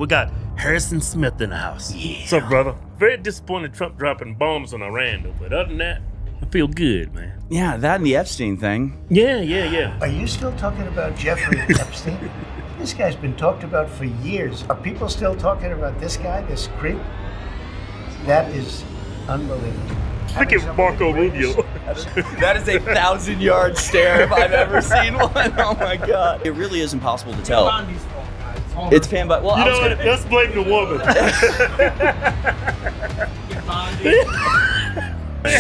We got Harrison Smith in the house. Yeah. What's up, brother? Very disappointed Trump dropping bombs on Iran, though. But other than that, I feel good, man. Yeah, that and the Epstein thing. Yeah. Are you still talking about Jeffrey Epstein? This guy's been talked about for years. Are people still talking about this guy, this creep? That is unbelievable. Look at Marco Rubio. That is a 1,000-yard stare if I've ever seen one. Oh my God. It really is impossible to tell. It's Pam, but well, You know what? Let's blame the woman.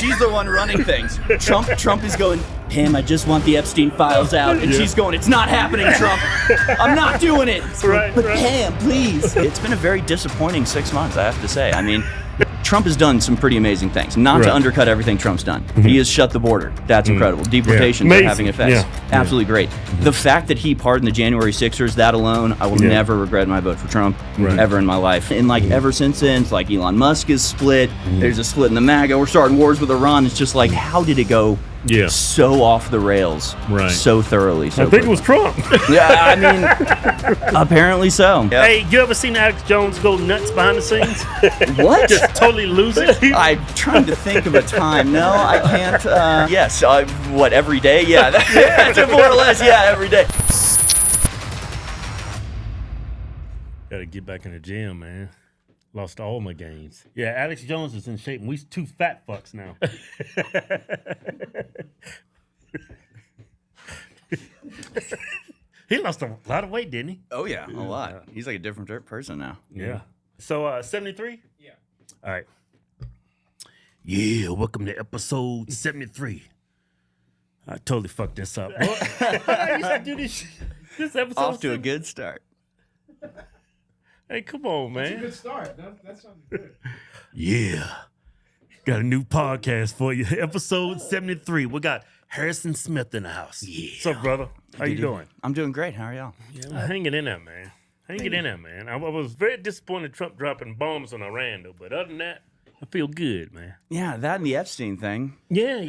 She's the one running things. Trump is going, Pam, I just want the Epstein files out. And she's going, it's not happening, Trump. I'm not doing it. Right. Pam, please. It's been a very disappointing 6 months, I have to say. I mean, Trump has done some pretty amazing things. Not to undercut everything Trump's done. He has shut the border. That's incredible. Deportations are having effects. Absolutely great. The fact that he pardoned the January 6ers, that alone, I will never regret my vote for Trump ever in my life. And like ever since then, it's like Elon Musk is split. There's a split in the Maga. We're starting wars with Iran. It's just like, how did it go so off the rails so thoroughly? So I think it was Trump. Yeah, I mean, apparently so. Yep. Hey, you ever seen Alex Jones go nuts behind the scenes? What? Just totally lose it? I'm trying to think of a time. No, I can't. Yes, what, every day? Yeah, that's more or less, every day. Gotta get back in the gym, man. Lost all my gains. Yeah, Alex Jones is in shape, and we two fat fucks now. He lost a lot of weight, didn't he? Oh, yeah, a lot. He's like a different person now. Yeah. So, 73? Yeah. All right. Yeah, welcome to episode 73. I totally fucked this up. I used to do this episode. Off to a good start. Hey, come on, man. That's a good start. That sounded good. Yeah. Got a new podcast for you. Episode 73. We got Harrison Smith in the house. Yeah. What's up, brother? How you doing? I'm doing great. How are y'all? Yeah, I'm hanging in there, man. Hanging in there, man. I was very disappointed Trump dropping bombs on Iran, though. But other than that, I feel good, man. Yeah, that and the Epstein thing. Yeah.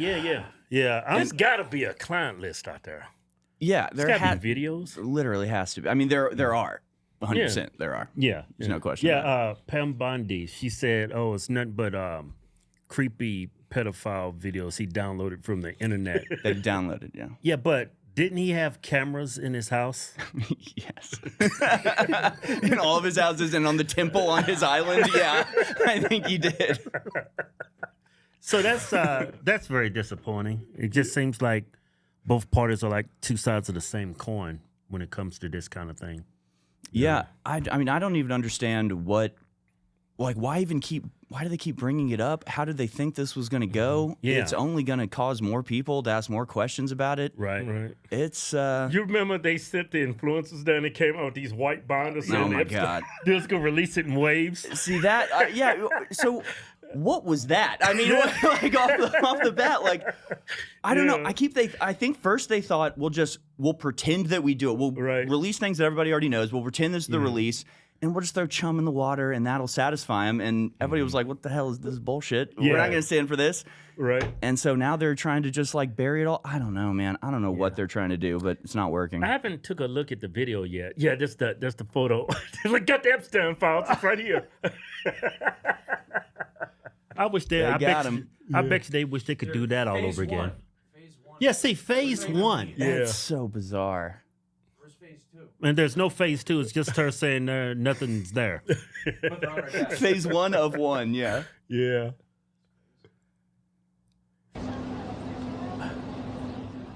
There's got to be a client list out there. Yeah, There's got to be videos. Literally has to be. I mean, there are. 100% there are. Yeah. There's no question. Yeah, Pam Bondi, she said, it's nothing but creepy pedophile videos he downloaded from the internet. They downloaded, yeah. Yeah, but didn't he have cameras in his house? Yes. In all of his houses and on the temple on his island, yeah. I think he did. So that's very disappointing. It just seems like both parties are like two sides of the same coin when it comes to this kind of thing. Yeah, I mean, I don't even understand why do they keep bringing it up? How did they think this was going to go? Yeah. It's only going to cause more people to ask more questions about it. Right. It's, You remember they sent the influencers down and came out with these white binders? Oh, my God. They're just going to release it in waves. See that? Yeah, so what was that? I mean, like off the bat, like, I don't know. I think first they thought we'll pretend that we do it. We'll release things that everybody already knows. We'll pretend this is the release, and we'll just throw chum in the water, and that'll satisfy them. And everybody was like, "What the hell is this bullshit? We're not going to stand for this." Right. And so now they're trying to just like bury it all. I don't know, man. I don't know what they're trying to do, but it's not working. I haven't took a look at the video yet. Yeah, that's the photo. Look, got the Epstein files. It's right here. I wish I bet you they wish they could do that all over again. Phase one. Yeah, see, phase one. That's so bizarre. Where's phase two? And there's no phase two. It's just her saying nothing's there. But they're on our back. Phase 1 of 1, yeah. Yeah.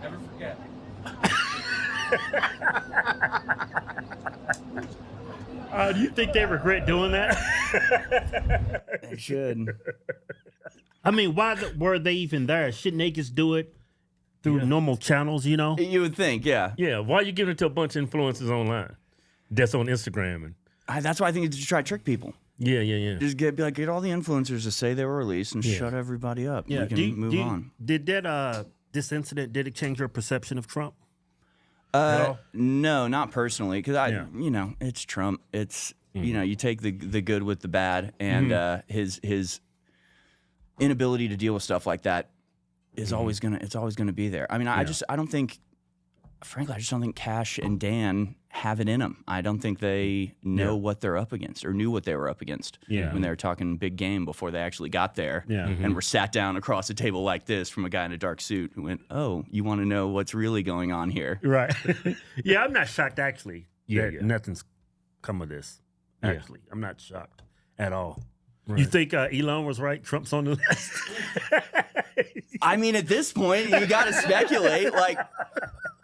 Never forget. Do you think they regret doing that? They should. I mean, why were they even there? Shouldn't they just do it through normal channels, you know? You would think, yeah. Yeah, why are you giving it to a bunch of influencers online? That's on Instagram. That's why I think it's to try to trick people. Yeah. Just get all the influencers to say they were released and shut everybody up. Yeah, we can move on. Did this incident, did it change your perception of Trump? No, not personally, because it's Trump. It's you take the good with the bad, and his inability to deal with stuff like that is always gonna be there. I mean, I don't think, frankly, I just don't think Cash and Dan have it in them. I don't think they know what they're up against or knew what they were up against when they were talking big game before they actually got there and were sat down across a table like this from a guy in a dark suit who went, oh, you want to know what's really going on here? Right. Yeah, I'm not shocked, actually, that nothing's come of this. Actually, I'm not shocked at all. Right. You think Elon was right? Trump's on the list? I mean, at this point, you got to speculate. Like,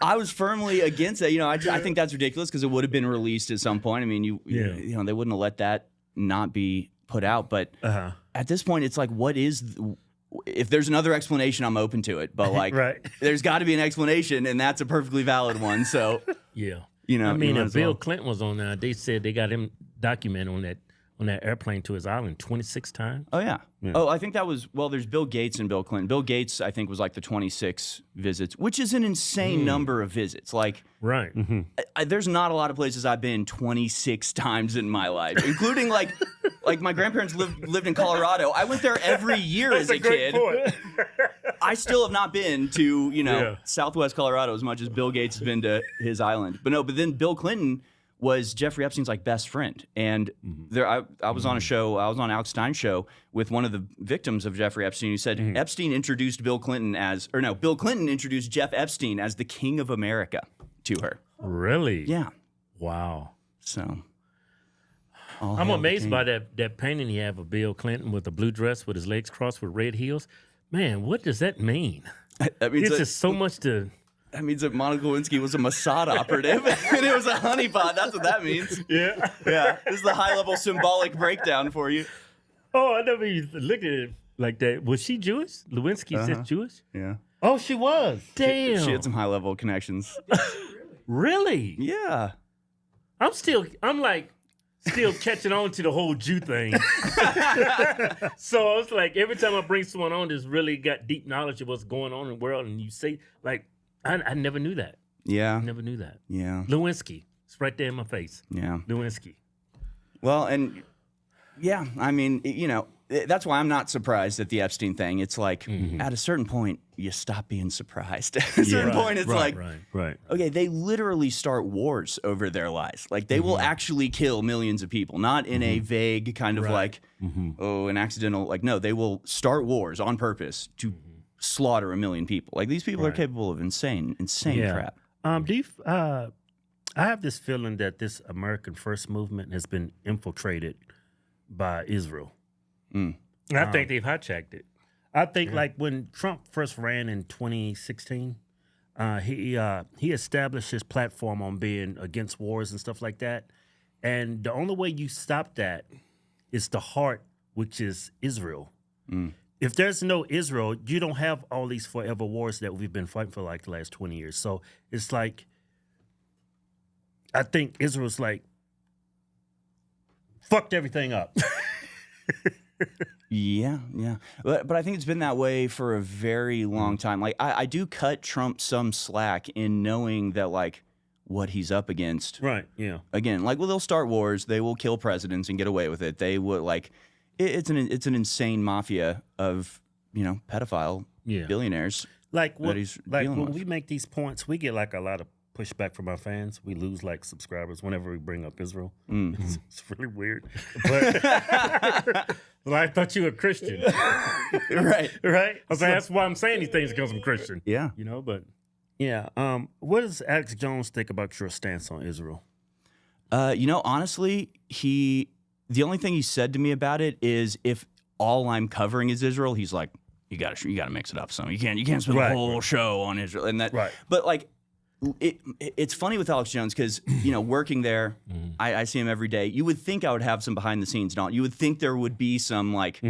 I was firmly against that. You know, I think that's ridiculous because it would have been released at some point. I mean, you know, they wouldn't have let that not be put out. But at this point, it's like, what is? If there's another explanation, I'm open to it. But like, there's got to be an explanation, and that's a perfectly valid one. So you know, I mean, if Bill Clinton was on there, they said they got him documented on that airplane to his island 26 times. Oh, yeah. Oh, I think that was, well, there's Bill Gates and Bill Clinton. Bill Gates, I think, was like the 26 visits, which is an insane number of visits. Like, there's not a lot of places I've been 26 times in my life, including like my grandparents lived in Colorado. I went there every year as a kid. I still have not been to, you know, Southwest Colorado as much as Bill Gates has been to his island. But then Bill Clinton was Jeffrey Epstein's like best friend. And there I was on a show, I was on Alex Stein's show with one of the victims of Jeffrey Epstein who said Epstein introduced Bill Clinton Bill Clinton introduced Jeff Epstein as the king of America to her. Really? Yeah. Wow. So I'm amazed by that painting you have of Bill Clinton with the blue dress with his legs crossed with red heels. Man, what does that mean? It's just so much to... That means that Monica Lewinsky was a Mossad operative and it was a honeypot. That's what that means. Yeah. Yeah. This is the high-level symbolic breakdown for you. Oh, I never even looked at it like that. Was she Jewish? Lewinsky said Jewish? Yeah. Oh, she was. Damn. She had some high-level connections. Really? Yeah. I'm still catching on to the whole Jew thing. So I was like, every time I bring someone on that's really got deep knowledge of what's going on in the world, and you say, like, I never knew that. Yeah. I never knew that. Yeah. Lewinsky. It's right there in my face. Yeah. Lewinsky. Well, and yeah, I mean, you know, that's why I'm not surprised at the Epstein thing. It's like, at a certain point, you stop being surprised. At a certain point, it's right. Okay, they literally start wars over their lies. Like, they will actually kill millions of people, not in a vague kind of like, oh, an accidental, like, no, they will start wars on purpose to slaughter 1 million people. Like, these people are capable of insane crap. I have this feeling that this American First movement has been infiltrated by Israel. And I think they've hijacked it. I think like when Trump first ran in 2016, he established his platform on being against wars and stuff like that. And the only way you stop that is the heart, which is Israel. If there's no Israel, you don't have all these forever wars that we've been fighting for like the last 20 years. So it's like, I think Israel's like, fucked everything up. Yeah. But I think it's been that way for a very long time. Like, I do cut Trump some slack in knowing that, like, what he's up against. Right, yeah. Again, like, well, they'll start wars. They will kill presidents and get away with it. They would, like, it's an insane mafia of, you know, pedophile billionaires. Like, when we make these points, we get, like, a lot of pushback from our fans. We lose, like, subscribers whenever we bring up Israel. It's really weird. But well, I thought you were Christian. Right. I was like, that's why I'm saying these things because I'm Christian. Yeah. You know, but yeah. What does Alex Jones think about your stance on Israel? You know, honestly, the only thing he said to me about it is if all I'm covering is Israel, he's like, you gotta mix it up some. You can't spend a whole show on Israel and that. Right. But like, it's funny with Alex Jones because, you know, working there, I see him every day. You would think I would have some behind the scenes knowledge. You would think there would be some like,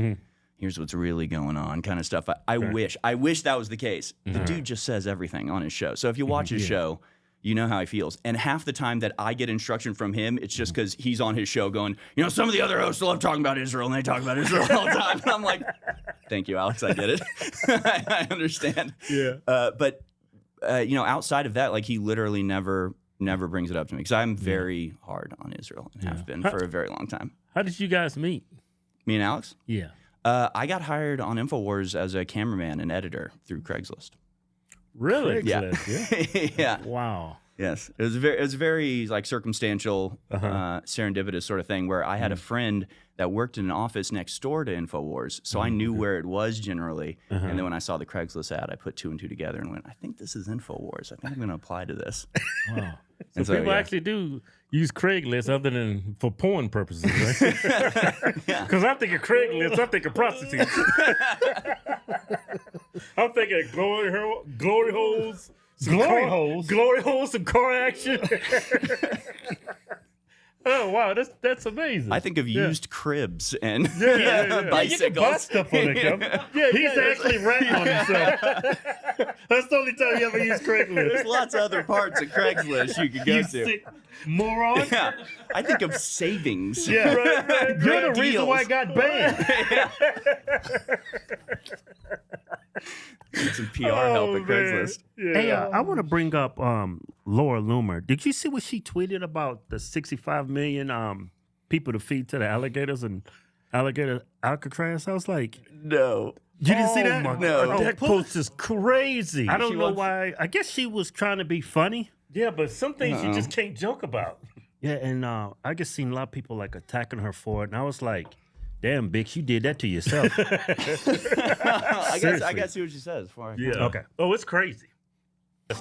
here's what's really going on kind of stuff. I wish that was the case. The dude just says everything on his show. So if you watch his show, you know how he feels. And half the time that I get instruction from him, it's just because he's on his show going, you know, some of the other hosts love talking about Israel and they talk about Israel all the time. And I'm like, thank you, Alex. I get it. I understand. Yeah. But you know, outside of that, like, he literally never brings it up to me because I'm very hard on Israel and have been for a very long time. How did you guys meet? Me and Alex? Yeah. I got hired on Infowars as a cameraman and editor through Craigslist. Really? Yeah. Yeah. Yeah. Wow. Yes, it was very like circumstantial, serendipitous sort of thing where I had a friend that worked in an office next door to Infowars, so I knew where it was generally. And then when I saw the Craigslist ad, I put 2 and 2 together and went, I think this is Infowars. I think I'm going to apply to this. Wow. And So people actually do use Craigslist other than for porn purposes, right? Because I'm thinking Craigslist, I'm thinking prostitutes. I'm thinking glory holes. Glory holes, some car action. Oh wow, that's amazing. I think of used cribs and bicycles. You can buy stuff on it, he's actually ratting on himself. That's the only time you ever use Craigslist. There's lots of other parts of Craigslist you could go You to. sick moron. Yeah, I think of savings. Yeah, right. You're the reason why I got banned. Some PR help at Craigslist. Yeah. Hey, I want to bring up Laura Loomer. Did you see what she tweeted about the 65 million people to feed to the alligators and alligator Alcatraz? I was like, No. you didn't see that? No. That post is crazy. I don't know why. I guess she was trying to be funny. Yeah, but some things you just can't joke about. Yeah, and I just seen a lot of people like attacking her for it, and I was like, damn, Bix, you did that to yourself. I got to see what she says. Yeah. Okay. Oh, it's crazy.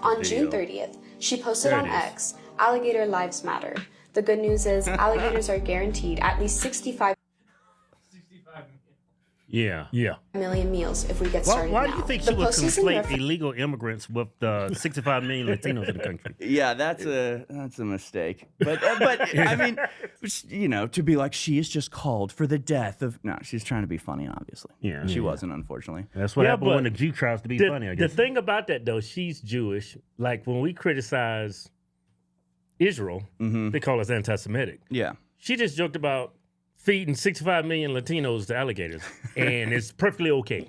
On June 30th, she posted on X, "Alligator lives matter. The good news is alligators are guaranteed at least 65 Yeah. million meals if we get started Why now." do you think The she would post is in conflate illegal immigrants with the 65 million Latinos in the country? Yeah, that's a mistake. But I mean, to be like she is just called for the death of. No, she's trying to be funny, obviously. Yeah, she wasn't, unfortunately. That's what happened but when the Jew tries to be funny, I guess. The thing about that, though, she's Jewish. Like, when we criticize Israel, they call us anti-Semitic. Yeah. She just joked about feeding 65 million Latinos to alligators, and it's perfectly okay.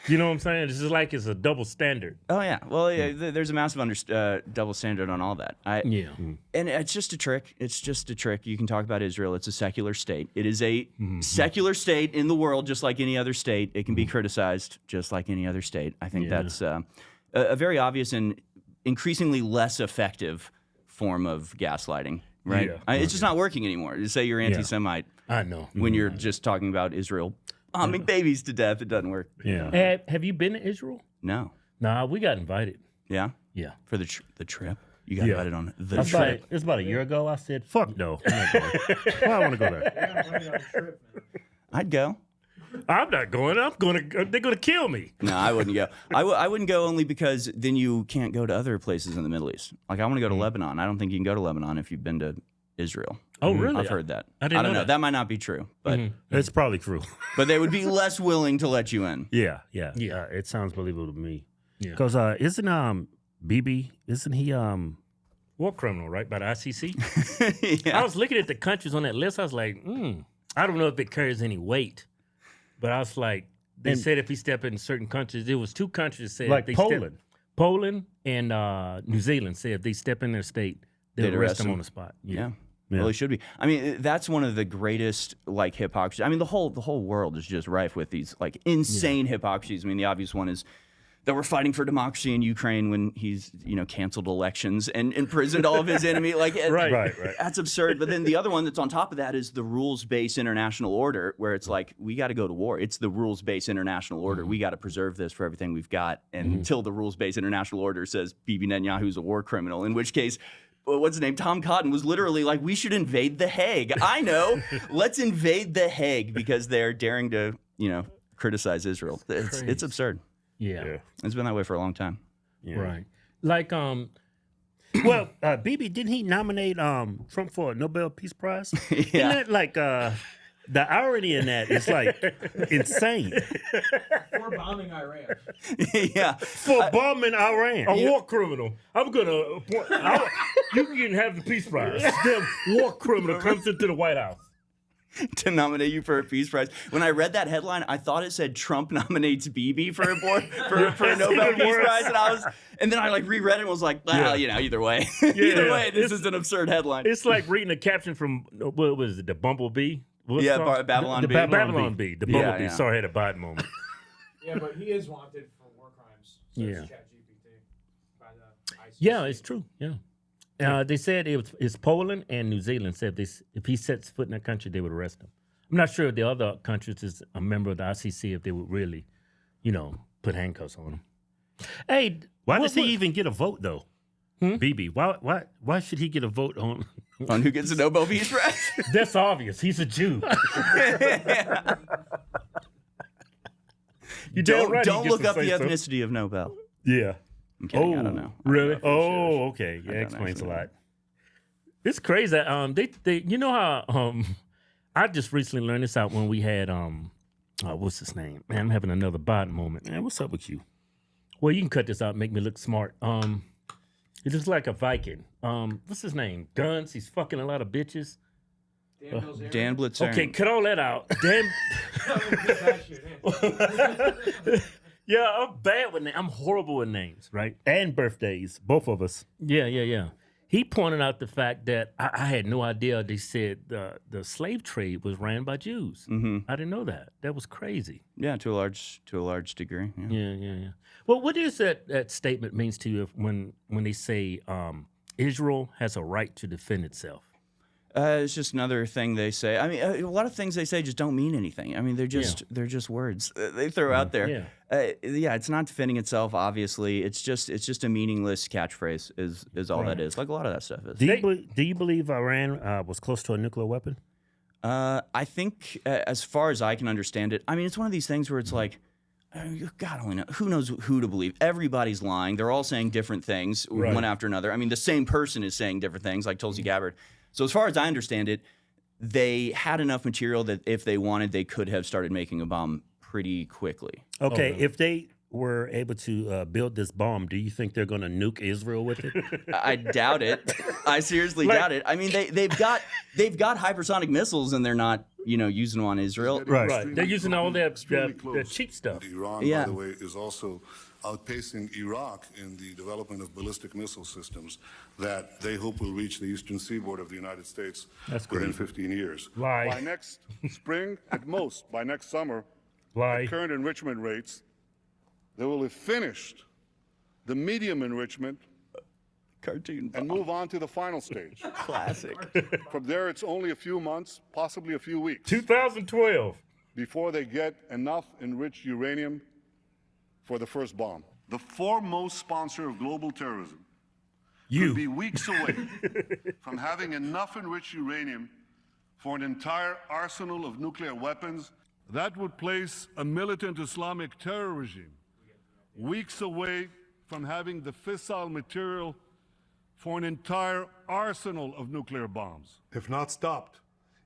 You know what I'm saying? It's just like it's a double standard. Oh yeah. Well, yeah. There's a massive double standard on all that. And it's just a trick. It's just a trick. You can talk about Israel. It's a secular state. It is a secular state in the world, just like any other state. It can be criticized just like any other state. I think that's a very obvious and increasingly less effective form of gaslighting. Right? Yeah. It's just not working anymore. To say you're anti-Semite I know. when you're just talking about Israel bombing babies to death, it doesn't work. Yeah. Have you been to Israel? No. Nah, we got invited. Yeah? Yeah. For the trip? You got invited on the That's trip. it's about a year ago. I said, fuck no. I'm not going. Why I want to go there? I'd go. I'm not going. They're going to kill me. No, I wouldn't go. I wouldn't go only because then you can't go to other places in the Middle East. Like, I want to go to Lebanon. I don't think you can go to Lebanon if you've been to Israel. Oh, really? I've heard that. I didn't don't know know. That might not be true, but It's probably true. but they would be less willing to let you in. Yeah. It sounds believable to me. Yeah. Because isn't Bibi, isn't he War criminal, right? By the ICC? I was looking at the countries on that list. I was like, I don't know if it carries any weight. But I was like, they said if he stepped in certain countries, there was 2 countries that said like if they Poland? Poland and New Zealand said if they step in their state, they'd arrest them on the spot. Yeah. Well, it should be. I mean, that's one of the greatest like hypocrisy. I mean, the whole world is just rife with these like insane hypocrisies. I mean, the obvious one is that we're fighting for democracy in Ukraine when he's canceled elections and imprisoned all of his enemy. Like, Right. That's absurd. But then the other one that's on top of that is the rules-based international order, where it's like we got to go to war. It's the rules-based international order. We got to preserve this for everything we've got, and until the rules-based international order says Bibi Netanyahu's a war criminal, in which case. What's his name? Tom Cotton was literally like, we should invade The Hague. I know. Let's invade The Hague because they're daring to, criticize Israel. It's absurd. Yeah. It's been that way for a long time. Yeah. Right. Like, Well, Bibi, didn't he nominate Trump for a Nobel Peace Prize? Isn't that like the irony in that is like insane. For bombing Iran. Yeah. For bombing Iran. a war criminal. I'm going to appoint. You can have the Peace Prize. Then war criminal comes into the White House. To nominate you for a Peace Prize. When I read that headline, I thought it said Trump nominates Bibi for a Nobel Peace Prize, and then I like reread it and was like, well, either way, this is an absurd headline. It's like reading a caption from what was it, the Bumblebee? What's it called? Babylon the Bee. Babylon Bee. The Bumblebee. Yeah. Sorry, I had a bad moment. Yeah, but he is wanted for war crimes. So Yeah. it's ChatGPT by the Yeah, it's true. Yeah. They said it's Poland and New Zealand said if he sets foot in that country, they would arrest him. I'm not sure if the other countries is a member of the ICC if they would really, put handcuffs on him. Hey, why does he even get a vote though? Bibi, why should he get a vote on who gets the Nobel Peace Prize? That's obvious. He's a Jew. Don't look up the ethnicity of Nobel. Yeah. I'm kidding. I don't know. Really? Okay. Yeah, explains a lot. It's crazy. They you know how I just recently learned this out when we had what's his name? Man, I'm having another bot moment. Man, what's up with you? Well, you can cut this out and make me look smart. He looks like a Viking. What's his name? Guns. He's fucking a lot of bitches. Dan Blitzerian. Okay, cut all that out. Dan. Yeah, I'm bad with names. I'm horrible with names, right? And birthdays, both of us. Yeah. He pointed out the fact that I had no idea. They said the slave trade was ran by Jews. Mm-hmm. I didn't know that. That was crazy. Yeah, to a large degree. Yeah. Well, what does that statement means to you when they say Israel has a right to defend itself? It's just another thing they say. I mean, a lot of things they say just don't mean anything. I mean, they're just words they throw out there. It's not defending itself. Obviously, it's just a meaningless catchphrase. Is all that is. Like a lot of that stuff is. Do you believe Iran was close to a nuclear weapon? I think, as far as I can understand it, I mean, it's one of these things where it's like, God only knows. Who knows who to believe? Everybody's lying. They're all saying different things, one after another. I mean, the same person is saying different things, like Tulsi Gabbard. So as far as I understand it, they had enough material that if they wanted, they could have started making a bomb pretty quickly. Okay, if they were able to build this bomb, do you think they're going to nuke Israel with it? I doubt it. I seriously doubt it. I mean, they've got hypersonic missiles, and they're not using them on Israel. Right. They're using all their cheap stuff. Iran, by the way, is also outpacing Iraq in the development of ballistic missile systems that they hope will reach the eastern seaboard of the United States within 15 years. By next spring, at most, by next summer, at current enrichment rates, they will have finished the medium enrichment and move on to the final stage. Classic. From there, it's only a few months, possibly a few weeks. 2012. Before they get enough enriched uranium for the first bomb. The foremost sponsor of global terrorism could be weeks away from having enough enriched uranium for an entire arsenal of nuclear weapons. That would place a militant Islamic terror regime weeks away from having the fissile material for an entire arsenal of nuclear bombs. If not stopped,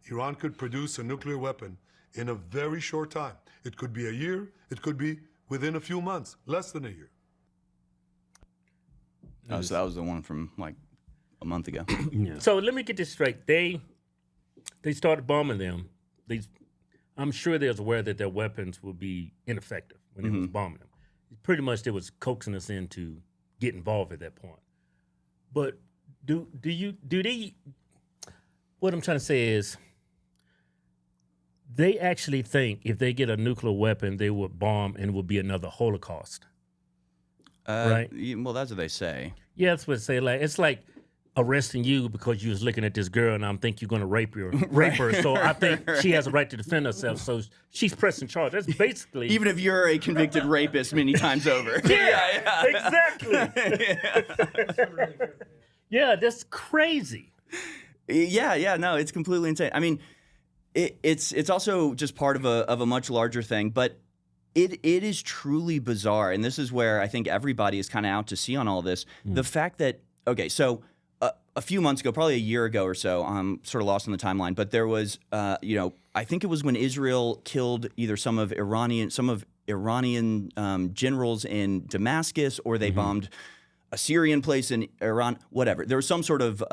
Iran could produce a nuclear weapon in a very short time. It could be a year, it could be within a few months, less than a year. Oh, so that was the one from like a month ago. So let me get this straight. They started bombing them. I'm sure they was aware that their weapons would be ineffective when they was bombing them. Pretty much they was coaxing us in to get involved at that point. But do they, what I'm trying to say is, they actually think if they get a nuclear weapon, they would bomb and it would be another Holocaust. Right? Well, that's what they say. Yeah, that's what they say. Like, it's like arresting you because you was looking at this girl and I think you're going to rape her. So I think she has a right to defend herself. So she's pressing charge. That's basically... Even if you're a convicted rapist many times over. Yeah, exactly. Yeah, that's crazy. Yeah, no, it's completely insane. I mean, it's also just part of a much larger thing, but it is truly bizarre, and this is where I think everybody is kind of out to sea on all this. The fact that, okay, so a few months ago, probably a year ago or so, I'm sort of lost in the timeline, but there was, I think it was when Israel killed either some of Iranian generals in Damascus, or they bombed a Syrian place in Iran, whatever. There was some sort of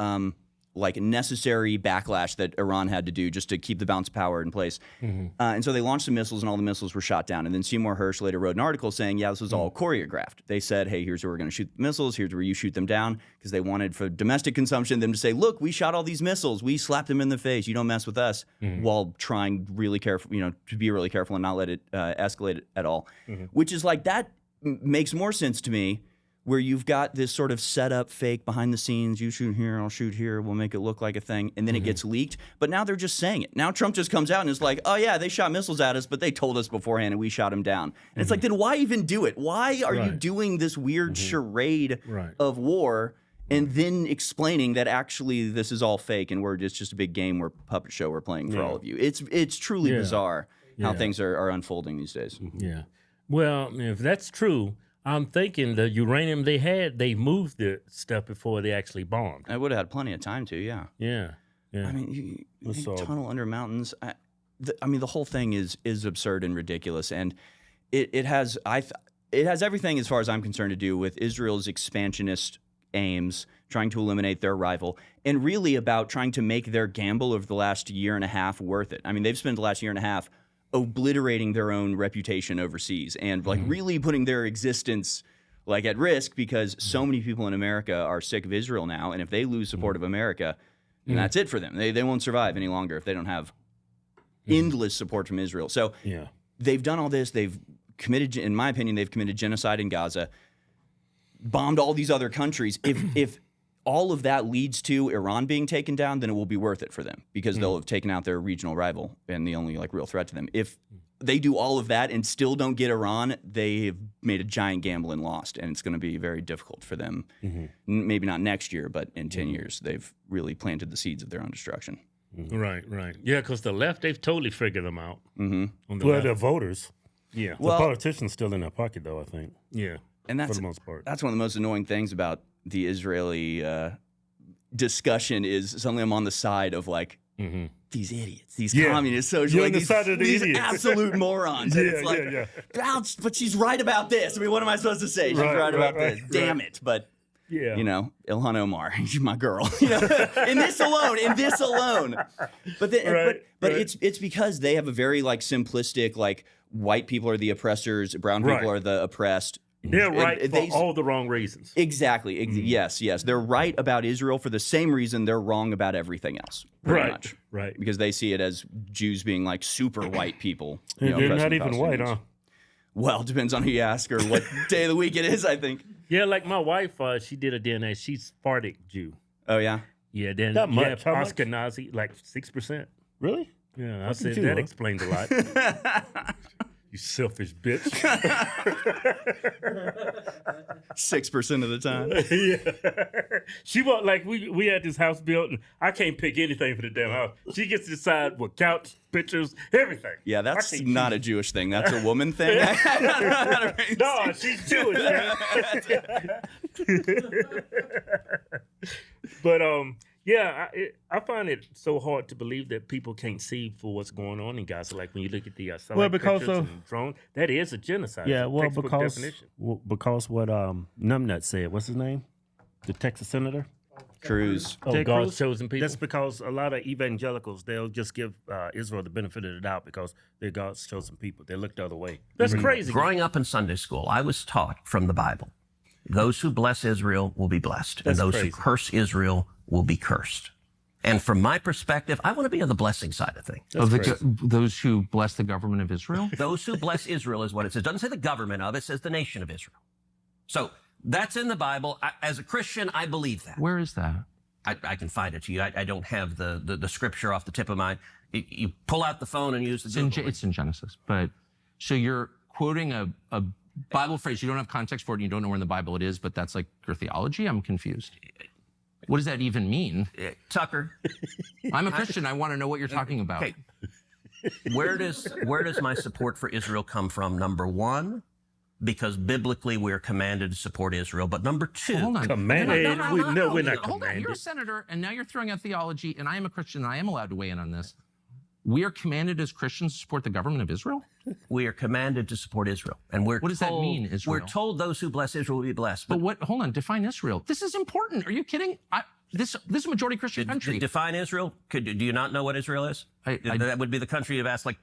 like necessary backlash that Iran had to do just to keep the balance of power in place. And so they launched some missiles, and all the missiles were shot down. And then Seymour Hersh later wrote an article saying, yeah, this was all choreographed. They said, hey, here's where we're going to shoot missiles. Here's where you shoot them down, because they wanted for domestic consumption them to say, look, we shot all these missiles. We slapped them in the face. You don't mess with us, while trying really careful, to be really careful and not let it escalate at all. Which is like, that makes more sense to me where you've got this sort of setup fake behind the scenes, you shoot here, I'll shoot here, we'll make it look like a thing, and then it gets leaked. But now they're just saying it. Now Trump just comes out and is like, oh yeah, they shot missiles at us, but they told us beforehand and we shot them down. And it's like, then why even do it? Why are you doing this weird charade of war and then explaining that actually this is all fake and it's just a big game or puppet show we're playing for all of you? It's truly bizarre how things are unfolding these days. Yeah. Well, if that's true, I'm thinking the uranium they moved the stuff before they actually bombed. I would have had plenty of time to, yeah. Yeah. I mean, you tunnel under mountains. I mean, the whole thing is absurd and ridiculous, and it has everything, as far as I'm concerned, to do with Israel's expansionist aims, trying to eliminate their rival, and really about trying to make their gamble of the last year and a half worth it. I mean, they've spent the last year and a half obliterating their own reputation overseas and like really putting their existence like at risk, because so many people in America are sick of Israel now, and if they lose support of America, then that's it for them. They won't survive any longer if they don't have endless support from Israel. So they've done all this. They've committed, in my opinion, they've committed genocide in Gaza, bombed all these other countries. If all of that leads to Iran being taken down, then it will be worth it for them, because they'll have taken out their regional rival and the only like real threat to them. If they do all of that and still don't get Iran, they have made a giant gamble and lost, and it's going to be very difficult for them. Maybe not next year, but in 10 years, they've really planted the seeds of their own destruction. Right. Yeah, because the left, they've totally figured them out. Well, the voters. Yeah. The politicians still in their pocket, though, I think. Yeah. And that's, for the most part. That's one of the most annoying things about the Israeli discussion is suddenly I'm on the side of like these idiots, these communists, socialists, these absolute morons. And it's like, but she's right about this. I mean, what am I supposed to say? She's right about this. Damn it. But you know, Ilhan Omar, she's my girl. You know, in this alone. But then, but it's because they have a very like simplistic, like white people are the oppressors, brown people are the oppressed. They're right for all the wrong reasons. Exactly. Yes. They're right about Israel for the same reason they're wrong about everything else. Much. Right. Because they see it as Jews being like super white people. They're not even white, huh? Well, it depends on who you ask or what day of the week it is, I think. Yeah, like my wife, she did a DNA. She's Sephardic Jew. Oh, yeah? Yeah, then that much. Ashkenazi, like 6%. Really? Yeah, I said that explains a lot. You selfish bitch. 6% of the time. Yeah. She want, like, we had this house built, and I can't pick anything for the damn house. She gets to decide what couch, pictures, everything. Yeah, that's not a Jewish thing. That's a woman thing. No, she's Jewish, man. But, yeah, I find it so hard to believe that people can't see for what's going on in Gaza. Like when you look at the because of drone, that is a genocide. Yeah, well, because what Numbnut said. What's his name? The Texas senator, Cruz. Oh, God's chosen people. That's because a lot of evangelicals, they'll just give Israel the benefit of the doubt because they're God's chosen people. They look the other way. That's crazy. Growing up in Sunday school, I was taught from the Bible, those who bless Israel will be blessed, and those who curse Israel will be cursed. And from my perspective, I want to be on the blessing side of things. Those who bless the government of Israel? Those who bless Israel is what it says. It doesn't say the government of it, it says the nation of Israel. So that's in the Bible. As a Christian, I believe that. Where is that? I can find it to you. I don't have the scripture off the tip of my... You pull out the phone and use the Google. It's in Genesis. But so you're quoting a Bible phrase. You don't have context for it and you don't know where in the Bible it is, but that's like your theology? I'm confused. What does that even mean? Tucker. I'm a Christian. I want to know what you're talking about. Okay. Where does my support for Israel come from? Number one, because biblically we're commanded to support Israel. But number two, hold on. Commanded? No, we're not commanded. Hold on. You're a senator, and now you're throwing out theology, and I am a Christian, and I am allowed to weigh in on this. We are commanded as Christians to support the government of Israel? We are commanded to support Israel. And what does that mean, Israel? We're told those who bless Israel will be blessed. But hold on, define Israel. This is important. Are you kidding? This is a majority Christian country. Define Israel? Do you not know what Israel is? That would be the country you've asked like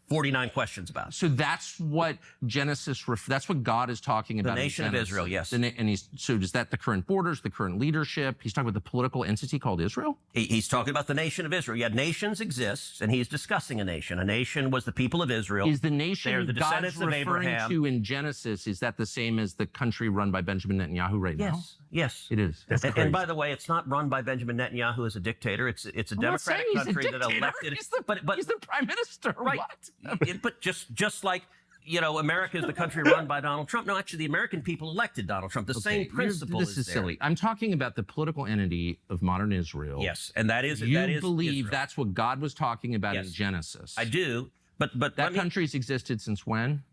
49 questions about. So that's what Genesis, that's what God is talking about. The nation of Israel, yes. And so is that the current borders, the current leadership? He's talking about the political entity called Israel? He's talking about the nation of Israel. Yeah, nations exist, and he's discussing a nation. A nation was the people of Israel. Is the nation They're the descendants God's of referring Abraham. to in Genesis, is that the same as the country run by Benjamin Netanyahu right now? Yes. It is. And by the way, it's not run by Benjamin Netanyahu as a dictator. It's a democratic country that elected. He's the prime minister. Right. What? But just like, you know, America is the country run by Donald Trump. No, actually, the American people elected Donald Trump. The same principle This is silly. I'm talking about the political entity of modern Israel. Yes, and that is You believe Israel. that's what God was talking about in Genesis. I do, but that country's existed since when?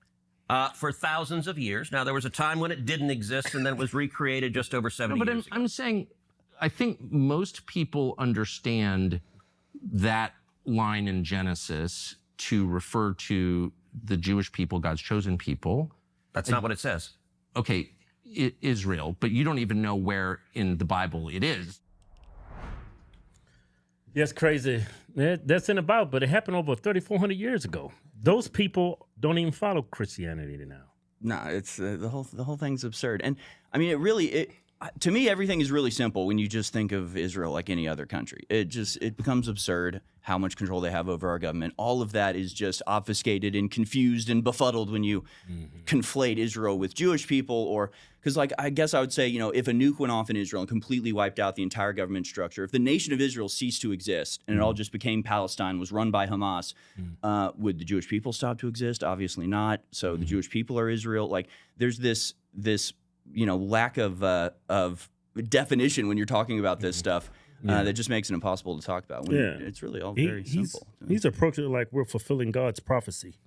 For thousands of years. Now, there was a time when it didn't exist, and then it was recreated just over 70 years ago. I'm saying, I think most people understand that line in Genesis to refer to the Jewish people, God's chosen people. That's not what it says. Okay, Israel, but you don't even know where in the Bible it is. That's crazy. That's in the Bible, but it happened over 3,400 years ago. Those people don't even follow Christianity now. No, it's the whole thing's absurd. And I mean, to me, everything is really simple when you just think of Israel like any other country. It becomes absurd how much control they have over our government. All of that is just obfuscated and confused and befuddled when you conflate Israel with Jewish people, or because, like, I guess I would say, you know, if a nuke went off in Israel and completely wiped out the entire government structure, if the nation of Israel ceased to exist and it all just became Palestine, was run by Hamas, would the Jewish people stop to exist? Obviously not. So the Jewish people are Israel. Like, there's this you know, lack of definition when you're talking about this stuff that just makes it impossible to talk about. It's really all very simple. He's approaching it like we're fulfilling God's prophecy.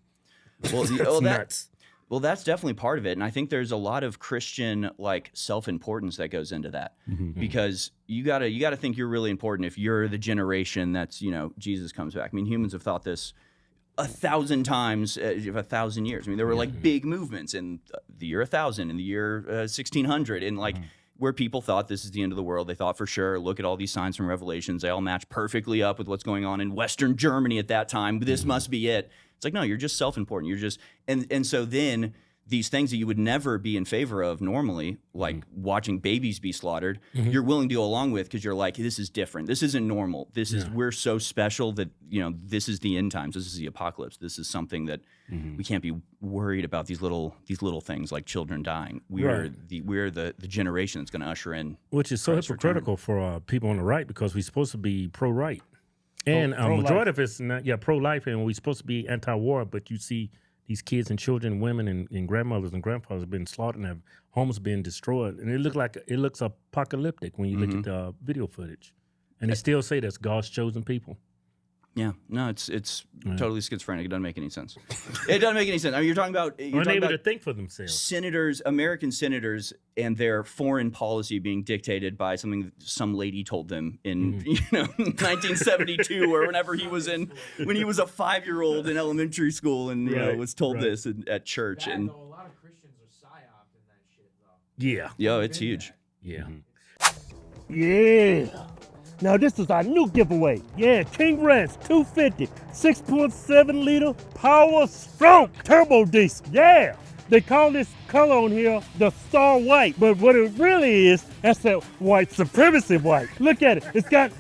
Well, nuts. Well, that's definitely part of it, and I think there's a lot of Christian like self-importance that goes into that, because you gotta think you're really important if you're the generation that's, you know, Jesus comes back. I mean, humans have thought this 1,000 times, 1,000 years. I mean, there were like big movements in the year 1000, in the year 1600, and like where people thought this is the end of the world. They thought for sure, look at all these signs from Revelations. They all match perfectly up with what's going on in Western Germany at that time. This must be it. It's like, no, you're just self-important. You're just, and so then these things that you would never be in favor of normally, like watching babies be slaughtered, you're willing to go along with because you're like, this is different. This isn't normal. This is, we're so special that, you know, this is the end times. This is the apocalypse. This is something that we can't be worried about, these little things like children dying. We're the generation that's going to usher in. Which is so hypocritical for people on the right, because we're supposed to be pro-right. And a majority of it's not, pro-life, and we're supposed to be anti-war, but you see these kids and children, women and grandmothers and grandfathers being slaughtered and have homes being destroyed. And it looks apocalyptic when you look at the video footage. And they still say that's God's chosen people. Yeah, no, it's totally schizophrenic. It doesn't make any sense. It doesn't make any sense. I mean, you're talking about unable to think for themselves. Senators, American senators, and their foreign policy being dictated by something that some lady told them in 1972 or whenever when he was a 5-year-old in elementary school and was told this at church. A lot of Christians are psyoped in that shit, though. Yeah, it's huge. Yeah. Yeah. Now this is our new giveaway. Yeah, King Ranch 250, 6.7 liter power stroke turbo diesel. Yeah. They call this color on here the Star White, but what it really is, that's that white supremacy white. Look at it.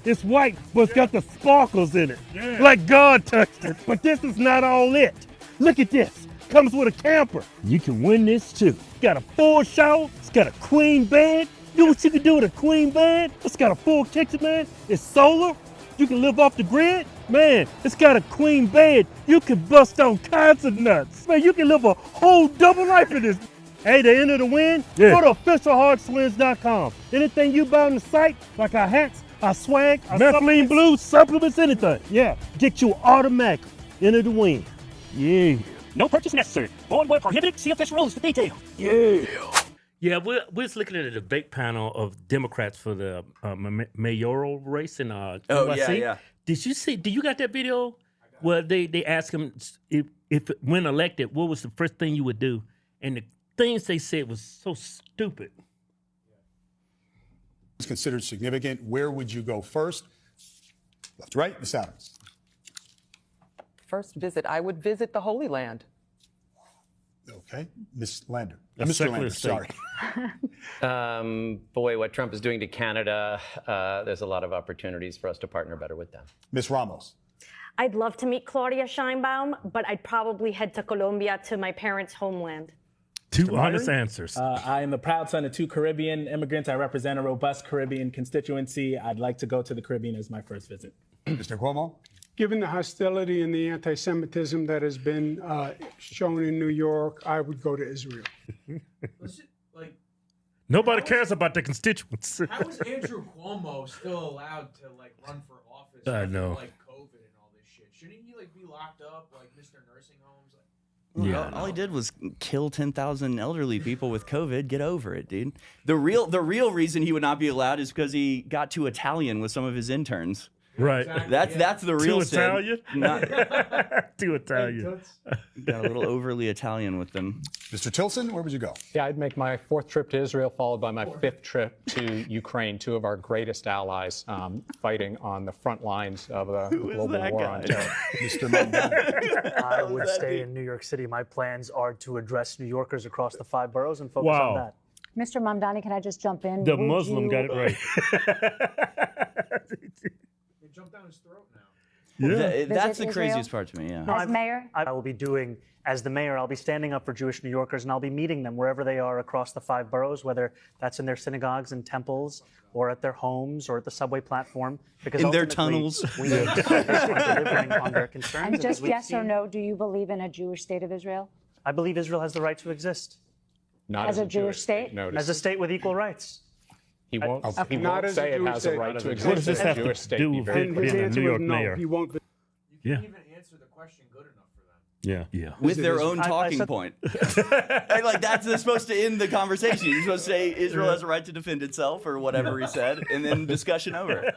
It's white, but it's got the sparkles in it. Yeah. Like God touched it. But this is not all it. Look at this. Comes with a camper. You can win this too. It's got a full shower. It's got a queen bed. Do what you can do with a queen bed. It's got a full kitchen, man. It's solar. You can live off the grid. Man, it's got a queen bed. You can bust on kinds of nuts. Man, you can live a whole double life in this. Hey, to enter the win, go to officialhodgetwins.com. Anything you buy on the site, like our hats, our swag, our methylene blue, supplements, anything. Yeah, get you automatically. Enter the win. Yeah. No purchase necessary. Void where prohibited. See official rules for details. Yeah. Yeah, we're just looking at a debate panel of Democrats for the mayoral race in NYC. Yeah. Do you got that video where they asked him if when elected, what was the first thing you would do? And the things they said was so stupid. It's considered significant. Where would you go first? Left to right, Ms. Adams. first visit, I would visit the Holy Land. Okay. Ms. Lander. A Mr. secular Lander, state. sorry. Boy, what Trump is doing to Canada, there's a lot of opportunities for us to partner better with them. Ms. Ramos. I'd love to meet Claudia Sheinbaum, but I'd probably head to Colombia, to my parents' homeland. Two honest answers. I am the proud son of 2 Caribbean immigrants. I represent a robust Caribbean constituency. I'd like to go to the Caribbean as my first visit. Mr. Cuomo. Given the hostility and the anti-Semitism that has been shown in New York, I would go to Israel. Nobody cares about the constituents. How is Andrew Cuomo still allowed to like run for office? I know. Like COVID and all this shit. Shouldn't he like be locked up like Mr. Nursing Homes? Yeah, all he did was kill 10,000 elderly people with COVID. Get over it, dude. The real reason he would not be allowed is because he got too Italian with some of his interns. Right. That's the real Too sin. Italian? Too Italian. Got a little overly Italian with them. Mr. Tilson, where would you go? Yeah, I'd make my 4th trip to Israel, followed by my 5th trip to Ukraine, 2 of our greatest allies fighting on the front lines of the global war on terror. Mr. Mamdani. I would stay in New York City. My plans are to address New Yorkers across the 5 boroughs and focus on that. Mr. Mamdani, can I just jump in? The Muslim got it right. Jump down his throat now. Yeah. That's the craziest part to me, yeah. As mayor? I will be doing, as the mayor, I'll be standing up for Jewish New Yorkers, and I'll be meeting them wherever they are across the 5 boroughs, whether that's in their synagogues and temples, or at their homes, or at the subway platform. Because in their tunnels. We need to focus on delivering on their concerns. And just yes or no, do you believe in a Jewish state of Israel? I believe Israel has the right to exist. Not as a Jewish state? As a state with equal rights. He won't Not as say a it Jewish has state. a right to What does exist this as a have Jewish to state. do Be with very being clear. a New York No, mayor? he won't. You Yeah. can't even answer the question good enough for them. Yeah. With their own talking point. Like that's supposed to end the conversation. You're supposed to say Israel has a right to defend itself or whatever he said, and then discussion over.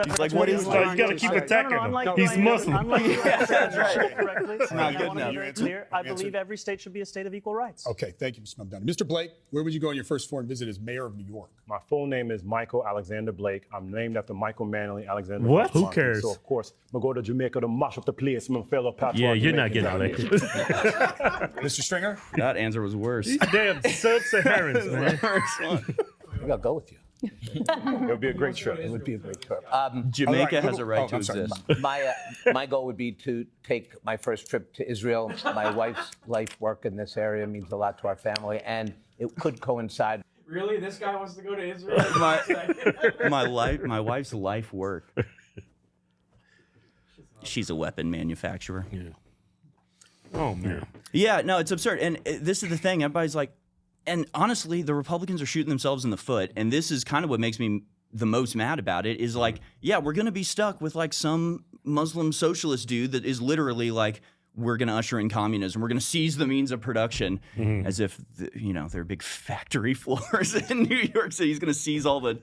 He's like, what is that? You got to keep attacking him. He's Muslim. Yeah, that's right. It's not good enough. I believe every state should be a state of equal rights. Okay, thank you, Mr. Mamdani. Mr. Blake, where would you go on your first foreign visit as mayor of New York? My full name is Michael Alexander Blake. I'm named after Michael Manley Alexander. What? Blake. Who cares? So, of course, I'm going to go to Jamaica to mash up the place. My fellow patriots. Yeah, you're not getting elected. Mr. Stringer? That answer was worse. These damn sub-Saharans, man. I gotta go with you. It would be a great trip. It would be a great trip. Jamaica has a right to exist. My goal would be to take my first trip to Israel. My wife's life work in this area means a lot to our family, and it could coincide. Really? This guy wants to go to Israel? my wife's life work. She's a weapon manufacturer. Yeah. Oh, man. Yeah, no, it's absurd. And this is the thing. Everybody's like, and honestly, the Republicans are shooting themselves in the foot. And this is kind of what makes me the most mad about it is like, yeah, we're going to be stuck with like some Muslim socialist dude that is literally like, we're going to usher in communism. We're going to seize the means of production as if, there are big factory floors in New York City. He's going to seize all the,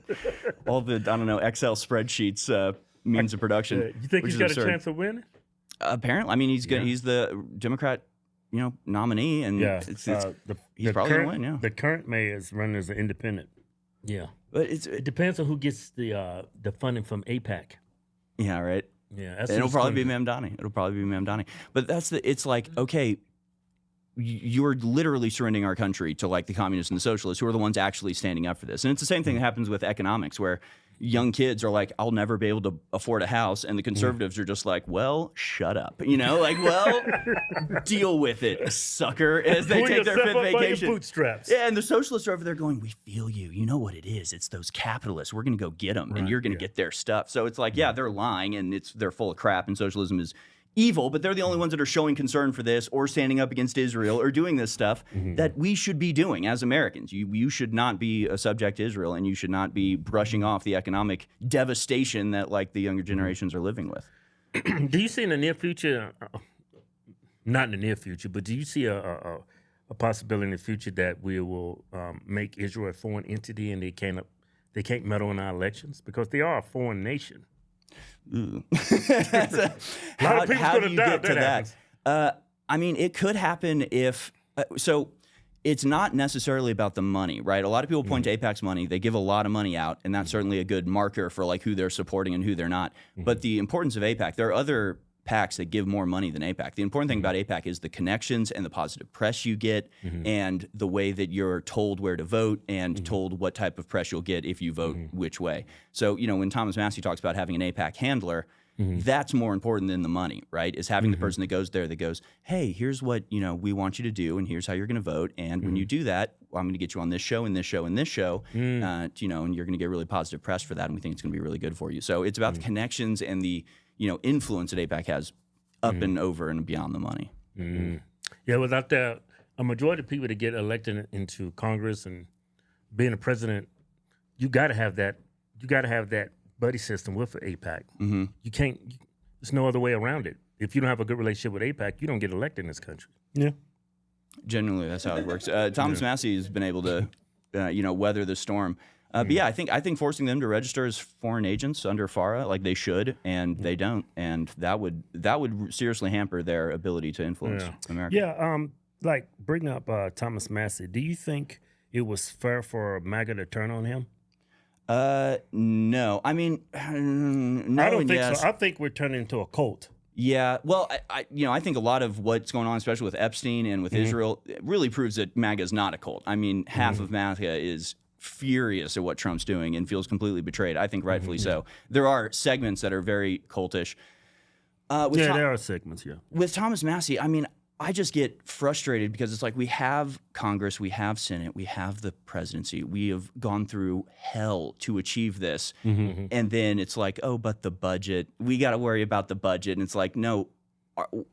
I don't know, Excel spreadsheets means of production. You think he's got absurd. a chance of winning? Apparently. I mean, he's good. He's the Democrat, nominee, and he's probably going to win, yeah. The current mayor is running as an independent. Yeah. But it depends on who gets the funding from AIPAC. Yeah, right. Yeah, it'll probably be Mamdani. But it's like, okay, you're literally surrendering our country to like the communists and the socialists who are the ones actually standing up for this. And it's the same thing that happens with economics where young kids are like, I'll never be able to afford a house. And the conservatives are just like, well, shut up. Deal with it, sucker, as they take their fifth vacation. Bootstraps. Yeah, and the socialists are over there going, we feel you. You know what it is. It's those capitalists. We're going to go get them, and you're going to get their stuff. So it's like, yeah, they're lying, and they're full of crap, and socialism is evil, but they're the only ones that are showing concern for this or standing up against Israel or doing this stuff that we should be doing as Americans. You should not be a subject to Israel, and you should not be brushing off the economic devastation that like the younger generations are living with. Do you see in the near future, not in the near future, but do you see a possibility in the future that we will make Israel a foreign entity and they can't meddle in our elections because they are a foreign nation? How do you get to that? I mean, it could happen if so. It's not necessarily about the money, right? A lot of people point to AIPAC's money. They give a lot of money out, and that's certainly a good marker for like who they're supporting and who they're not. But the importance of AIPAC, there are other PACs that give more money than AIPAC. The important thing about AIPAC is the connections and the positive press you get, and the way that you're told where to vote and told what type of press you'll get if you vote which way. So, you know, when Thomas Massie talks about having an AIPAC handler, that's more important than the money, right? Is having the person that goes there that goes, hey, here's what, you know, we want you to do, and here's how you're going to vote. And when you do that, well, I'm going to get you on this show and this show and this show, you know, and you're going to get really positive press for that. And we think it's going to be really good for you. So it's about the connections and the, you know, influence that AIPAC has up and over and beyond the money. Yeah, without that, a majority of people that get elected into Congress and being a president, you got to have that. You got to have that buddy system with the AIPAC. You can't. There's no other way around it. If you don't have a good relationship with AIPAC, you don't get elected in this country. Yeah. Generally, that's how it works. Thomas Massie has been able to, you know, weather the storm. But yeah, I think forcing them to register as foreign agents under FARA, like they should, and they don't, and that would seriously hamper their ability to influence America. Yeah. Like bring up Thomas Massie. Do you think it was fair for Maga to turn on him? No. I mean, no. I don't think yes. so. I think we're turning into a cult. Yeah, well, I think a lot of what's going on, especially with Epstein and with Israel, it really proves that MAGA is not a cult. I mean, half of MAGA is furious at what Trump's doing and feels completely betrayed. I think rightfully so. There are segments that are very cultish. There are segments, yeah. With Thomas Massie, I mean, I just get frustrated because it's like we have Congress, we have Senate, we have the presidency. We have gone through hell to achieve this. And then it's like, oh, but the budget, we got to worry about the budget. And it's like, no,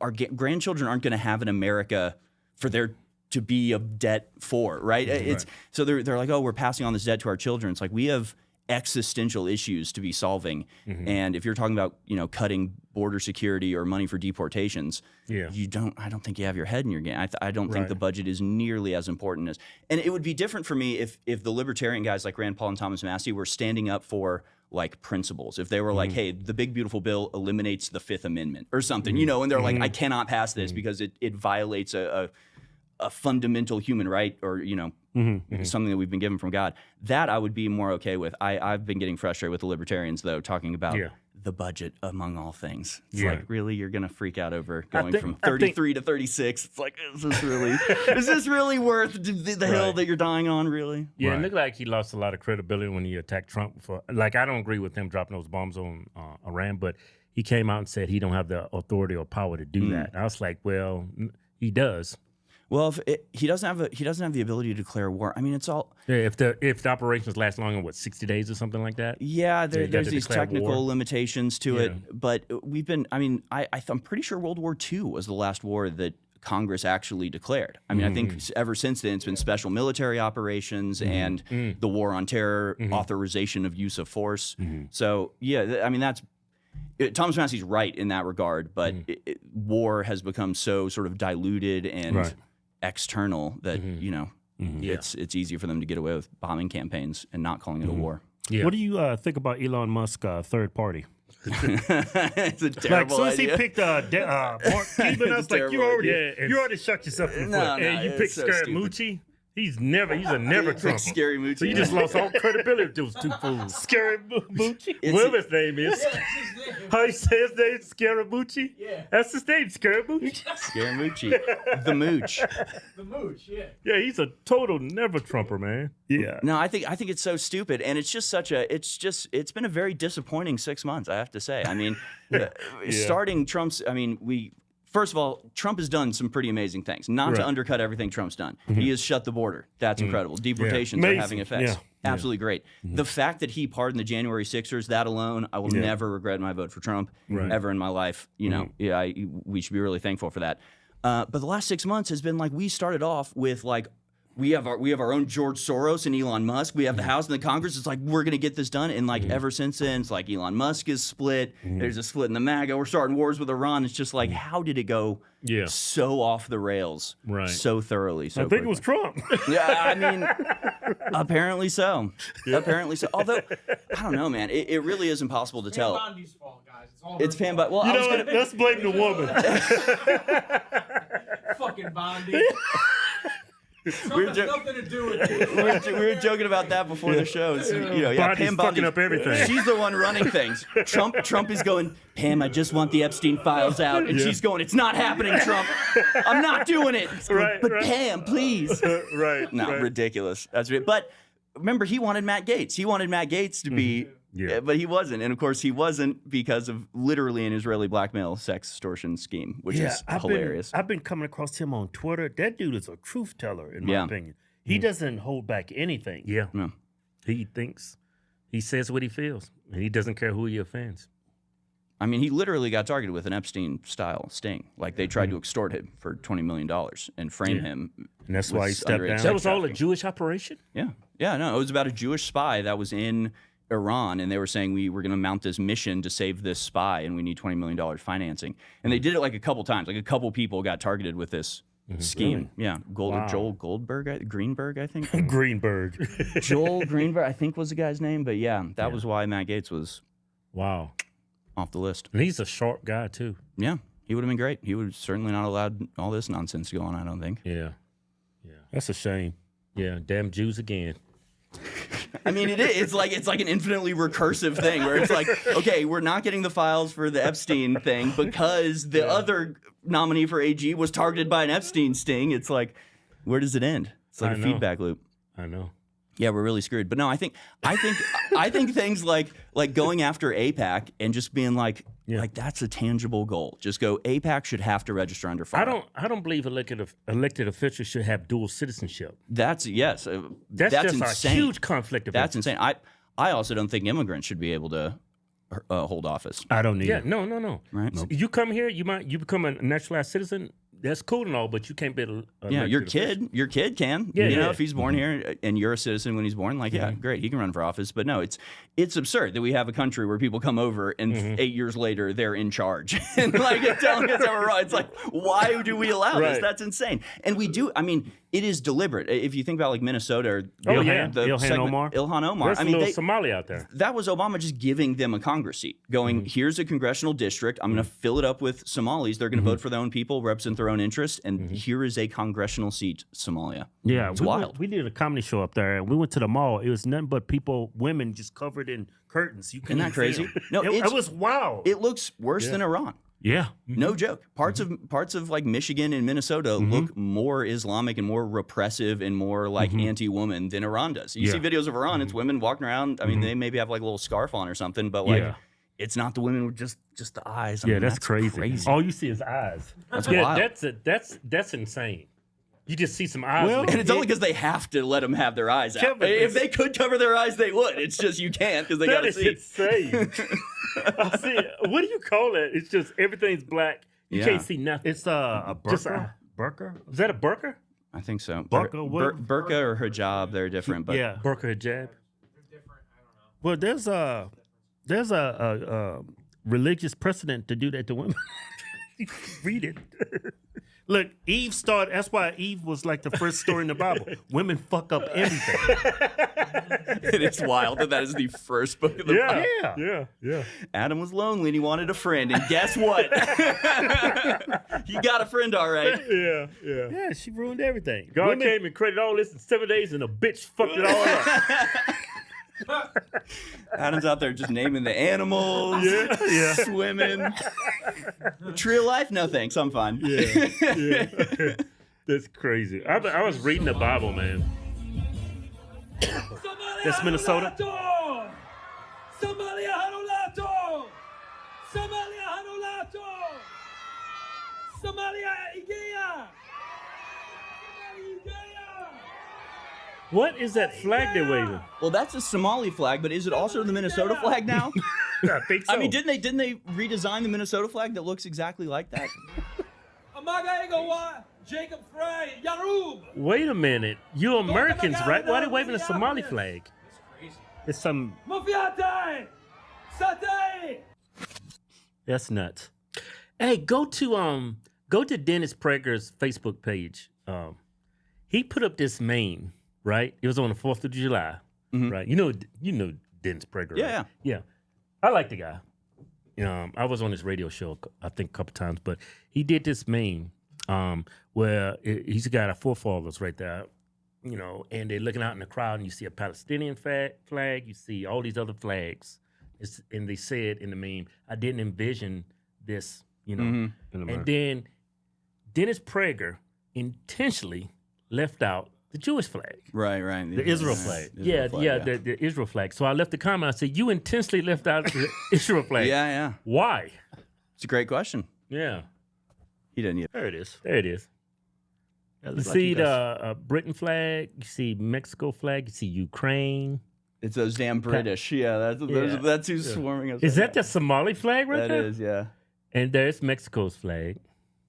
our grandchildren aren't going to have an America for their to be of debt for, right? It's so they're like, oh, we're passing on this debt to our children. It's like we have existential issues to be solving. And if you're talking about, you know, cutting border security or money for deportations, I don't think you have your head in your game. I don't think the budget is nearly as important as, and it would be different for me if the libertarian guys like Rand Paul and Thomas Massie were standing up for like principles. If they were like, hey, the big beautiful bill eliminates the Fifth Amendment or something, you know, and they're like, I cannot pass this because it violates a fundamental human right, or, you know, something that we've been given from God, that I would be more okay with. I've been getting frustrated with the libertarians, though, talking about the budget among all things. It's like, really, you're going to freak out over going from 33 to 36? It's like, is this really worth the hill that you're dying on, really? Yeah, it looked like he lost a lot of credibility when he attacked Trump. Like, I don't agree with him dropping those bombs on Iran, but he came out and said he don't have the authority or power to do that. And I was like, well, he does. Well, he doesn't have the ability to declare war. I mean, it's all if the operations last longer than 60 days or something like that. Yeah, there's these technical limitations to it, but we've been. I mean, I'm pretty sure World War II was the last war that Congress actually declared. I mean, I think ever since then it's been special military operations and the war on terror, authorization of use of force. So yeah, I mean Thomas Massie's right in that regard, but war has become so sort of diluted and external that you know it's easy for them to get away with bombing campaigns and not calling it a war. What do you think about Elon Musk third party? It's a terrible like, as soon as idea. he picked Mark Cuban, I was like, you already shot yourself in the foot. And you picked Scaramucci. He's a never Trumper. Scary Moochie. So you just lost all credibility with those two fools. Scaramucci. Whatever his name is. How you say his name? Scaramucci? Yeah. That's his name, Scaramucci. Scaramucci. The Mooch. The Mooch, yeah. Yeah, he's a total never Trumper, man. Yeah. No, I think it's so stupid, and it's just it's been a very disappointing 6 months, I have to say. I mean, starting Trump's, first of all, Trump has done some pretty amazing things. Not to undercut everything Trump's done. He has shut the border. That's incredible. Deportations are having effects. Absolutely great. The fact that he pardoned the January 6ers, that alone, I will never regret my vote for Trump ever in my life. You know, we should be really thankful for that. But the last 6 months has been like, we started off with like, we have our own George Soros and Elon Musk. We have the House and the Congress. It's like, we're going to get this done. And like ever since then, it's like Elon Musk is split. There's a split in the MAGA. We're starting wars with Iran. It's just like, how did it go so off the rails so thoroughly? So I think it was Trump. Yeah, I mean, apparently so. Apparently so. Although, I don't know, man. It really is impossible to tell. Bondi's fault, guys. It's Pam Bondi. Well, you know what? Let's blame the woman. Fucking Bondi. We were, nothing to do with it. we were joking about that before the show. So, Body's fucking up everything. She's the one running things. Trump is going, Pam, I just want the Epstein files out. And she's going, it's not happening, Trump. I'm not doing it. But Pam, please. Right. No, ridiculous. That's right. But remember, he wanted Matt Gaetz. He wanted Matt Gaetz to be, but he wasn't. And of course, he wasn't because of literally an Israeli blackmail sex extortion scheme, which is hilarious. I've been coming across him on Twitter. That dude is a truth teller, in my opinion. He doesn't hold back anything. Yeah. No. He says what he feels, and he doesn't care who he offends. I mean, he literally got targeted with an Epstein-style sting. Like, they tried to extort him for $20 million and frame him. And that's why he stepped down. That was all a Jewish operation? Yeah. Yeah, no, it was about a Jewish spy that was in Iran, and they were saying we were going to mount this mission to save this spy, and we need $20 million financing. And they did it like a couple times. Like, a couple people got targeted with this scheme. Really? Yeah. Joel Greenberg, I think. Greenberg. Joel Greenberg, I think was the guy's name. But yeah, that was why Matt Gaetz was off the list. And he's a sharp guy, too. Yeah. He would have been great. He would have certainly not allowed all this nonsense to go on, I don't think. Yeah. That's a shame. Yeah. Damn Jews again. I mean, it's like an infinitely recursive thing where it's like, okay, we're not getting the files for the Epstein thing because the other nominee for AG was targeted by an Epstein sting. It's like, where does it end? It's like a feedback loop. I know. Yeah, we're really screwed. But no, I think things like going after AIPAC and just being like that's a tangible goal. Just go, AIPAC should have to register under FIRA. I don't believe elected officials should have dual citizenship. That's just insane. A huge conflict of interest. interest. Insane. I also don't think immigrants should be able to hold office. I don't either. Yeah, no. Right? So you come here, you become a naturalized citizen. That's cool and all, but you can't be your kid can. If he's born here and you're a citizen when he's born, great, he can run for office. But no, it's absurd that we have a country where people come over and 8 years later they're in charge and telling us how we're wrong. It's like, why do we allow this? That's insane. And we do. I mean, it is deliberate. If you think about Minnesota or Ilhan Omar. There's a little Somali out there. That was Obama just giving them a Congress seat, going, here's a congressional district. I'm going to fill it up with Somalis. They're going to vote for their own people, represent their own interests, and here is a congressional seat, Somalia. Yeah, it's wild. We did a comedy show up there, and we went to the mall. It was nothing but women just covered in curtains. Isn't that crazy? No, it was wild. It looks worse than Iran. Yeah. No joke. Parts of like Michigan and Minnesota look more Islamic and more repressive and more like anti-woman than Iran does. You see videos of Iran, it's women walking around. I mean, they maybe have like a little scarf on or something, but it's not the women with just the eyes. I mean, that's crazy. All you see is eyes. That's wild. That's insane. You just see some eyes. And it's only because they have to let them have their eyes out. If they could cover their eyes, they would. It's just you can't because they got to see. That is insane. I see. What do you call it? It's just everything's black. You can't see nothing. It's a burqa. Burqa? Is that a burqa? I think so. Burqa or hijab, they're different. But burqa, hijab. They're different. I don't know. Well, there's a religious precedent to do that to women. Read it. Look, Eve started. That's why Eve was like the first story in the Bible. Women fuck up everything. It is wild that is the first book of the Bible. Yeah. Adam was lonely and he wanted a friend, and guess what? He got a friend, all right. Yeah, she ruined everything. God came and created all this in 7 days, and a bitch fucked it all up. Adam's out there just naming the animals, swimming. Tree of life? No thanks, I'm fine. That's crazy. I was reading the Bible, man. That's Minnesota. What is that flag they're waving? Well, that's a Somali flag, but is it also the Minnesota flag now? I think so. I mean, didn't they redesign the Minnesota flag that looks exactly like that? Jacob Frey, Yarub. Wait a minute. You Americans, right? Why are they waving a Somali flag? That's crazy. It's some... That's nuts. Hey, go to Dennis Prager's Facebook page. He put up this meme, right? It was on the 4th of July, right? You know Dennis Prager, right? Yeah. I like the guy. I was on his radio show, I think, a couple times, but he did this meme where he's got our forefathers right there. you know, and they're looking out in the crowd, and you see a Palestinian flag, you see all these other flags, and they said in the meme, I didn't envision this, you know. And then Dennis Prager intentionally left out the Jewish flag. Right. The Israel flag. The Israel flag. So I left the comment, I said, you intentionally left out the Israel flag. Yeah. Why? It's a great question. Yeah. He didn't either. There it is. You see the Britain flag, you see Mexico flag, you see Ukraine. It's those damn British. That's who's swarming us. Is that the Somali flag right there? That is, yeah. And there's Mexico's flag.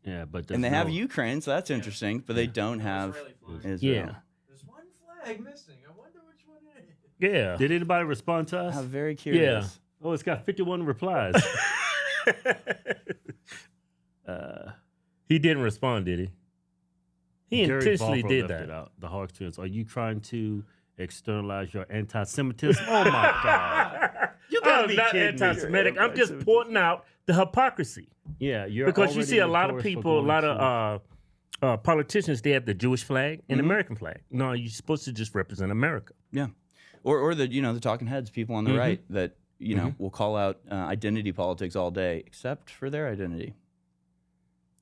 Yeah, but and they have Ukraine, so that's interesting, but they don't have Israel. Yeah. There's one flag missing. I wonder which one it is. Yeah. Did anybody respond to us? I'm very curious. Yeah. Oh, it's got 51 replies. He didn't respond, did he? He intentionally did that. The Hodgetwins. Are you trying to externalize your anti-Semitism? Oh my God! You gotta be kidding me. Anti-Semitic. I'm just pointing out the hypocrisy. Yeah, because you see a lot of people, a lot of politicians. They have the Jewish flag and the American flag. No, you're supposed to just represent America. Yeah, or the the talking heads, people on the right that will call out identity politics all day, except for their identity,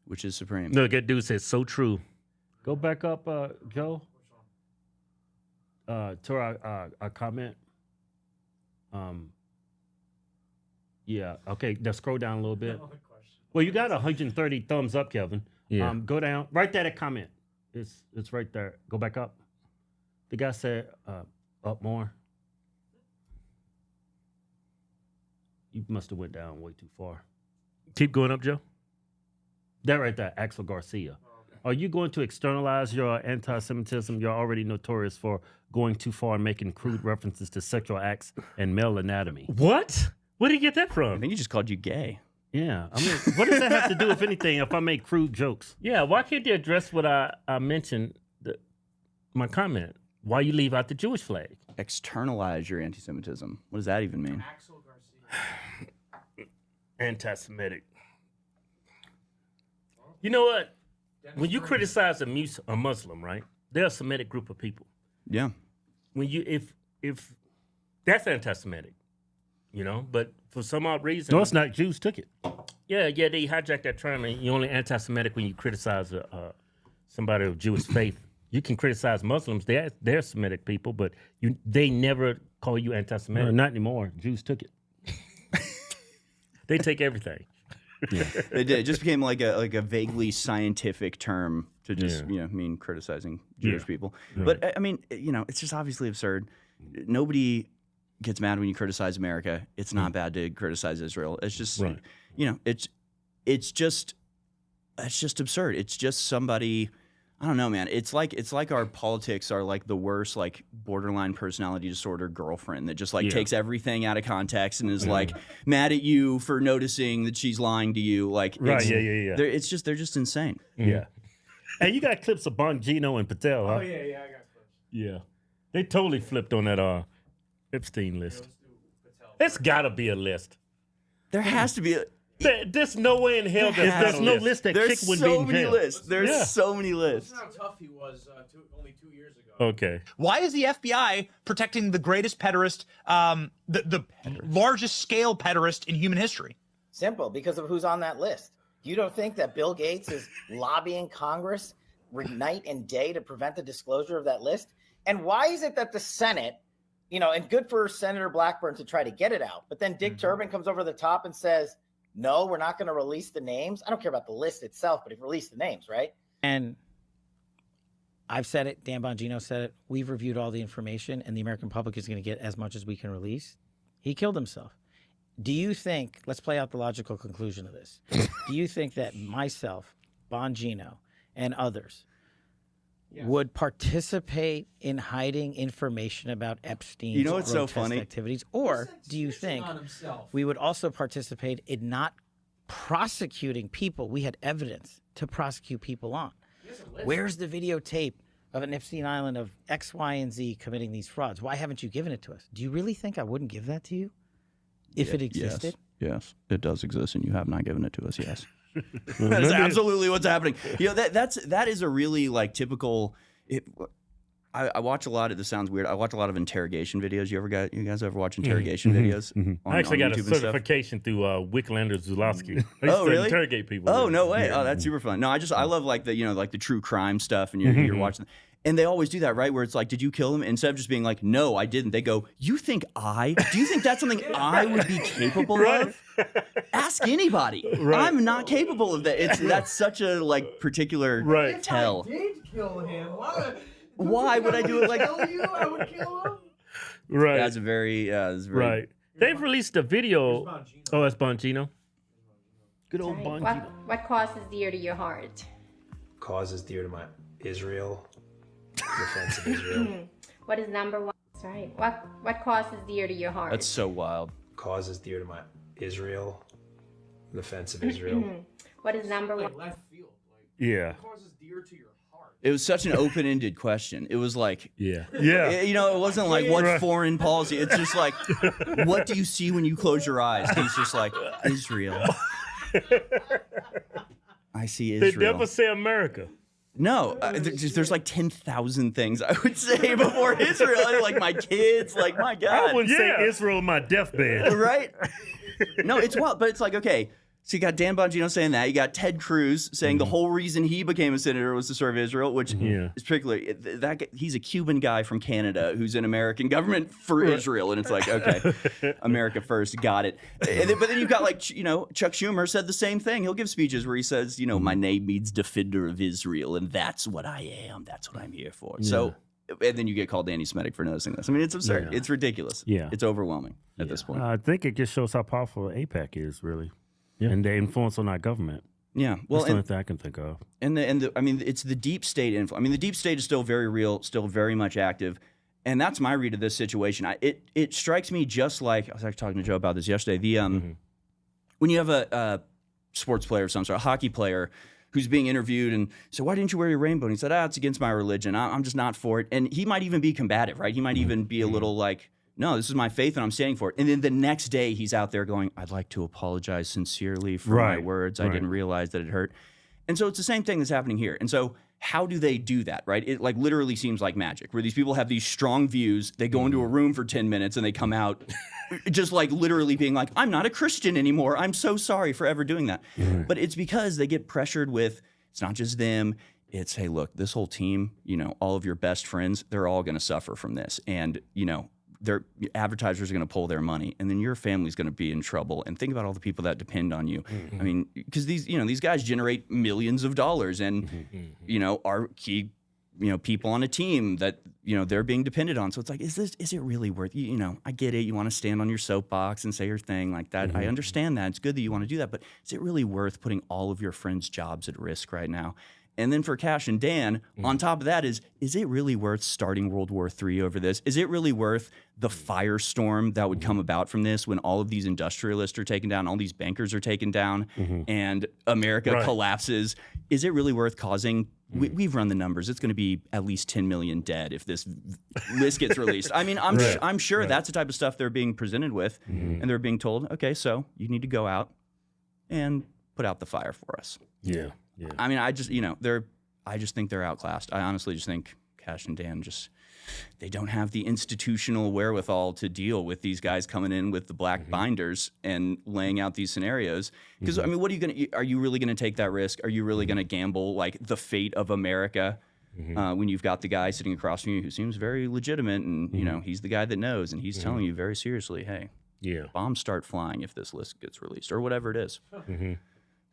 which is supreme. Look, that dude says so true. Go back up, Joe. To our comment. Yeah. Okay. Now scroll down a little bit. Well, you got 130 thumbs up, Kevin. Yeah. Go down. Right there. That comment. It's right there. Go back up. The guy said, "Up more." You must have went down way too far. Keep going up, Joe. That right there, Axel Garcia. Are you going to externalize your anti-Semitism? You're already notorious for going too far and making crude references to sexual acts and male anatomy. What? Where did you get that I from? think he just called you gay. Yeah. I mean, what does that have to do with anything if I make crude jokes? Yeah, why can't they address what I mentioned, my comment? Why you leave out the Jewish flag? Externalize your anti-Semitism. What does that even mean? Anti-Semitic. You know what? When you criticize a Muslim, right? They're a Semitic group of people. Yeah. When you if that's anti-Semitic, but for some odd reason, no, it's not. Jews took it. Yeah, they hijacked that term, and you're only anti-Semitic when you criticize somebody of Jewish faith. You can criticize Muslims; they're Semitic people, but they never call you anti-Semitic. No, not anymore. Jews took it. They take everything. Yeah. It did. It just became like a vaguely scientific term to just mean criticizing Jewish people. Right. But I mean, it's just obviously absurd. Nobody gets mad when you criticize America. It's not bad to criticize Israel. It's just it's just absurd. It's just somebody. I don't know, man. It's like our politics are like the worst, like borderline personality disorder girlfriend that just takes everything out of context and is like mad at you for noticing that she's lying to you. Like, right? They're just insane. Yeah. Hey, you got clips of Bongino and Patel, huh? Oh yeah, I got clips. Yeah, they totally flipped on that Epstein list. It's got to be a list. There has to be a. There's no way in hell there's no list that chick would be in jail. There's so many lists. That's how tough he was only 2 years ago. Okay. Why is the FBI protecting the greatest pederast, the largest scale pederast in human history? Simple, because of who's on that list. You don't think that Bill Gates is lobbying Congress night and day to prevent the disclosure of that list? And why is it that the Senate, and good for Senator Blackburn to try to get it out, but then Dick Durbin comes over the top and says, no, we're not going to release the names. I don't care about the list itself, but release the names, right? And I've said it. Dan Bongino said it. We've reviewed all the information, and the American public is going to get as much as we can release. He killed himself. Do you think, let's play out the logical conclusion of this. Do you think that myself, Bongino, and others would participate in hiding information about Epstein's what's so funny? Activities? Or do you think we would also participate in not prosecuting people we had evidence to prosecute people on? Where's the videotape of an Epstein Island of X, Y, and Z committing these frauds? Why haven't you given it to us? Do you really think I wouldn't give that to you if it existed? Yes, it does exist, and you have not given it to us, yes. That is absolutely what's happening. That is a really typical. I watch a lot of, this sounds weird, I watch a lot of interrogation videos. You guys ever watch interrogation videos? I actually got YouTube a certification through Wicklander Zulawski. I used to really? interrogate people. Oh, no way. Oh, that's super fun. No, I love like the, like the true crime stuff, and you're watching. And they always do that, right? Where it's like, did you kill him? Instead of just being like, no, I didn't. They go, do you think that's something I would be capable of? Ask anybody. I'm not capable of that. That's such a like particular tell. If I did kill him, why would I do it like kill you? I would kill him. Right. That's very right. They've released a video. Oh, that's Bongino. Good old Bongino. What cause is dear to your heart? Cause is dear to my Israel. Defense of Israel. What is number one? Sorry. What cause is dear to your heart? That's so wild. Cause is dear to my Israel. Defense of Israel. What is number one? Left field. Yeah. Cause is dear to your heart. It was such an open-ended question. It was like, yeah. It wasn't like what foreign policy. It's just like, what do you see when you close your eyes? He's just like, Israel. I see Israel. They never say America. No, there's like 10,000 things I would say before Israel. Like my kids, like my God. I wouldn't say Israel on my deathbed. Right? No, it's wild, but it's like, okay, so you got Dan Bongino saying that. You got Ted Cruz saying the whole reason he became a senator was to serve Israel, which is particularly, he's a Cuban guy from Canada who's in American government for Israel. And it's like, okay, America first, got it. But then you've got like, Chuck Schumer said the same thing. He'll give speeches where he says, my name means defender of Israel, and that's what I am. That's what I'm here for. Yeah. So, and then you get called anti-Semitic for noticing this. I mean, it's absurd. Yeah. It's ridiculous. Yeah. It's overwhelming at this point. I think it just shows how powerful AIPAC is, really. Yeah. And their influence on our government. Yeah, well, that's the only thing I can think of. And I mean, it's the deep state influence. I mean, the deep state is still very real, still very much active, and that's my read of this situation. It strikes me just like I was actually talking to Joe about this yesterday. When you have a sports player of some sort, a hockey player who's being interviewed, and so why didn't you wear your rainbow? And he said, it's against my religion. I'm just not for it. And he might even be combative, right? He might even be a little like, no, this is my faith and I'm standing for it. And then the next day he's out there going, I'd like to apologize sincerely for my words. I didn't realize that it hurt. And so it's the same thing that's happening here. And so how do they do that, right? It like literally seems like magic, where these people have these strong views. They go into a room for 10 minutes and they come out just like literally being like, I'm not a Christian anymore. I'm so sorry for ever doing that. But it's because they get pressured with, it's not just them. It's, hey, look, this whole team, all of your best friends, they're all going to suffer from this. And, their advertisers are going to pull their money, and then your family's going to be in trouble. And think about all the people that depend on you. I mean, because these guys generate millions of dollars, and are key people on a team that they're being dependent on. So it's like, is it really worth? I get it. You want to stand on your soapbox and say your thing like that. I understand that. It's good that you want to do that, but is it really worth putting all of your friends' jobs at risk right now? And then for Cash and Dan, on top of that is it really worth starting World War III over this? Is it really worth the firestorm that would come about from this when all of these industrialists are taken down, all these bankers are taken down, and America collapses? Is it really worth causing? We've run the numbers. It's going to be at least 10 million dead if this list gets released. I mean, I'm sure that's the type of stuff they're being presented with, and they're being told, okay, so you need to go out and put out the fire for us. Yeah. I mean, I just think they're outclassed. I honestly just think Cash and Dan they don't have the institutional wherewithal to deal with these guys coming in with the black binders and laying out these scenarios. Because I mean, are you really going to take that risk? Are you really going to gamble like the fate of America when you've got the guy sitting across from you who seems very legitimate, and he's the guy that knows, and he's telling you very seriously, hey, bombs start flying if this list gets released or whatever it is.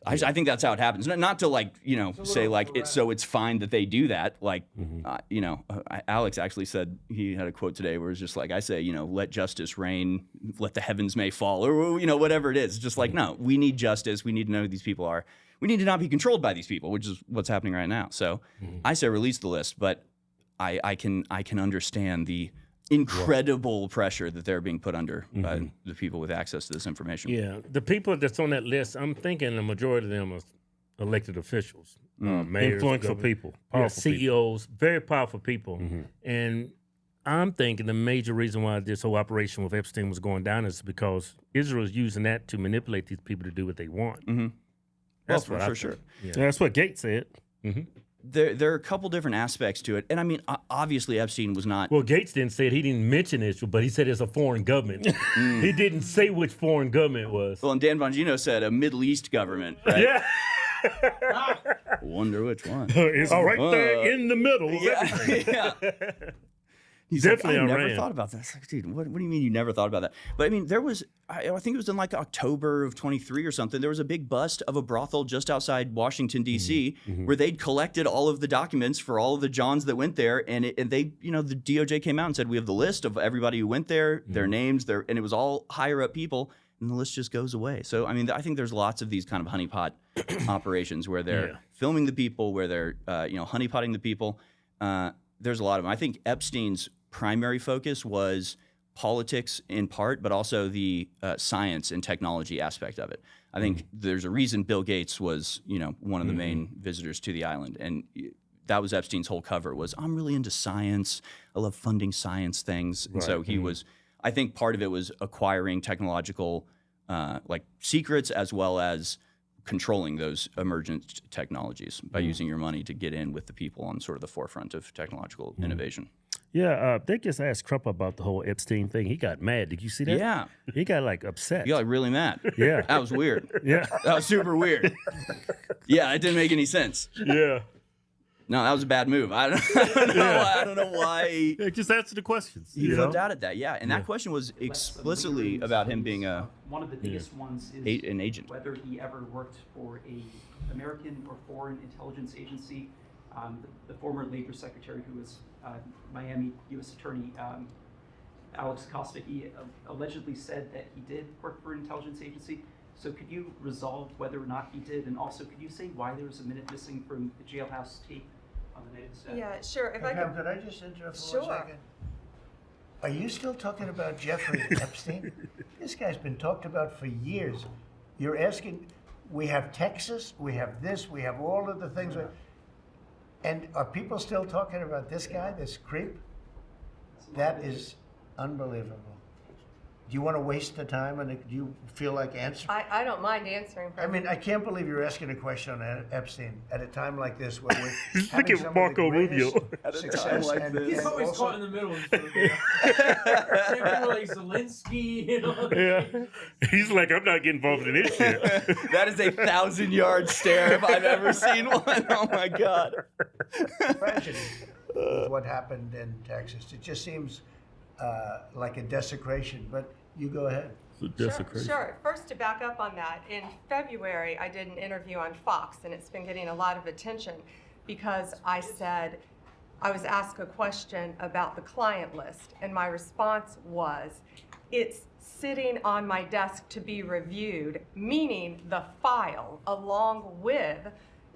I think that's how it happens. Not to like, say like it's fine that they do that. Like, Alex actually said, he had a quote today where it's just like, I say, let justice reign, let the heavens may fall, or, whatever it is. Just like, no, we need justice. We need to know who these people are. We need to not be controlled by these people, which is what's happening right now. So I say release the list, but I can understand the incredible pressure that they're being put under by the people with access to this information. Yeah, the people that's on that list, I'm thinking the majority of them are elected officials, mayors, influential people, powerful CEOs, very powerful people. And I'm thinking the major reason why this whole operation with Epstein was going down is because Israel is using that to manipulate these people to do what they want. That's what for sure. Yeah. That's what Gates said. there are a couple different aspects to it. And I mean, obviously Epstein was not. Well, Gates didn't say it. He didn't mention Israel, but he said it's a foreign government. He didn't say which foreign government it was. Well, and Dan Bongino said a Middle East government. Right? Yeah. Wonder which one. It's right there in the middle. Yeah. He's definitely like, I Iran. never thought about that. It's like, dude, what do you mean you never thought about that? But I mean, there was, I think it was in like October of 23 or something, there was a big bust of a brothel just outside Washington, D.C., where they'd collected all of the documents for all of the Johns that went there. And they, you know, the DOJ came out and said, we have the list of everybody who went there, their names, and it was all higher up people. And the list just goes away. So, I mean, I think there's lots of these kind of honeypot operations where they're filming the people, where they're, honeypotting the people. There's a lot of them. I think Epstein's primary focus was politics in part, but also the science and technology aspect of it. I think there's a reason Bill Gates was, one of the main visitors to the island. And that was Epstein's whole cover was, I'm really into science. I love funding science things. And so he was, I think part of it was acquiring technological secrets as well as controlling those emergent technologies by using your money to get in with the people on sort of the forefront of technological innovation. Yeah, they just asked Trump about the whole Epstein thing. He got mad. Did you see that? Yeah. He got upset. He got really mad. Yeah. That was weird. Yeah. That was super weird. Yeah, it didn't make any sense. Yeah. No, that was a bad move. I don't know why. Just answer the questions. He flipped out at that, yeah. And that question was explicitly about him being one of the biggest ones is an agent. Whether he ever worked for a American or foreign intelligence agency. The former Labor Secretary, who was Miami U.S. Attorney Alex Acosta, he allegedly said that he did work for an intelligence agency. So could you resolve whether or not he did? And also, could you say why there was a minute missing from the jailhouse tape on the night of the staff? Yeah, sure. If Pam, could I just interrupt for 1 second? Are you still talking about Jeffrey Epstein? This guy's been talked about for years. You're asking, we have Texas, we have this, we have all of the things. And are people still talking about this guy, this creep? That is unbelievable. Do you want to waste the time, and do you feel like answering? I don't mind answering. I mean, I can't believe you're asking a question on Epstein at a time like this where we're Look at Marco Rubio. At a time like this. He's always caught in the middle. Same thing with like Zelensky. Yeah. He's like, I'm not getting involved in this shit. That is a 1,000-yard stare if I've ever seen one. Oh my God. Tragedy of what happened in Texas. It just seems like a desecration, but you go ahead. Sure. First, to back up on that, in February, I did an interview on Fox, and it's been getting a lot of attention because I said, I was asked a question about the client list, and my response was, it's sitting on my desk to be reviewed, meaning the file along with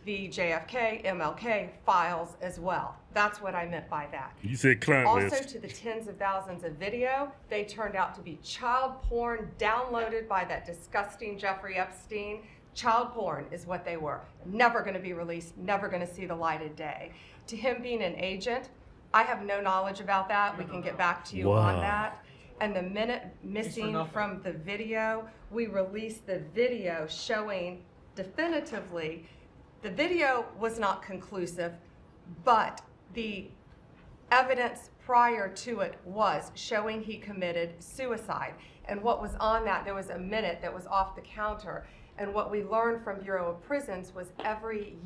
the JFK, MLK files as well. That's what I meant by that. You said client also, list. to the tens of thousands of video, they turned out to be child porn downloaded by that disgusting Jeffrey Epstein. Child porn is what they were. Never going to be released, never going to see the light of day. To him being an agent, I have no knowledge about that. We can get back to you on that. And the minute missing from the video, we released the video showing definitively. The video was not conclusive, but the evidence prior to it was showing he committed suicide. And what was on that, there was a minute that was off the counter. And what we learned from Bureau of Prisons was every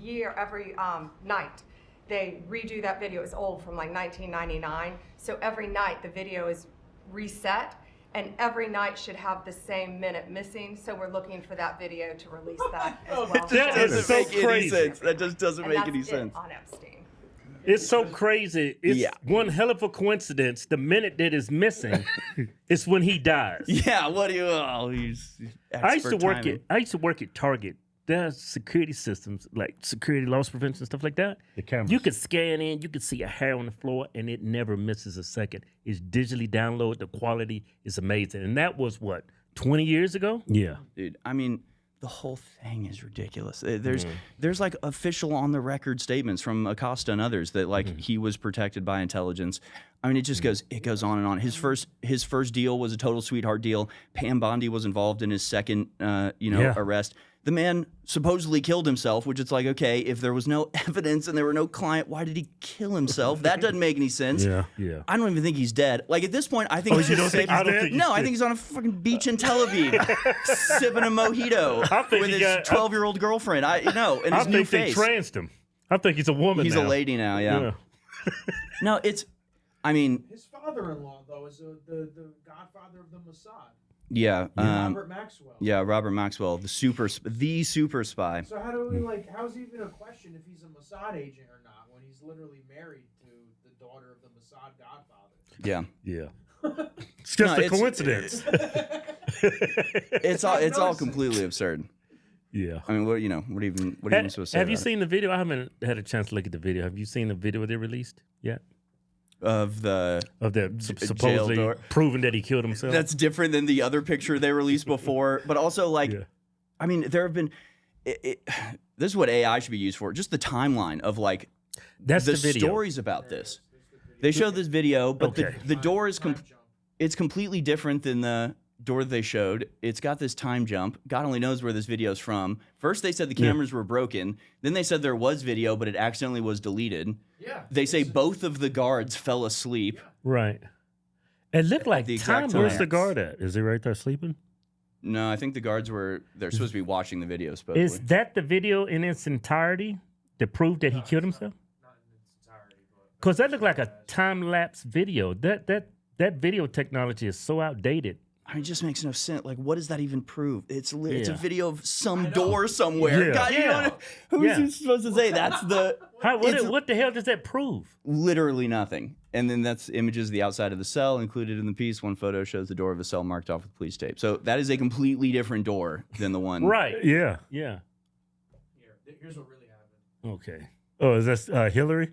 night, they redo that video. It's old, from like 1999. So every night the video is reset. And every night should have the same minute missing, so we're looking for that video to release that as well. That doesn't make any sense. That just doesn't make any sense. On Epstein. It's so crazy. It's one hell of a coincidence. The minute that is missing is when he dies. Yeah. What do you? Oh, he's. I used to work at Target. There's security systems like security loss prevention stuff like that. The cameras. You could scan in, you could see a hair on the floor, and it never misses a second. It's digitally downloaded. The quality is amazing, and that was what 20 years ago. Yeah, dude. I mean, the whole thing is ridiculous. There's like official on the record statements from Acosta and others that like he was protected by intelligence. I mean, it just goes on and on. His first deal was a total sweetheart deal. Pam Bondi was involved in his second arrest. the man supposedly killed himself, which it's like, okay, if there was no evidence and there were no client, why did he kill himself? That doesn't make any sense. Yeah. I don't even think he's dead. Like at this point, I think he's just safe. I think he's on a fucking beach in Tel Aviv, sipping a mojito with his 12-year-old girlfriend. And his new face. They transed him. I think he's a woman. He's now. a lady now. Yeah. No, it's. I mean, his father-in-law though is the godfather of the Mossad. Yeah, Robert Maxwell. Yeah, Robert Maxwell, the super spy. So how do we how's it even a question if he's a Mossad agent or not when he's literally married to the daughter of the Mossad godfather? Yeah. It's just a coincidence. It's all completely absurd. Yeah. I mean, what are you supposed to say? Have you seen the video? I haven't had a chance to look at the video. Have you seen the video they released yet? Of the supposedly proving that he killed himself. That's different than the other picture they released before. But also, I mean, there have been. This is what AI should be used for. Just the timeline of the stories about this. They show this video, but the door is it's completely different than the door they showed. It's got this time jump. God only knows where this video's from. First, they said the cameras were broken. Then they said there was video, but it accidentally was deleted. Yeah. They say both of the guards fell asleep. Right. It looked like the exact time. Where's the guard at? Is he right there sleeping? No, I think the guards they're supposed to be watching the video, supposedly. Is that the video in its entirety that proved that he killed himself? Not in its entirety, but Because that looked like a time-lapse video. That video technology is so outdated. I mean, it just makes no sense. Like, what does that even prove? It's a video of some door somewhere. Yeah. God, you know, who's he supposed to say? That's the... What the hell does that prove? Literally nothing. And then that's images of the outside of the cell included in the piece. One photo shows the door of a cell marked off with police tape. So that is a completely different door than the one. Right. Yeah. Here's what really happened. Okay. Oh, is that Hillary?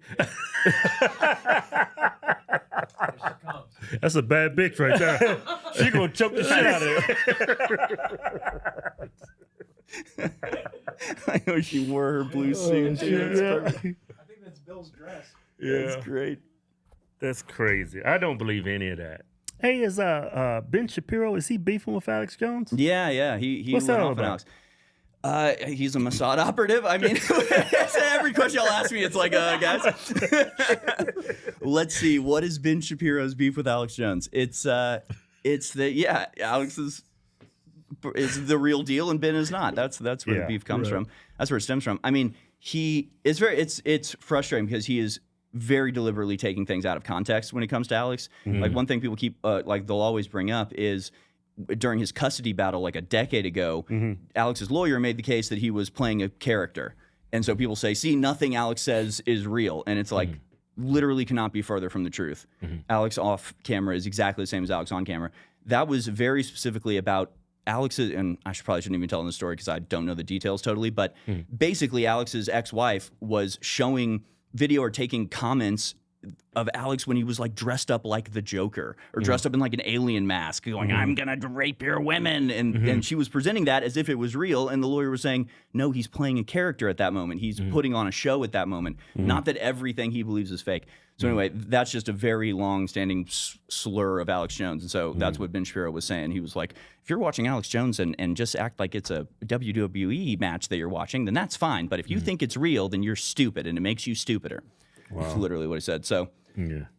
That's a bad bitch right there. She gonna choke the shit out of her. I know she wore her blue suit too. I think that's Bill's dress. Yeah, that's great. That's crazy. I don't believe any of that. Hey, is Ben Shapiro? Is he beefing with Alex Jones? Yeah. He What's went that all off on about? Alex. He's a Mossad operative. I mean, every question y'all ask me, it's like, guys. Let's see. What is Ben Shapiro's beef with Alex Jones? It's Alex is the real deal and Ben is not. That's where the beef comes from. That's where it stems from. I mean, it's frustrating because he is very deliberately taking things out of context when it comes to Alex. Mm-hmm. Like one thing people keep they'll always bring up is during his custody battle like a decade ago, Alex's lawyer made the case that he was playing a character. And so people say, see, nothing Alex says is real. And it's like literally cannot be further from the truth. Alex off camera is exactly the same as Alex on camera. That was very specifically about Alex's, and I probably shouldn't even tell the story because I don't know the details totally, but basically Alex's ex-wife was showing video or taking comments of Alex when he was like dressed up like the Joker or dressed up in like an alien mask going, I'm gonna rape your women. And she was presenting that as if it was real. And the lawyer was saying, no, he's playing a character at that moment. He's putting on a show at that moment. Not that everything he believes is fake. So anyway, that's just a very long-standing slur of Alex Jones. And so that's what Ben Shapiro was saying. He was like, if you're watching Alex Jones and just act like it's a WWE match that you're watching, then that's fine. But if you think it's real, then you're stupid and it makes you stupider. Wow. That's literally what he said. So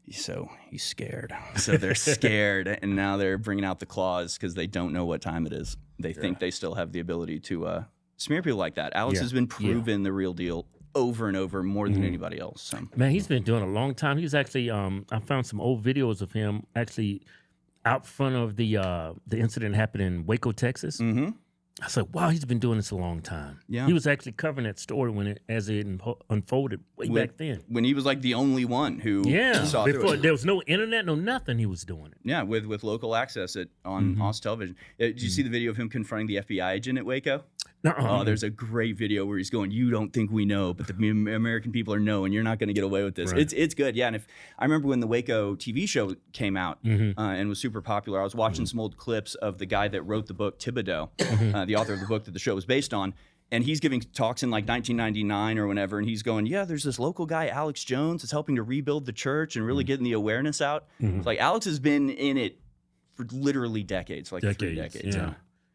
he's scared. So they're scared, and now they're bringing out the claws because they don't know what time it is. They think they still have the ability to smear people like that. Alex has been proven the real deal over and over more than anybody else. So. Man, he's been doing a long time. He was actually, I found some old videos of him actually out front of the incident happened in Waco, Texas. I was like, wow, he's been doing this a long time. Yeah. He was actually covering that story as it unfolded back then. When he was like the only one who saw before it. There was no internet, no nothing, he was doing it. Yeah, with local access on Oz television. Did you see the video of him confronting the FBI agent at Waco? Oh, there's a great video where he's going, you don't think we know, but the American people are know, and you're not going to get away with this. Right. It's good, yeah. And I remember when the Waco TV show came out and was super popular, I was watching some old clips of the guy that wrote the book, Thibodeau, the author of the book that the show was based on, and he's giving talks in like 1999 or whenever, and he's going, yeah, there's this local guy, Alex Jones, that's helping to rebuild the church and really getting the awareness out. It's like Alex has been in it for literally decades, like 3 decades.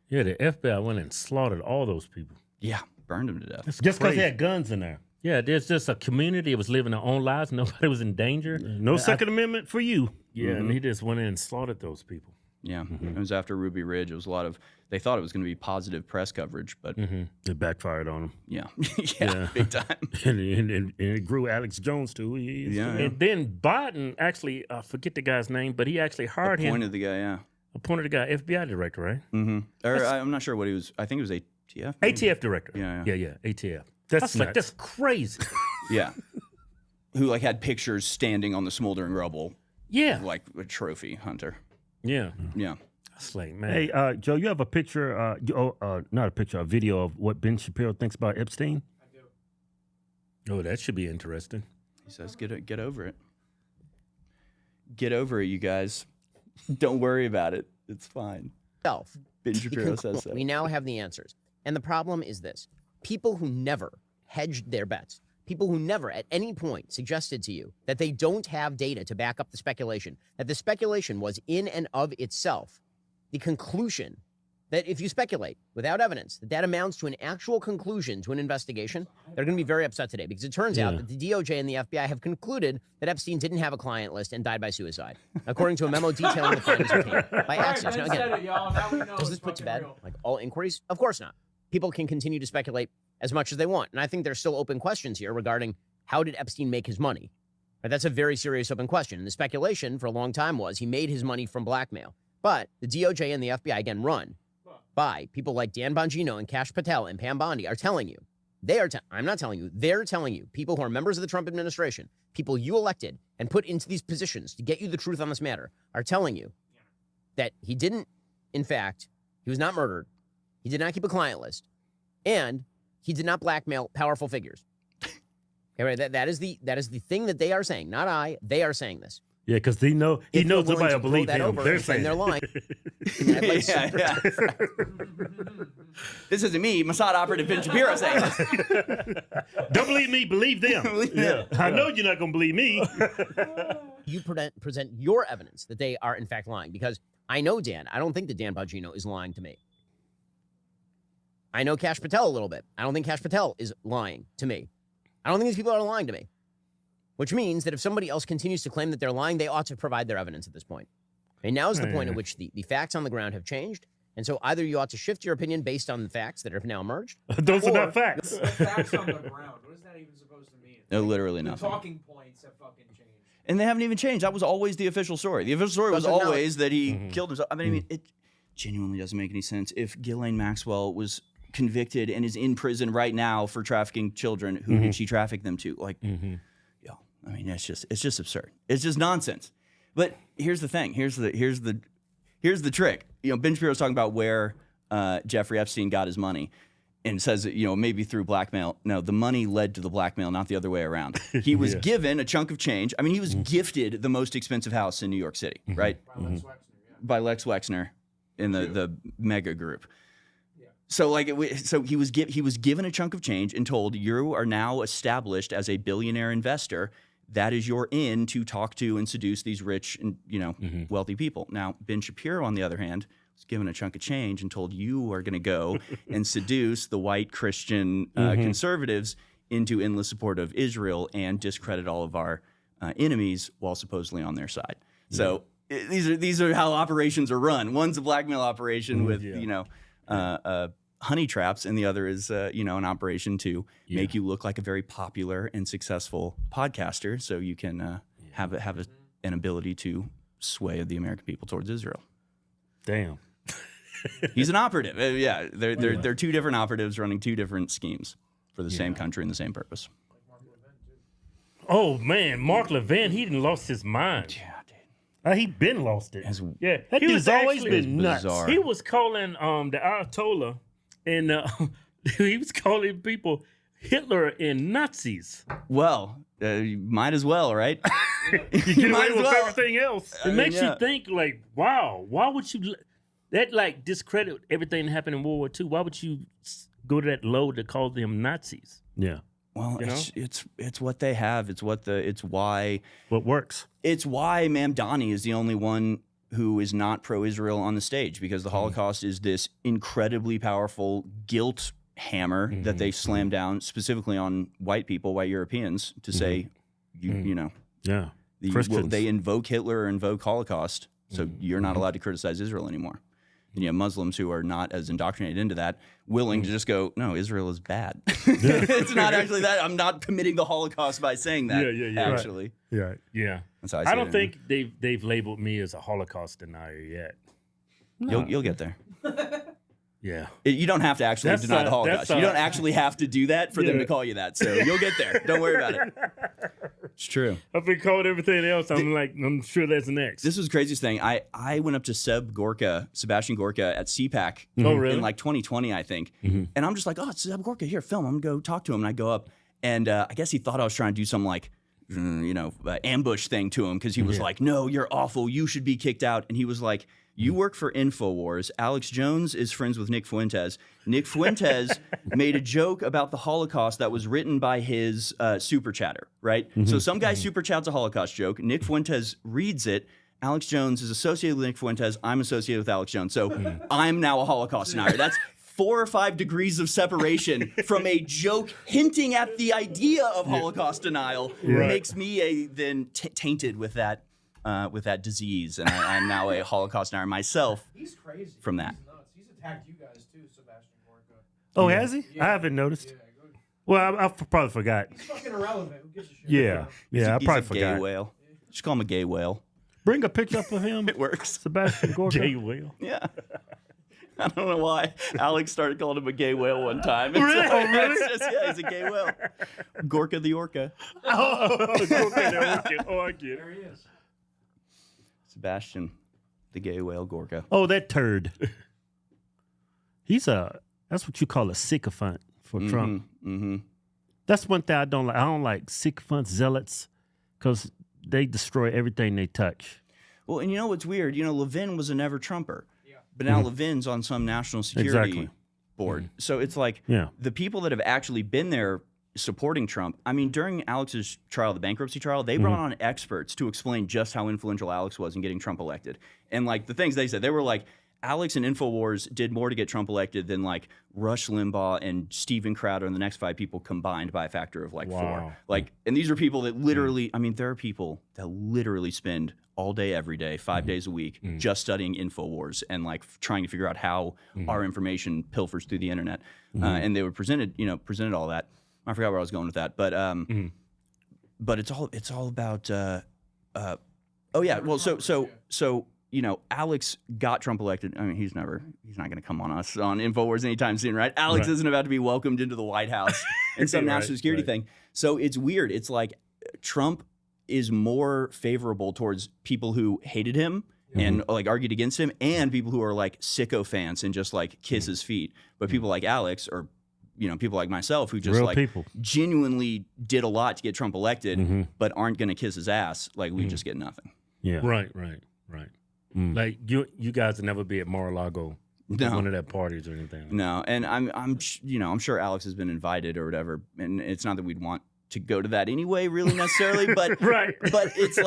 Yeah, the FBI went and slaughtered all those people. Yeah, burned him to death. Just because they had guns in there. Yeah, there's just a community that was living their own lives. Nobody was in danger. No Second Amendment for you. Yeah, and he just went in and slaughtered those people. Yeah, it was after Ruby Ridge. It was a lot of, they thought it was going to be positive press coverage, but it backfired on him. Yeah, yeah, big time. and it grew Alex Jones too. And then Biden actually, I forget the guy's name, but he actually hired him. Appointed the guy, yeah. Appointed the guy, FBI director, right? Mm-hmm. Or I'm not sure what he was. I think it was ATF. ATF director. Yeah, yeah, ATF. That's like, that's crazy. Yeah. Who like had pictures standing on the smoldering rubble. Yeah. Like a trophy hunter. Yeah. Yeah. That's like, man. Hey, Joe, you have a picture, not a picture, a video of what Ben Shapiro thinks about Epstein? I do. Oh, that should be interesting. He says, get over it. Get over it, you guys. Don't worry about it. It's fine. Ben Shapiro says so. We now have the answers. And the problem is this. People who never hedged their bets, people who never at any point suggested to you that they don't have data to back up the speculation, that the speculation was in and of itself the conclusion that if you speculate without evidence, that amounts to an actual conclusion to an investigation, they're going to be very upset today because it turns out that the DOJ and the FBI have concluded that Epstein didn't have a client list and died by suicide, according to a memo detailing the findings obtained by accident. Now, again, does this put to bed like all inquiries? Of course not. People can continue to speculate as much as they want. And I think there's still open questions here regarding how did Epstein make his money? Right, that's a very serious open question. And the speculation for a long time was he made his money from blackmail. But the DOJ and the FBI, again, run by people like Dan Bongino and Kash Patel and Pam Bondi are telling you, I'm not telling you, they're telling you, people who are members of the Trump administration, people you elected and put into these positions to get you the truth on this matter, are telling you that he didn't, in fact, he was not murdered. He did not keep a client list, and he did not blackmail powerful figures. Okay, right? That is the thing that they are saying. Not I. They are saying this. Yeah, because he knows nobody will believe him. They're saying they're lying. Yeah. This isn't me, Mossad operative Ben Shapiro saying this. Don't believe me, believe them. I know you're not going to believe me. You present your evidence that they are in fact lying, because I know Dan. I don't think that Dan Bongino is lying to me. I know Kash Patel a little bit. I don't think Kash Patel is lying to me. I don't think these people are lying to me. Which means that if somebody else continues to claim that they're lying, they ought to provide their evidence at this point. And now is the point at which the facts on the ground have changed. And so either you ought to shift your opinion based on the facts that have now emerged. Those are not facts. The facts on the ground. What is that even supposed to mean? No, literally the nothing. Talking points have fucking changed. And they haven't even changed. That was always the official story. The official story was always that he killed himself. I mean, it genuinely doesn't make any sense. If Ghislaine Maxwell was convicted and is in prison right now for trafficking children, who did she traffic them to? Like, I mean, it's just absurd. It's just nonsense. But here's the thing. Here's the trick. You know, Ben Shapiro's talking about where Jeffrey Epstein got his money, and says that, you know, maybe through blackmail. No, the money led to the blackmail, not the other way around. He was given a chunk of change. I mean, he was gifted the most expensive house in New York City, right? By Lex Wexner in the Mega group. So like, so he was given a chunk of change and told, you are now established as a billionaire investor. That is your in to talk to and seduce these rich and, you know, wealthy people. Now, Ben Shapiro, on the other hand, was given a chunk of change and told, you are going to go and seduce the white Christian conservatives into endless support of Israel and discredit all of our enemies while supposedly on their side. So these are how operations are run. One's a blackmail operation with, you know, honey traps, and the other is, you know, an operation to make you look like a very popular and successful podcaster, so you can have an ability to sway the American people towards Israel. Damn, he's an operative. Yeah, they're two different operatives running two different schemes for the same country and the same purpose. Oh man, Mark Levin, he done lost his mind. Yeah, he been lost it. That dude's always been nuts. Bizarre. He was calling the Ayatollah, and he was calling people Hitler and Nazis. Well, you might as well, right? You get away with everything else. It makes you think, like, wow, why would you that like discredit everything that happened in World War II? Why would you go to that low to call them Nazis? Yeah. Well, you know? it's what they have. It's why what works. It's why Mamdani is the only one who is not pro-Israel on the stage, because the Holocaust is this incredibly powerful guilt hammer that they slam down specifically on white people, white Europeans, to say, you know, they invoke Hitler or invoke Holocaust, so you're not allowed to criticize Israel anymore. And you have Muslims who are not as indoctrinated into that, willing to just go, no, Israel is bad. It's not actually that. I'm not committing the Holocaust by saying that, actually. Right. Yeah. That's how I see I it don't anyway. think they've labeled me as a Holocaust denier yet. You'll get there. Yeah. You don't have to actually deny the Holocaust. You don't actually have to do that for them to call you that. So you'll get there. Don't worry about it. It's true. I've been called everything else. I'm sure that's next. This was the craziest thing. I went up to Sebastian Gorka at CPAC in like 2020, I think. And I'm just like, oh, it's Seb Gorka. Here, film. I'm going to go talk to him. And I go up. And I guess he thought I was trying to do some like, ambush thing to him because he was like, no, you're awful. You should be kicked out. And he was like, you work for Infowars. Alex Jones is friends with Nick Fuentes. Nick Fuentes made a joke about the Holocaust that was written by his super chatter, right? So some guy super chats a Holocaust joke. Nick Fuentes reads it. Alex Jones is associated with Nick Fuentes. I'm associated with Alex Jones. So I'm now a Holocaust denier. That's 4 or 5 degrees of separation from a joke hinting at the idea of Holocaust denial makes me then tainted with that disease, and I'm now a Holocaust denier myself. He's crazy. From that. He's nuts. He's attacked you guys too, Sebastian Gorka. Oh, has he? Yeah. I haven't noticed. Well, I probably forgot. He's fucking irrelevant. Who gives a shit? Yeah, I probably he's a forgot. gay whale. Just call him a gay whale. Bring a picture up of him. It works. Sebastian Gorka. Gay whale. Yeah. I don't know why Alex started calling him a gay whale one time. Really? It's just, he's a gay whale. Gorka the orca. Oh, Gorka the orca. Oh, I get it. There he is. Sebastian, the gay whale Gorka. Oh, that turd. That's what you call a sycophant for Trump. That's one thing I don't like. I don't like sycophants, zealots, because they destroy everything they touch. Well, and you know what's weird? Levin was a never Trumper. But now Levin's on some national security board. So it's like the people that have actually been there supporting Trump. I mean, during Alex's trial, the bankruptcy trial, they brought on experts to explain just how influential Alex was in getting Trump elected. And like the things they said, they were like, Alex and Infowars did more to get Trump elected than like Rush Limbaugh and Steven Crowder and the next 5 people combined by a factor of like 4. Like, and these are people that literally, I mean, there are people that literally spend all day, every day, 5 days a week, just studying Infowars and like trying to figure out how our information pilfers through the internet. And they were presented all that. I forgot where I was going with that, but it's all about. Oh yeah, well, so Alex got Trump elected. I mean, he's not going to come on us on Infowars anytime soon, right? Alex isn't about to be welcomed into the White House in some national security thing. So it's weird. It's like Trump is more favorable towards people who hated him and like argued against him, and people who are like sycophants and just like kiss his feet. But people like Alex, or people like myself who just genuinely did a lot to get Trump elected, but aren't going to kiss his ass, like we just get nothing. Yeah. Right. Like you guys will never be at Mar-a-Lago, one of their parties or anything. No, and I'm sure Alex has been invited or whatever, and it's not that we'd want to go to that anyway, really necessarily, but but it's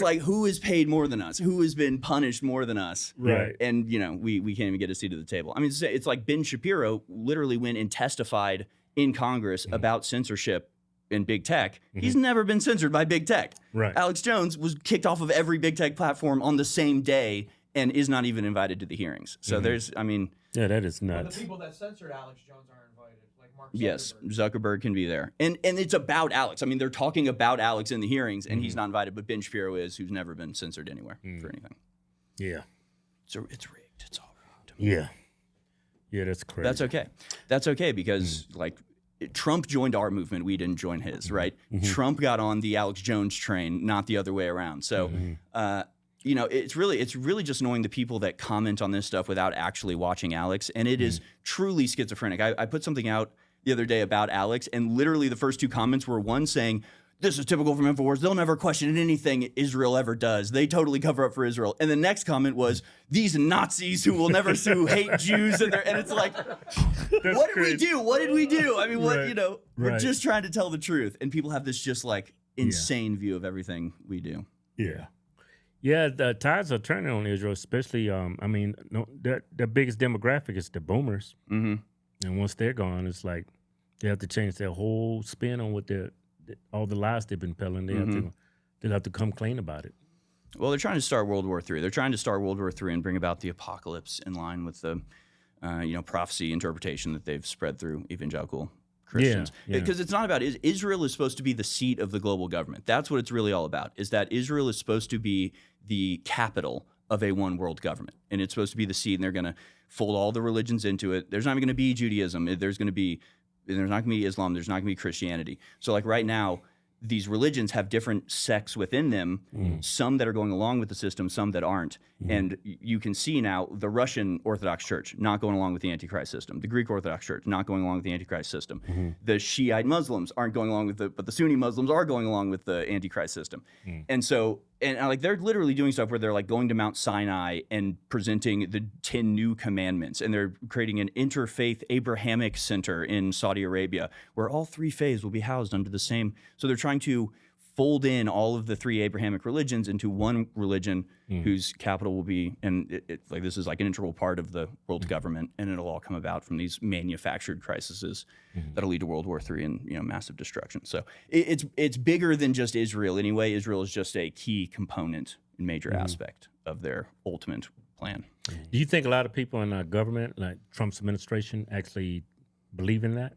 like who is paid more than us, who has been punished more than us, right? And we can't even get a seat at the table. I mean, it's like Ben Shapiro literally went and testified in Congress about censorship in big tech. He's never been censored by big tech. Right. Alex Jones was kicked off of every big tech platform on the same day and is not even invited to the hearings. So there's, I mean, yeah, that is But nuts. the people that censored Alex Jones aren't invited, like Mark Zuckerberg. yes, Zuckerberg can be there, and it's about Alex. I mean, they're talking about Alex in the hearings, and he's not invited, but Ben Shapiro is, who's never been censored anywhere for anything. Yeah, so it's rigged. It's all rigged. Yeah, that's crazy. That's okay. That's okay because like Trump joined our movement, we didn't join his, right? Trump got on the Alex Jones train, not the other way around. So, it's really just annoying the people that comment on this stuff without actually watching Alex, and it is truly schizophrenic. I put something out the other day about Alex, and literally the first 2 comments were one saying, "This is typical from Infowars. They'll never question anything Israel ever does. They totally cover up for Israel." And the next comment was, "These Nazis who will never who hate Jews." And it's like, what did we do? What did we do? I mean, we're just trying to tell the truth. And people have this just like insane view of everything we do. Yeah, the tides are turning on Israel, especially, the biggest demographic is the boomers. And once they're gone, it's like they have to change their whole spin on what all the lies they've been peddling. They'll have to come clean about it. Well, they're trying to start World War III. They're trying to start World War III and bring about the apocalypse in line with the, prophecy interpretation that they've spread through evangelical Christians. Because it's not about Israel is supposed to be the seat of the global government. That's what it's really all about. Is that Israel is supposed to be the capital of a one world government, and it's supposed to be the seat. And they're going to fold all the religions into it. There's not even going to be Judaism. There's not going to be Islam. There's not going to be Christianity. So like right now, these religions have different sects within them, some that are going along with the system, some that aren't. And you can see now the Russian Orthodox Church not going along with the Antichrist system, the Greek Orthodox Church not going along with the Antichrist system. The Shiite Muslims aren't going along with but the Sunni Muslims are going along with the Antichrist system. And so, like they're literally doing stuff where they're like going to Mount Sinai and presenting the 10 new commandments, and they're creating an interfaith Abrahamic center in Saudi Arabia where all three faiths will be housed under the same. So they're trying to fold in all of the three Abrahamic religions into one religion whose capital will be, and like this is like an integral part of the world government, and it'll all come about from these manufactured crises that'll lead to World War III and massive destruction. So it's bigger than just Israel anyway. Israel is just a key component and major aspect of their ultimate plan. Do you think a lot of people in our government, like Trump's administration, actually believe in that?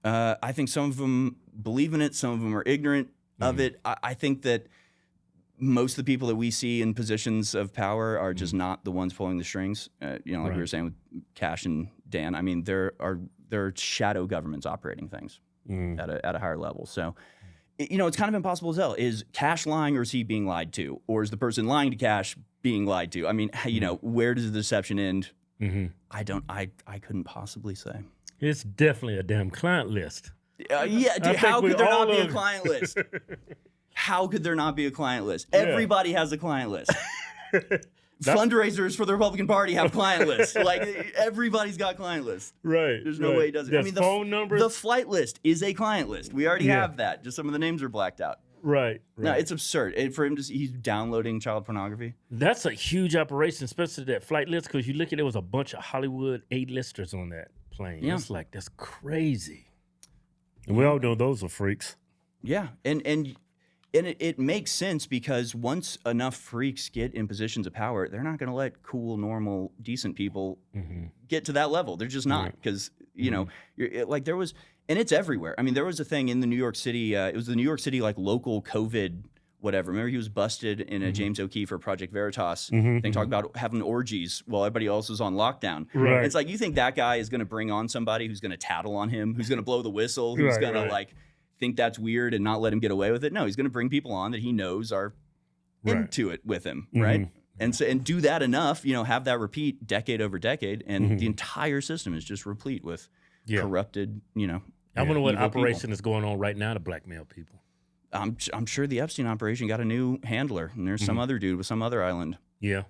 I think some of them believe in it. Some of them are ignorant of it. I think that most of the people that we see in positions of power are just not the ones pulling the strings. Like we were saying with Cash and Dan. I mean, there are shadow governments operating things at a higher level. So, it's kind of impossible to tell. Is Cash lying, or is he being lied to, or is the person lying to Cash being lied to? I mean, where does the deception end? I couldn't possibly say. It's definitely a damn client list. Dude, how could there not be a client list? How could there not be a client list? Everybody has a client list. Fundraisers for the Republican Party have client lists. Like everybody's got client lists. Right. There's no way he doesn't. I mean, phone numbers. The flight list is a client list. We already have that. Just some of the names are blacked out. Right. No, it's absurd. For him he's downloading child pornography. That's a huge operation, especially that flight list, because you look at it, there was a bunch of Hollywood A-listers on that plane. Yeah. It's like, that's crazy. And we all know those are freaks. Yeah, and it makes sense, because once enough freaks get in positions of power, they're not going to let cool, normal, decent people get to that level. They're just not, because there was, and it's everywhere. I mean, there was a thing in the New York City. It was the New York City local COVID whatever. Remember, he was busted in a James O'Keefe or Project Veritas thing, talking about having orgies while everybody else was on lockdown. Right. It's like, you think that guy is going to bring on somebody who's going to tattle on him, who's going to blow the whistle, who's going to think that's weird and not let him get away with it? No, he's going to bring people on that he knows are into it with him, right? And do that enough, have that repeat decade over decade, and the entire system is just replete with corrupted, I wonder what operation is going on right now to blackmail people. I'm sure the Epstein operation got a new handler, and there's some other dude with some other island. Yeah.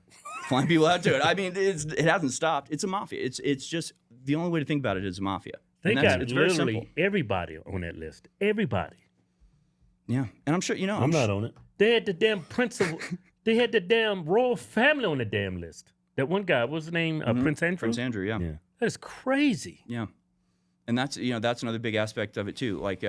Flying people out to it. I mean, it hasn't stopped. It's a mafia. It's just, the only way to think about it is a mafia. They got literally everybody on that list. Everybody. Yeah. And I'm sure, I'm not on it. They had the damn they had the damn royal family on the damn list. That one guy, what's his name? Prince Andrew? Prince Andrew, yeah. That's crazy. Yeah. And that's another big aspect of it too. Like,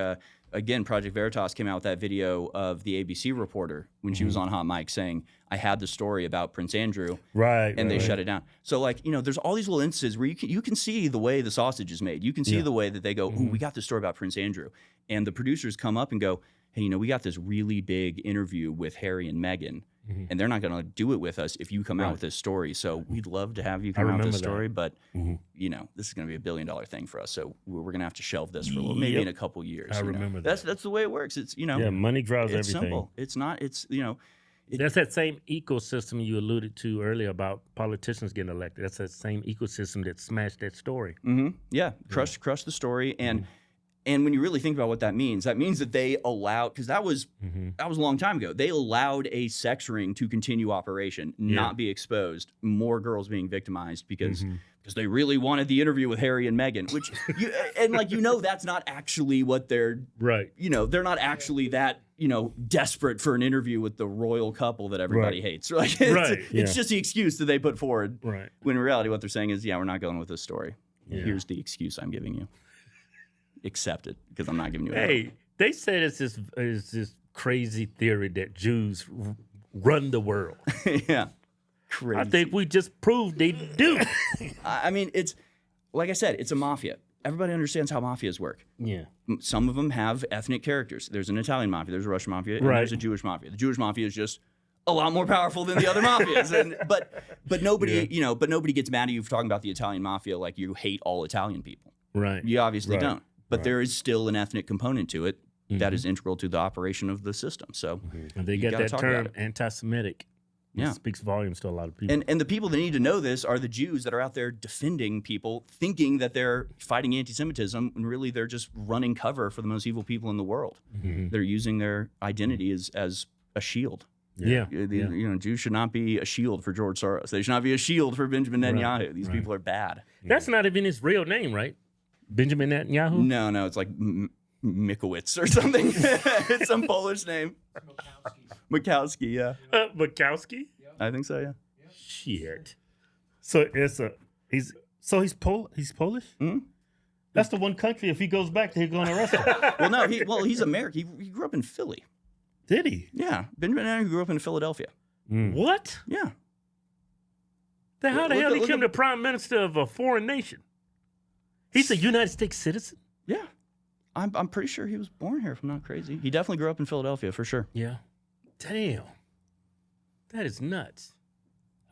again, Project Veritas came out with that video of the ABC reporter when she was on Hot Mic saying, I had the story about Prince Andrew. Right. And they shut it down. So there's all these little instances where you can see the way the sausage is made. You can see the way that they go, ooh, we got this story about Prince Andrew. And the producers come up and go, hey, we got this really big interview with Harry and Meghan. And they're not going to do it with us if you come out with this story. So we'd love to have you come out with this story, but this is going to be $1 billion thing for us. So we're going to have to shelve this for a little, maybe in a couple years. I remember that. That's the way it works. It's money drives it's everything. Simple. It's not. It's that's that same ecosystem you alluded to earlier about politicians getting elected. That's that same ecosystem that smashed that story. Yeah, crush the story. And when you really think about what that means that they allowed, because that was a long time ago, they allowed a sex ring to continue operation, not be exposed, more girls being victimized because they really wanted the interview with Harry and Meghan, which that's not actually what they're they're not actually that desperate for an interview with the royal couple that everybody hates. It's just the excuse that they put forward. Right. When in reality, what they're saying is, we're not going with this story. Here's the excuse I'm giving you. Accept it, because I'm not giving you. Hey, they said it's this crazy theory that Jews run the world. Yeah, crazy. I think we just proved they do. I mean, it's like I said, it's a mafia. Everybody understands how mafias work. Yeah. Some of them have ethnic characters. There's an Italian mafia, there's a Russian mafia, and there's a Jewish mafia. The Jewish mafia is just a lot more powerful than the other mafias. But nobody, but nobody gets mad at you for talking about the Italian mafia like you hate all Italian people. Right. You obviously don't. But there is still an ethnic component to it that is integral to the operation of the system. So and they get that term anti-Semitic. Yeah. It speaks volumes to a lot of people. And the people that need to know this are the Jews that are out there defending people, thinking that they're fighting anti-Semitism, when really they're just running cover for the most evil people in the world. They're using their identity as a shield. Yeah. You know, Jews should not be a shield for George Soros. They should not be a shield for Benjamin Netanyahu. These people are bad. That's not even his real name, right? Benjamin Netanyahu? No, it's like Mikowicz or something. It's some Polish name. Mikowski, yeah. Mikowski? I think so, yeah. Shit. So he's Polish? Mm-hmm. That's the one country. If he goes back, they're going to arrest him. He's American. He grew up in Philly. Did he? Yeah, Benjamin Netanyahu grew up in Philadelphia. What? Yeah. Then how the hell he became the prime minister of a foreign nation? He's a United States citizen? Yeah. I'm pretty sure he was born here, if I'm not crazy. He definitely grew up in Philadelphia, for sure. Yeah. Damn. That is nuts.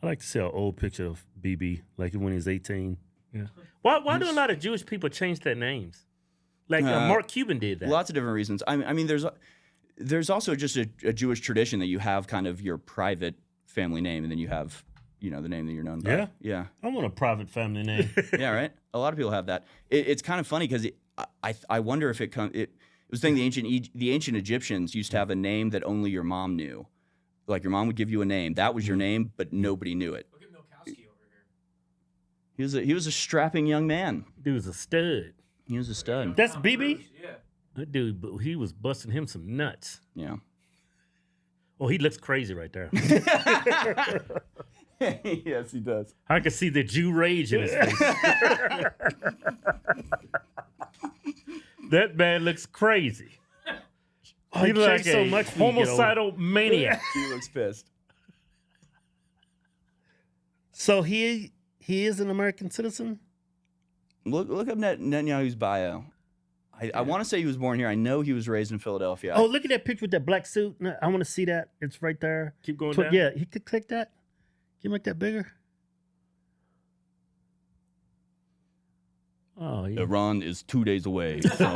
I like to see an old picture of Bibi, like when he was 18. Yeah. Why do a lot of Jewish people change their names? Like Mark Cuban did that. Lots of different reasons. I mean, there's also just a Jewish tradition that you have kind of your private family name, and then you have, the name that you're known by. Yeah? Yeah. I want a private family name. Yeah, right? A lot of people have that. It's kind of funny because I wonder if it was the thing, the ancient Egyptians used to have a name that only your mom knew. Like your mom would give you a name. That was your name, but nobody knew it. Look at Milkowski over here. He was a strapping young man. Dude was a stud. He was a stud. That's Bibi? Yeah. That dude, he was busting him some nuts. Yeah. Oh, he looks crazy right there. Yes, he does. I can see the Jew rage in his face. That man looks crazy. He looks like so much homicidal maniac. He looks pissed. So he is an American citizen? Look up Netanyahu's bio. I want to say he was born here. I know he was raised in Philadelphia. Oh, look at that picture with that black suit. I want to see that. It's right there. Keep going down. Yeah, he could click that. Can you make that bigger? Oh, yeah. Iran is 2 days away from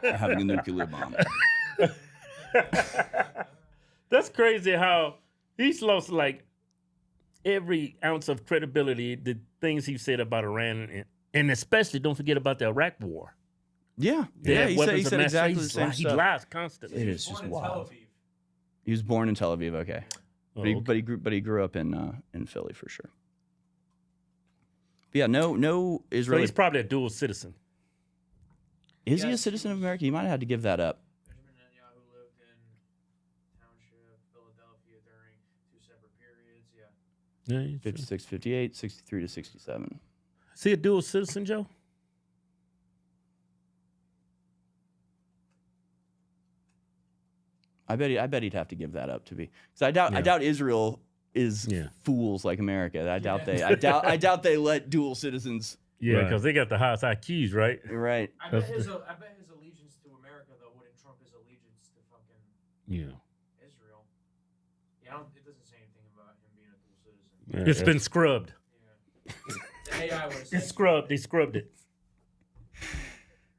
having a nuclear bomb. That's crazy how he's lost like every ounce of credibility, the things he said about Iran, and especially don't forget about the Iraq war. Yeah. He said exactly the same He stuff. lies constantly. It is just wild. He was born in Tel Aviv, okay. But he grew up in Philly for sure. But yeah, no Israeli. So he's probably a dual citizen. Is he a citizen of America? He might have had to give that up. Benjamin Netanyahu lived in Township, Philadelphia during 2 separate periods. Yeah. 56, 58, 63 to 67. Is he a dual citizen, Joe? I bet he'd have to give that up to be. Because I doubt Israel is fools like America. I doubt they let dual citizens. Yeah, because they got the highest IQs, right? Right. I bet his allegiance to America though wouldn't trump his allegiance to fucking Israel. Yeah, it doesn't say anything about him being a dual citizen. It's been scrubbed. The AI would have said It's scrubbed. They scrubbed it.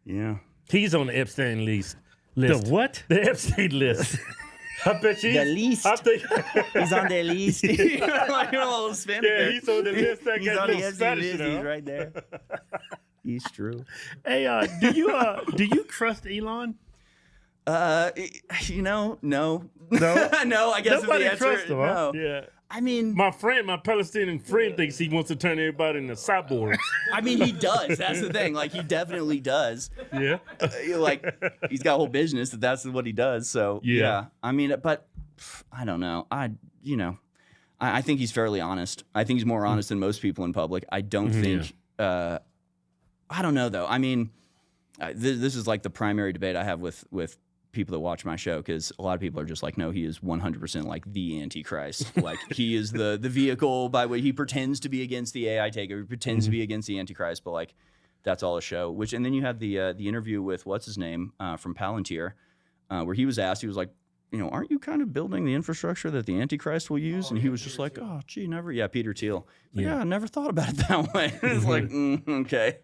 Yeah. He's on the Epstein list. The what? The Epstein list. I bet you. The least. I think he's on the list. Like a little Spanish. Yeah, he's on the list. That He's guy's on the little Epstein Spanish, list. you know? He's right there. He's true. Hey, do you trust Elon? No. No. No, I guess Nobody the answer trusts him, huh? no. Yeah. I mean, my Palestinian friend thinks he wants to turn everybody into cyborgs. I mean, he does. That's the thing. Like, he definitely does. Yeah. Like, he's got a whole business that's what he does. So, yeah. I mean, but I don't know. I think he's fairly honest. I think he's more honest than most people in public. I don't think I don't know though. I mean, this is like the primary debate I have with people that watch my show, because a lot of people are just like, no, he is 100% like the Antichrist. Like he is the vehicle by which he pretends to be against the AI takeover, he pretends to be against the Antichrist, but like that's all a show. And then you have the interview with what's his name from Palantir, where he was asked, he was like, aren't you kind of building the infrastructure that the Antichrist will use? And he was just like, oh, gee, never. Yeah, Peter Thiel. Yeah, I never thought about it that way. It's like, okay.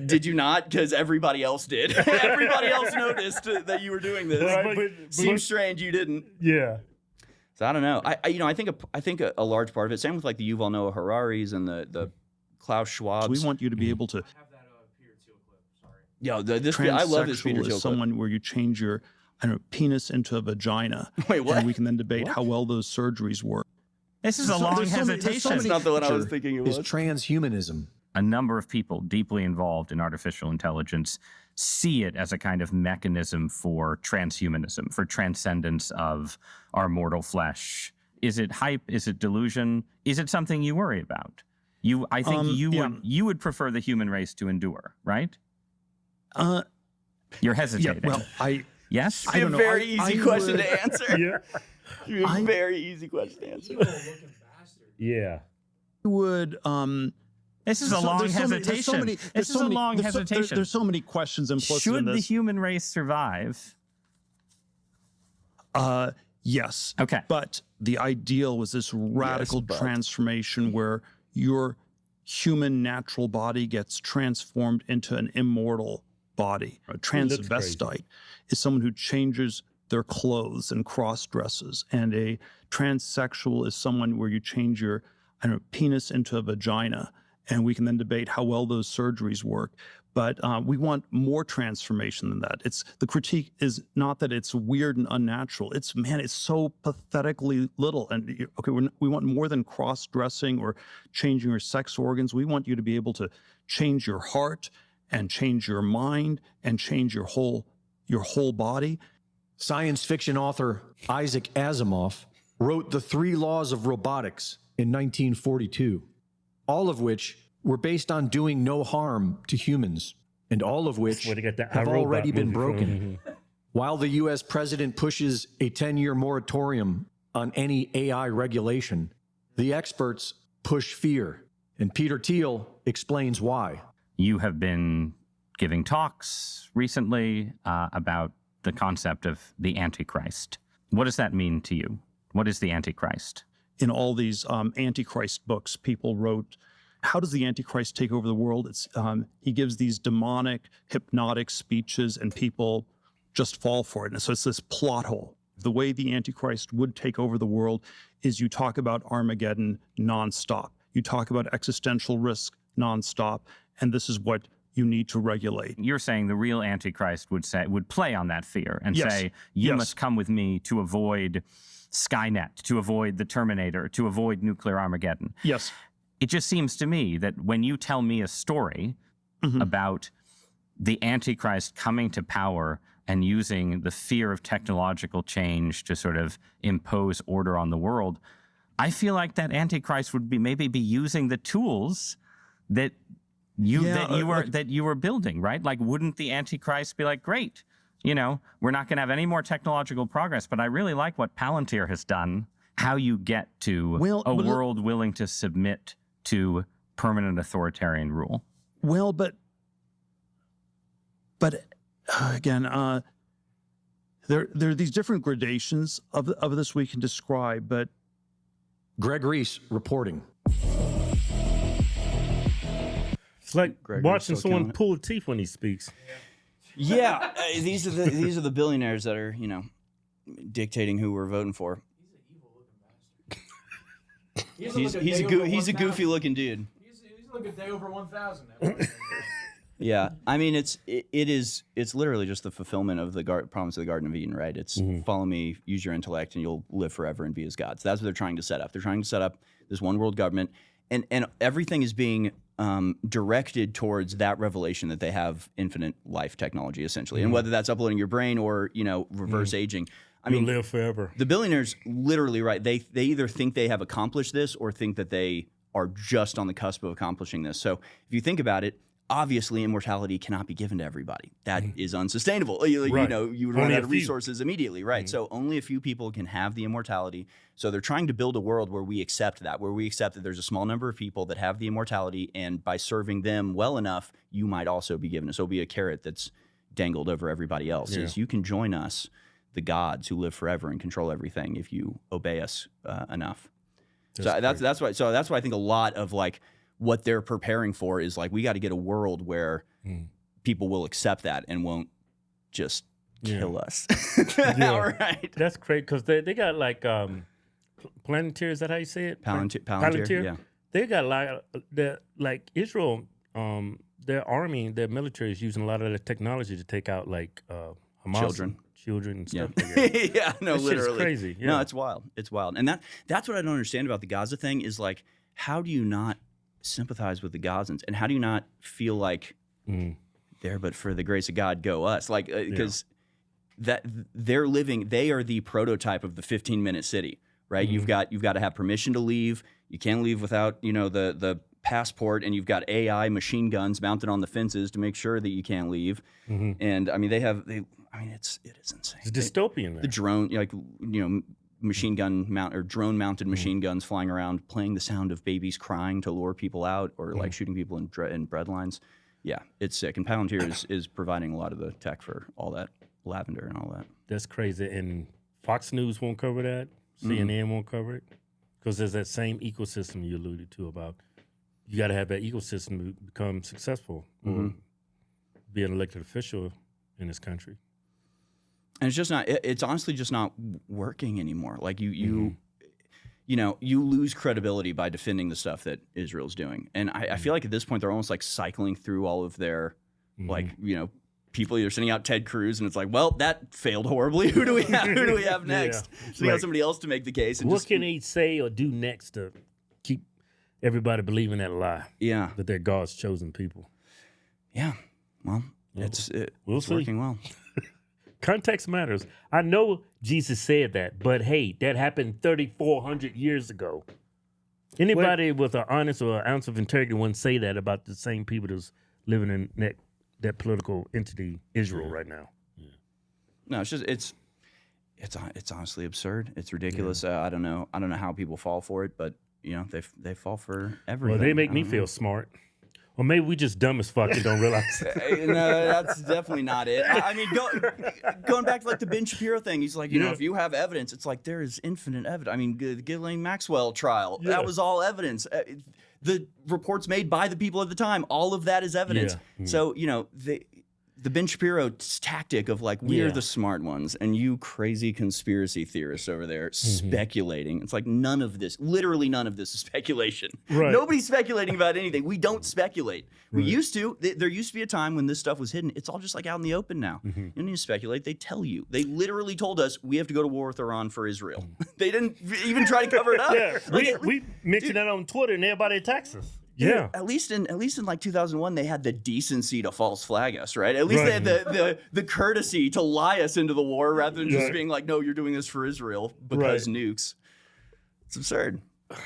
Did you not? Because everybody else did. Everybody else noticed that you were doing this. Right, Seems strange you didn't. Yeah. So I don't know. I think a large part of it, same with like the Yuval Noah Hararis and the Klaus Schwab's. So we want you to be able to. I love this Peter Thiel clip. Someone where you change your penis into a vagina. Wait, what? And we can then debate how well those surgeries work. This is a long hesitation. That's not the one I was thinking it was. Is transhumanism. A number of people deeply involved in artificial intelligence see it as a kind of mechanism for transhumanism, for transcendence of our mortal flesh. Is it hype? Is it delusion? Is it something you worry about? I think you would prefer the human race to endure, right? You're hesitating. Yeah, well, yes? It's a very easy question to answer. Very easy question to answer. Yeah. Would this is a long hesitation. This is a long hesitation. There's so many questions implicit in this. Should the human race survive? Yes. Okay. But the ideal was this radical transformation where your human natural body gets transformed into an immortal body. A transvestite is someone who changes their clothes and cross dresses, and a transsexual is someone where you change your penis into a vagina, and we can then debate how well those surgeries work. But we want more transformation than that. The critique is not that it's weird and unnatural. It's so pathetically little. And we want more than cross-dressing or changing your sex organs. We want you to be able to change your heart and change your mind and change your whole body. Science fiction author Isaac Asimov wrote The 3 Laws of Robotics in 1942, all of which were based on doing no harm to humans, and all of which have already been broken. While the U.S. president pushes a 10-year moratorium on any AI regulation, the experts push fear, and Peter Thiel explains why. You have been giving talks recently about the concept of the Antichrist. What does that mean to you? What is the Antichrist? In all these Antichrist books, people wrote, how does the Antichrist take over the world? He gives these demonic, hypnotic speeches, and people just fall for it. And so it's this plot hole. The way the Antichrist would take over the world is you talk about Armageddon nonstop. You talk about existential risk nonstop, and this is what you need to regulate. You're saying the real Antichrist would play on that fear and say, you must come with me to avoid Skynet, to avoid the Terminator, to avoid nuclear Armageddon. Yes. It just seems to me that when you tell me a story about the Antichrist coming to power and using the fear of technological change to sort of impose order on the world, I feel like that Antichrist would maybe be using the tools that you were building, right? Like, wouldn't the Antichrist be like, great, we're not going to have any more technological progress, but I really like what Palantir has done. How you get to a world willing to submit to permanent authoritarian rule. Well, but again, there are these different gradations of this we can describe. But Greg Reese reporting. It's like watching someone pull teeth when he speaks. Yeah, these are the billionaires that are dictating who we're voting for. He's a goofy looking dude. He's like a day over 1,000. Yeah, I mean it's literally just the fulfillment of the promise of the Garden of Eden, right? It's follow me, use your intellect, and you'll live forever and be as gods. That's what they're trying to set up. They're trying to set up this one world government, and everything is being directed towards that revelation that they have infinite life technology, essentially, and whether that's uploading your brain or reverse aging. I mean, live forever. The billionaires, literally, right? They either think they have accomplished this or think that they are just on the cusp of accomplishing this. So if you think about it, obviously immortality cannot be given to everybody. That is unsustainable. You would run out of resources immediately, right? So only a few people can have the immortality. So they're trying to build a world where we accept that, there's a small number of people that have the immortality, and by serving them well enough, you might also be given. So it'll be a carrot that's dangled over everybody else. Is you can join us, the gods who live forever and control everything, if you obey us enough. That's why I think a lot of like what they're preparing for is like, we got to get a world where people will accept that and won't just kill us. Right. That's great, because they got like Palantir, is that how you say it? Palantir, yeah. They got a lot of, like Israel, their army, their military is using a lot of the technology to take out like Hamas children and stuff. Like that. Yeah, no, that literally. Shit's crazy. Yeah. No, it's wild. It's wild. And that's what I don't understand about the Gaza thing is like, how do you not sympathize with the Gazans, and how do you not feel like there, but for the grace of God, go us? Like, because that they are the prototype of the 15-minute city, right? You've got to have permission to leave. You can't leave without the passport, and you've got AI machine guns mounted on the fences to make sure that you can't leave. And I mean, it is insane. It's dystopian. The drone, machine gun drone mounted machine guns flying around, playing the sound of babies crying to lure people out, or like shooting people in bread lines. Yeah, it's sick. And Palantir is providing a lot of the tech for all that lavender and all that. That's crazy. And Fox News won't cover that. CNN won't cover it, because there's that same ecosystem you alluded to about. You got to have that ecosystem to become successful or be an elected official in this country. And it's just not. It's honestly just not working anymore. Like you lose credibility by defending the stuff that Israel's doing. And I feel like at this point they're almost like cycling through all of their people either sending out Ted Cruz, and it's like, well, that failed horribly. Who do we have next? So you got somebody else to make the case. And what can they say or do next to keep everybody believing that lie? Yeah, that they're God's chosen people. Yeah, well, it's working well. Context matters. I know Jesus said that, but hey, that happened 3,400 years ago. Anybody with an honest or an ounce of integrity wouldn't say that about the same people that's living in that political entity, Israel, right now. No, it's just it's honestly absurd. It's ridiculous. I don't know how people fall for it, but they fall for everything. Well, they make me feel smart. Or maybe we just dumb as fuck and don't realize it. No, that's definitely not it. I mean, going back to like the Ben Shapiro thing, he's like, if you have evidence, it's like there is infinite evidence. I mean, the Ghislaine Maxwell trial, that was all evidence. The reports made by the people at the time, all of that is evidence. Yeah. So, the Ben Shapiro tactic of like, we are the smart ones and you crazy conspiracy theorists over there speculating. It's like literally none of this is speculation. Right. Nobody's speculating about anything. We don't speculate. We used to. There used to be a time when this stuff was hidden. It's all just like out in the open now. You don't need to speculate. They tell you. They literally told us we have to go to war with Iran for Israel. They didn't even try to cover it up. Yeah. We mentioned that on Twitter and everybody attacks us. Yeah. At least in like 2001, they had the decency to false flag us, right? At least they had the courtesy to lie us into the war rather than just being like, no, you're doing this for Israel because nukes. It's absurd.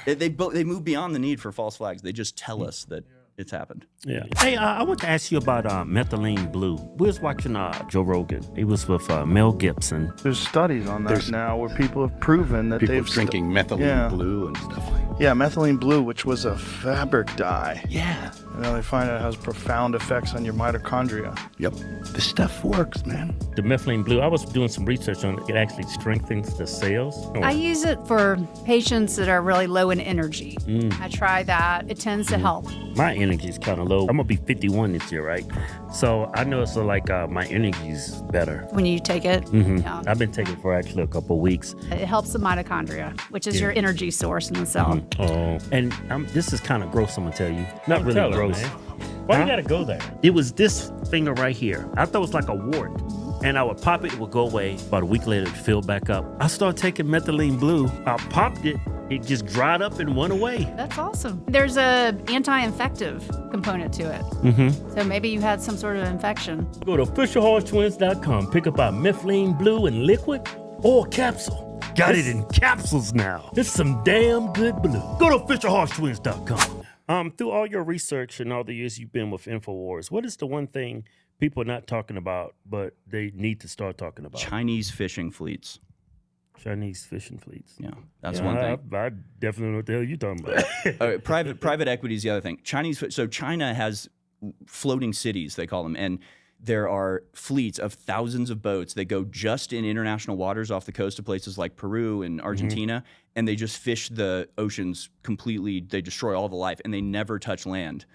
They move beyond the need for false flags. They just tell us that it's happened. Yeah. Hey, I want to ask you about methylene blue. We was watching Joe Rogan. He was with Mel Gibson. There's studies on that now where people have proven that they've drinking methylene blue and stuff like that. Yeah, methylene blue, which was a fabric dye. Yeah. And now they find out it has profound effects on your mitochondria. Yep. This stuff works, man. The methylene blue, I was doing some research on it. It actually strengthens the cells. I use it for patients that are really low in energy. I try that. It tends to help. My energy is kind of low. I'm going to be 51 this year, right? So I know it's like my energy is better. When you take it? Yeah. I've been taking it for actually a couple of weeks. It helps the mitochondria, which is your energy source in the cell. Oh, and this is kind of gross, I'm going to tell you. Not really gross. Man. Why you got to go there? It was this finger right here. I thought it was like a wart. And I would pop it would go away. About a week later, it would fill back up. I started taking methylene blue. I popped it. It just dried up and went away. That's awesome. There's a anti-infective component to it. So maybe you had some sort of infection. Go to officialhodgetwins.com. Pick up our methylene blue in liquid or capsule. Got it in capsules now. It's some damn good blue. Go to officialhodgetwins.com. Through all your research and all the years you've been with Infowars, what is the one thing people are not talking about, but they need to start talking about? Chinese fishing fleets. Chinese fishing fleets. Yeah, that's one thing. I definitely know what the hell you're talking about. Private equity is the other thing. So China has floating cities, they call them, and there are fleets of thousands of boats that go just in international waters off the coast of places like Peru and Argentina, and they just fish the oceans completely. They destroy all the life, and they never touch land.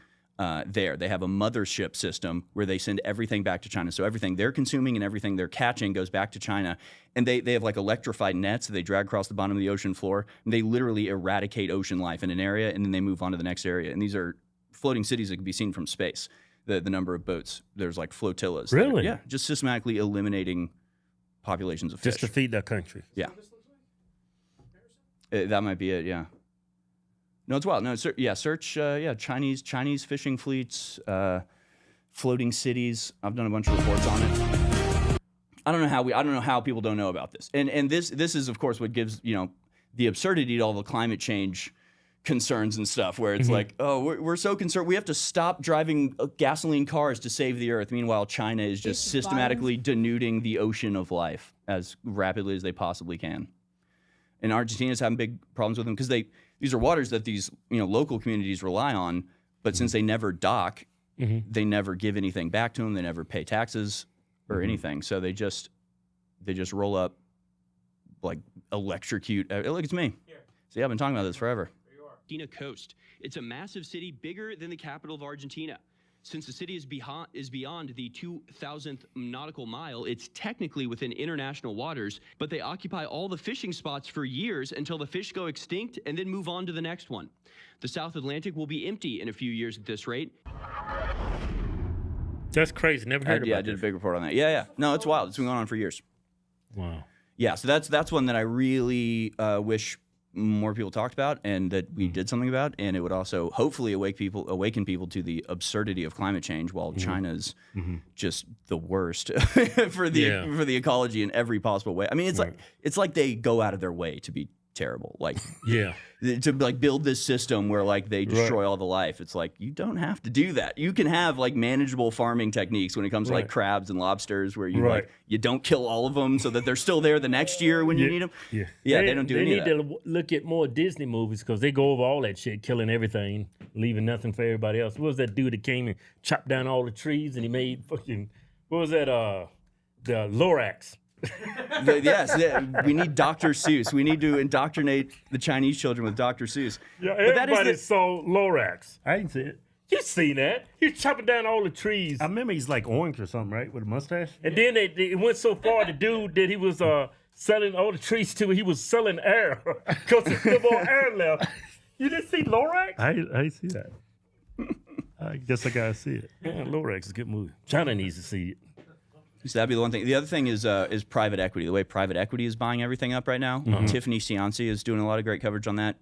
There. They have a mothership system where they send everything back to China. So everything they're consuming and everything they're catching goes back to China. And they have like electrified nets that they drag across the bottom of the ocean floor. And they literally eradicate ocean life in an area, and then they move on to the next area. And these are floating cities that can be seen from space. The number of boats. There's like flotillas. Really? Yeah. Just systematically eliminating populations of fish. Just to feed their country. Yeah. That might be it, yeah. No, it's wild. No, search Chinese fishing fleets, floating cities. I've done a bunch of reports on it. I don't know how people don't know about this. And this is of course what gives, the absurdity to all the climate change concerns and stuff, where it's like, oh, we're so concerned we have to stop driving gasoline cars to save the earth. Meanwhile, China is just systematically denuding the ocean of life as rapidly as they possibly can. And Argentina's having big problems with them because these are waters that these local communities rely on, but since they never dock, they never give anything back to them. They never pay taxes or anything. So they just roll up, like electrocute. Look, it's me. See, I've been talking about this forever. Argentina coast. It's a massive city bigger than the capital of Argentina. Since the city is beyond the 2,000th nautical mile, it's technically within international waters, but they occupy all the fishing spots for years until the fish go extinct and then move on to the next one. The South Atlantic will be empty in a few years at this rate. That's crazy. Never heard about I did a big report on that. Yeah. No, it's wild. It's been going on for years. Wow. Yeah, so that's one that I really wish more people talked about and that we did something about, and it would also hopefully awaken people to the absurdity of climate change, while China's just the worst for the ecology in every possible way. I mean, it's like they go out of their way to be terrible, like to like build this system where like they destroy all the life. It's like, you don't have to do that. You can have like manageable farming techniques when it comes to like crabs and lobsters, where you like you don't kill all of them so that they're still there the next year when you need them. They don't do any of that. They need to look at more Disney movies, because they go over all that shit, killing everything, leaving nothing for everybody else. What was that dude that came and chopped down all the trees and he made fucking, what was that, the Lorax? Yes, we need Dr. Seuss. We need to indoctrinate the Chinese children with Dr. Seuss. Yeah, everybody saw Lorax. I ain't seen it. You seen that? He's chopping down all the trees. I remember he's like orange or something, right, with a mustache. And then it went so far, the dude that he was selling all the trees to, he was selling air because there's still more air left. You didn't see Lorax? I see that. I guess I gotta see it. Yeah, Lorax is a good movie. China needs to see it. So that'd be the one thing. The other thing is private equity. The way private equity is buying everything up right now. Tiffany Cianci is doing a lot of great coverage on that.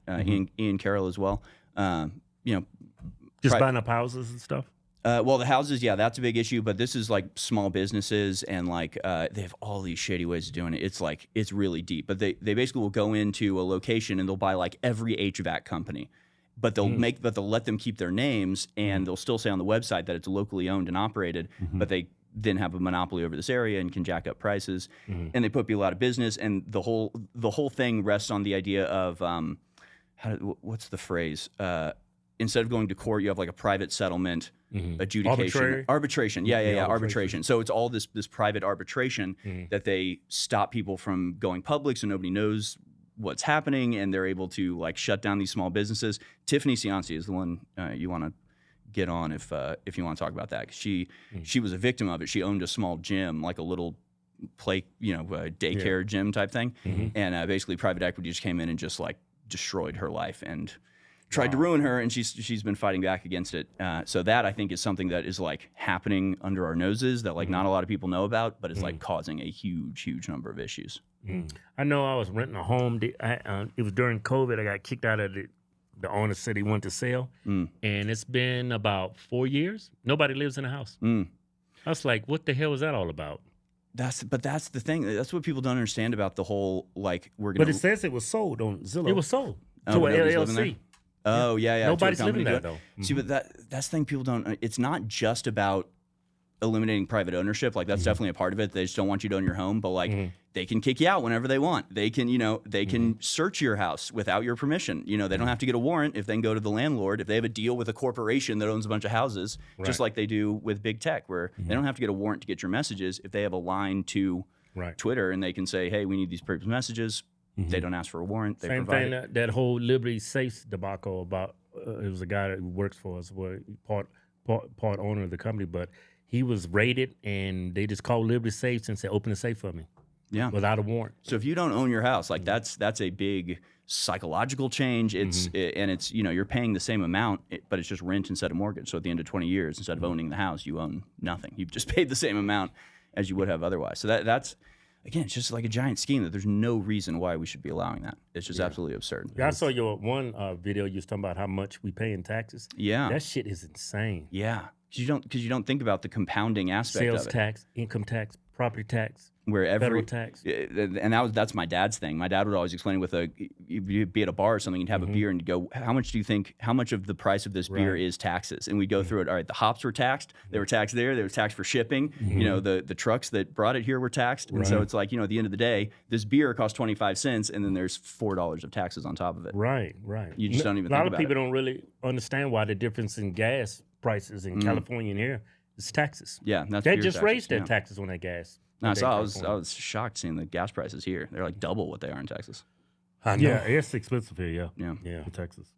Ian Carroll as well. Just buying up houses and stuff. Well, the houses, that's a big issue. But this is like small businesses, and like they have all these shady ways of doing it. It's like it's really deep. But they basically will go into a location and they'll buy like every HVAC company. But they'll they'll let them keep their names, and they'll still say on the website that it's locally owned and operated. But they then have a monopoly over this area and can jack up prices, and they put people out of business. And the whole thing rests on the idea of what's the phrase? Instead of going to court, you have like a private settlement, adjudication, arbitration. Arbitration. So it's all this private arbitration that they stop people from going public, so nobody knows what's happening, and they're able to like shut down these small businesses. Tiffany Cianci is the one you want to get on if you want to talk about that. 'Cause she was a victim of it. She owned a small gym, like a little daycare gym type thing, and basically private equity just came in and just like destroyed her life and tried to ruin her, and she's been fighting back against it. So that, I think, is something that is like happening under our noses that like not a lot of people know about, but it's like causing a huge number of issues. I know I was renting a home. It was during COVID. I got kicked out of it. The owner said he wanted to sell, and it's been about 4 years. Nobody lives in the house. I was like, what the hell is that all about? That's the thing. That's what people don't understand about the whole, like, But it says it was sold on Zillow. It was sold to an LLC. Oh yeah. Nobody's living that though. See, but that's the thing people don't. It's not just about eliminating private ownership. Like that's definitely a part of it. They just don't want you to own your home, but like they can kick you out whenever they want. They can, they can search your house without your permission. They don't have to get a warrant if they can go to the landlord. If they have a deal with a corporation that owns a bunch of houses, just like they do with big tech, where they don't have to get a warrant to get your messages. If they have a line to Twitter and they can say, hey, we need these people's messages. They don't ask for a warrant. They Same provide thing, that whole Liberty Safes debacle about, it was a guy that works for us, part owner of the company, but he was raided and they just called Liberty Safes and said, open the safe for me. Yeah. Without a warrant. So if you don't own your house, like that's a big psychological change. It's and it's you're paying the same amount, but it's just rent instead of mortgage. So at the end of 20 years, instead of owning the house, you own nothing. You've just paid the same amount as you would have otherwise. So that's again, it's just like a giant scheme that there's no reason why we should be allowing that. It's just absolutely absurd. Yeah, I saw your one video. You was talking about how much we pay in taxes. Yeah, that shit is insane. Yeah, because you don't think about the compounding aspect of it. Sales tax, income tax, property tax. Where federal tax, and that's my dad's thing. My dad would always explain you'd be at a bar or something, you'd have a beer, and you'd go, how much of the price of this beer is taxes? And we'd go through it. All right, the hops were taxed. They were taxed there. They were taxed for shipping. The trucks that brought it here were taxed. And so it's like, at the end of the day, this beer costs 25 cents, and then there's $4 of taxes on top of it. Right. You just don't even think about it. A lot of people don't really understand why the difference in gas prices in California and here is taxes. Yeah, they just raised their taxes on that gas. No, I was shocked seeing the gas prices here. They're like double what they are in Texas. I know. Yeah, it's expensive here. Yeah, in Texas.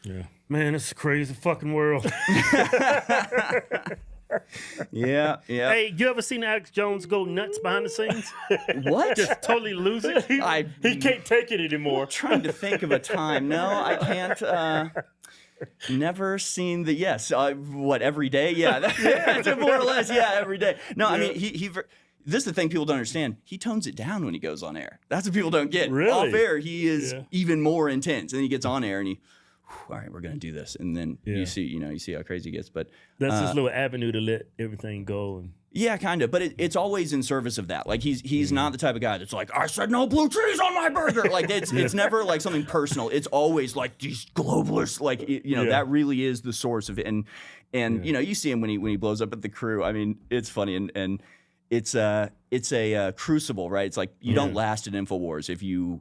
Yeah, man, it's a crazy fucking world. Yeah. Hey, you ever seen Alex Jones go nuts behind the scenes? What? Just totally lose it. He can't take it anymore. I'm trying to think of a time. No, I can't. Never seen the every day? Yeah, more or less. Yeah, every day. No, I mean he. This is the thing people don't understand. He tones it down when he goes on air. That's what people don't get. Really? Off air, he is even more intense. And then he gets on air and all right, we're gonna do this. And then you see how crazy he gets. But that's his little avenue to let everything go. Yeah, kind of, but it's always in service of that. Like he's not the type of guy that's like, I said no blue cheese on my burger. Like it's never like something personal. It's always like these globalists. Like that really is the source of it. And you see him when he blows up at the crew. I mean, it's funny and it's a crucible, right? It's like you don't last at Infowars if you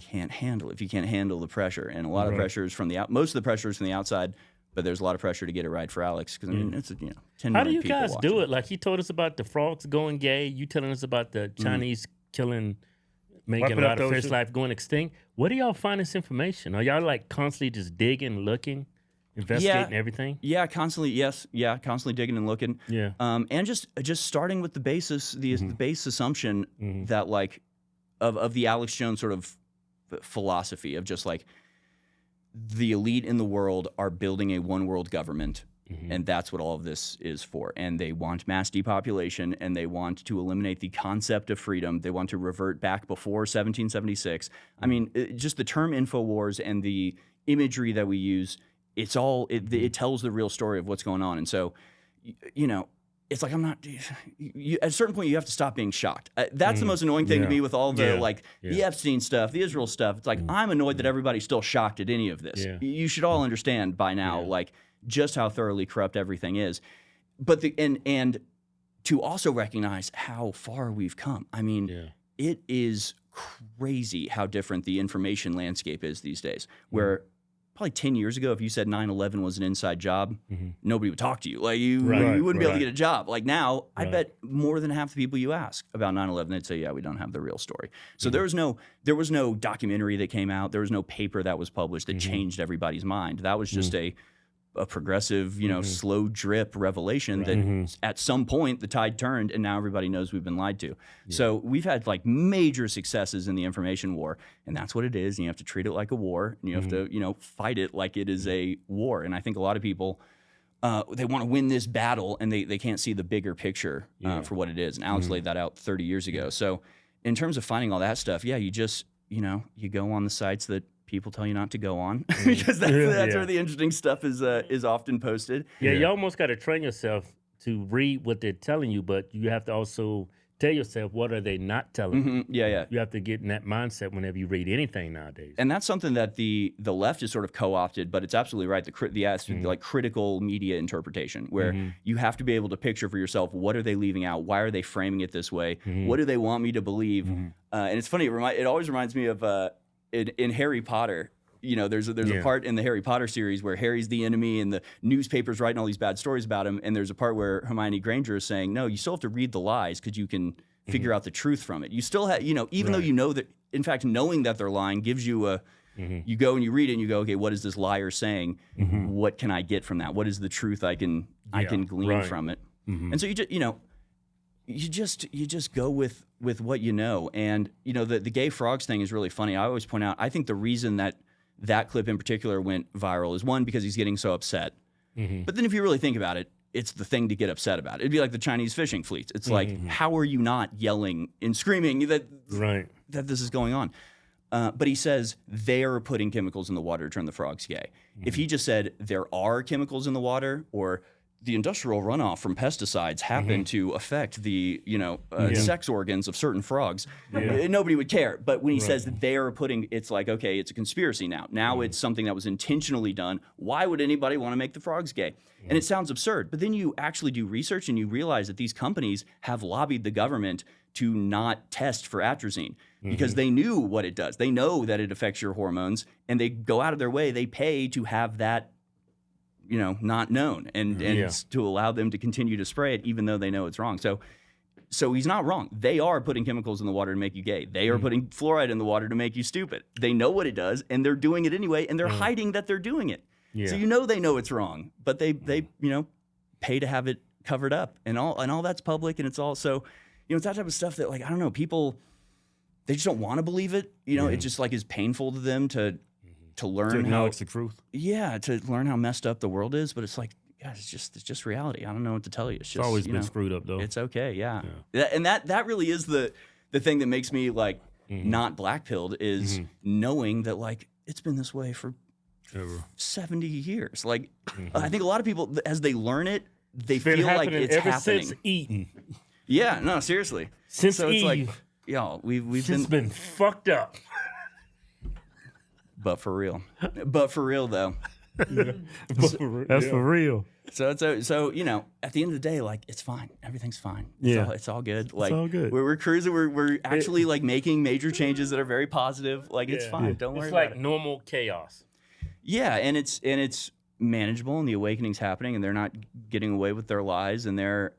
can't handle it. If you can't handle the pressure, and a lot of pressure is from most of the pressure is from the outside. But there's a lot of pressure to get it right for Alex because I mean it's 10 million people. How do you guys watching. do it? Like he told us about the frogs going gay. You telling us about the Chinese killing, making a lot of fish life going extinct. Where do y'all find this information? Are y'all like constantly just digging, looking, investigating everything? Yeah, constantly. Yes, yeah, constantly digging and looking. Yeah, and just starting with the basis, the base assumption that like of the Alex Jones sort of philosophy of just like. The elite in the world are building a one world government, and that's what all of this is for. And they want mass depopulation, and they want to eliminate the concept of freedom. They want to revert back before 1776. I mean, just the term Infowars and the imagery that we use, it tells the real story of what's going on. And so, it's like at a certain point you have to stop being shocked. That's the most annoying thing to me with all the the Epstein stuff, the Israel stuff. It's like I'm annoyed that everybody's still shocked at any of this. Yeah. You should all understand by now like just how thoroughly corrupt everything is. But and to also recognize how far we've come. I mean, it is crazy how different the information landscape is these days. Where probably 10 years ago, if you said 9/11 was an inside job, nobody would talk to you. Like you wouldn't be able to get a job. Like now, I bet more than half the people you ask about 9/11, they'd say, yeah, we don't have the real story. So there was no documentary that came out. There was no paper that was published that changed everybody's mind. That was just a progressive, slow drip revelation that at some point the tide turned and now everybody knows we've been lied to. Yeah. So we've had like major successes in the information war, and that's what it is. And you have to treat it like a war, and you have to, fight it like it is a war. And I think a lot of people, they want to win this battle and they can't see the bigger picture for what it is. And Alex laid that out 30 years ago. So in terms of finding all that stuff, you just, you go on the sites that people tell you not to go on because that's where the interesting stuff is often posted. Yeah, you almost got to train yourself to read what they're telling you, but you have to also tell yourself, what are they not telling you? Yeah. You have to get in that mindset whenever you read anything nowadays. And that's something that the left is sort of co-opted, but it's absolutely right. The critical media interpretation, where you have to be able to picture for yourself, what are they leaving out? Why are they framing it this way? What do they want me to believe? And it's funny. It always reminds me of in Harry Potter. You know, there's a part in the Harry Potter series where Harry's the enemy and the newspaper's writing all these bad stories about him. And there's a part where Hermione Granger is saying, no, you still have to read the lies because you can figure out the truth from it. You still have, even though you know that, in fact, knowing that they're lying gives you a, you go and you read it and you go, okay, what is this liar saying? What can I get from that? What is the truth I can glean from it? And so you just go with what you know. And, the gay frogs thing is really funny. I always point out, I think the reason that clip in particular went viral is, one, because he's getting so upset. But then if you really think about it, it's the thing to get upset about. It'd be like the Chinese fishing fleets. It's like, how are you not yelling and screaming that this is going on? But he says they are putting chemicals in the water to turn the frogs gay. If he just said there are chemicals in the water, or the industrial runoff from pesticides happen to affect the sex organs of certain frogs, nobody would care. But when he says that they are putting, it's like, okay, it's a conspiracy now. Now it's something that was intentionally done. Why would anybody want to make the frogs gay? And it sounds absurd. But then you actually do research and you realize that these companies have lobbied the government to not test for atrazine because they knew what it does. They know that it affects your hormones, and they go out of their way. They pay to have that not known, and to allow them to continue to spray it even though they know it's wrong. So he's not wrong. They are putting chemicals in the water to make you gay. They are putting fluoride in the water to make you stupid. They know what it does, and they're doing it anyway, and they're hiding that they're doing it. So they know it's wrong, but they pay to have it covered up, and all that's public, and it's all it's that type of stuff that, like, I don't know, people, they just don't want to believe it. It just like is painful to them to learn how it's the truth. Yeah, to learn how messed up the world is, but it's like, God, it's just reality. I don't know what to tell you. It's just always been screwed up, though. It's okay, yeah. And that really is the thing that makes me like not black-pilled is knowing that, like, it's been this way for 70 years. Like, I think a lot of people, as they learn it, they feel like it's ever happening. Since Eden. Yeah, no, seriously. Since so it's Eve. Like, we've been fucked up. But for real though. That's for real. So at the end of the day, like, it's fine. Everything's fine. It's all good. Like, it's all good. We're cruising. We're actually like making major changes that are very positive. Like, it's fine. Don't worry about it. It's like normal chaos. Yeah, and it's manageable, and the awakening's happening, and they're not getting away with their lies, and they're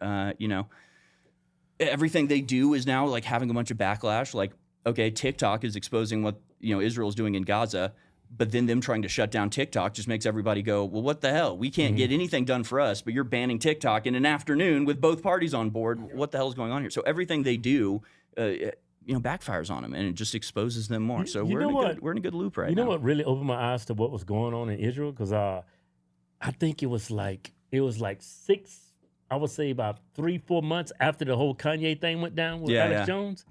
everything they do is now like having a bunch of backlash. Like, okay, TikTok is exposing what Israel's doing in Gaza, but then them trying to shut down TikTok just makes everybody go, well, what the hell? We can't get anything done for us, but you're banning TikTok in an afternoon with both parties on board. What the hell is going on here? So everything they do, backfires on them, and it just exposes them more. So we're in a good loop right now. You know what really opened my eyes to what was going on in Israel? Because I think it was like 6, I would say about 3-4 months after the whole Kanye thing went down with Alex Jones.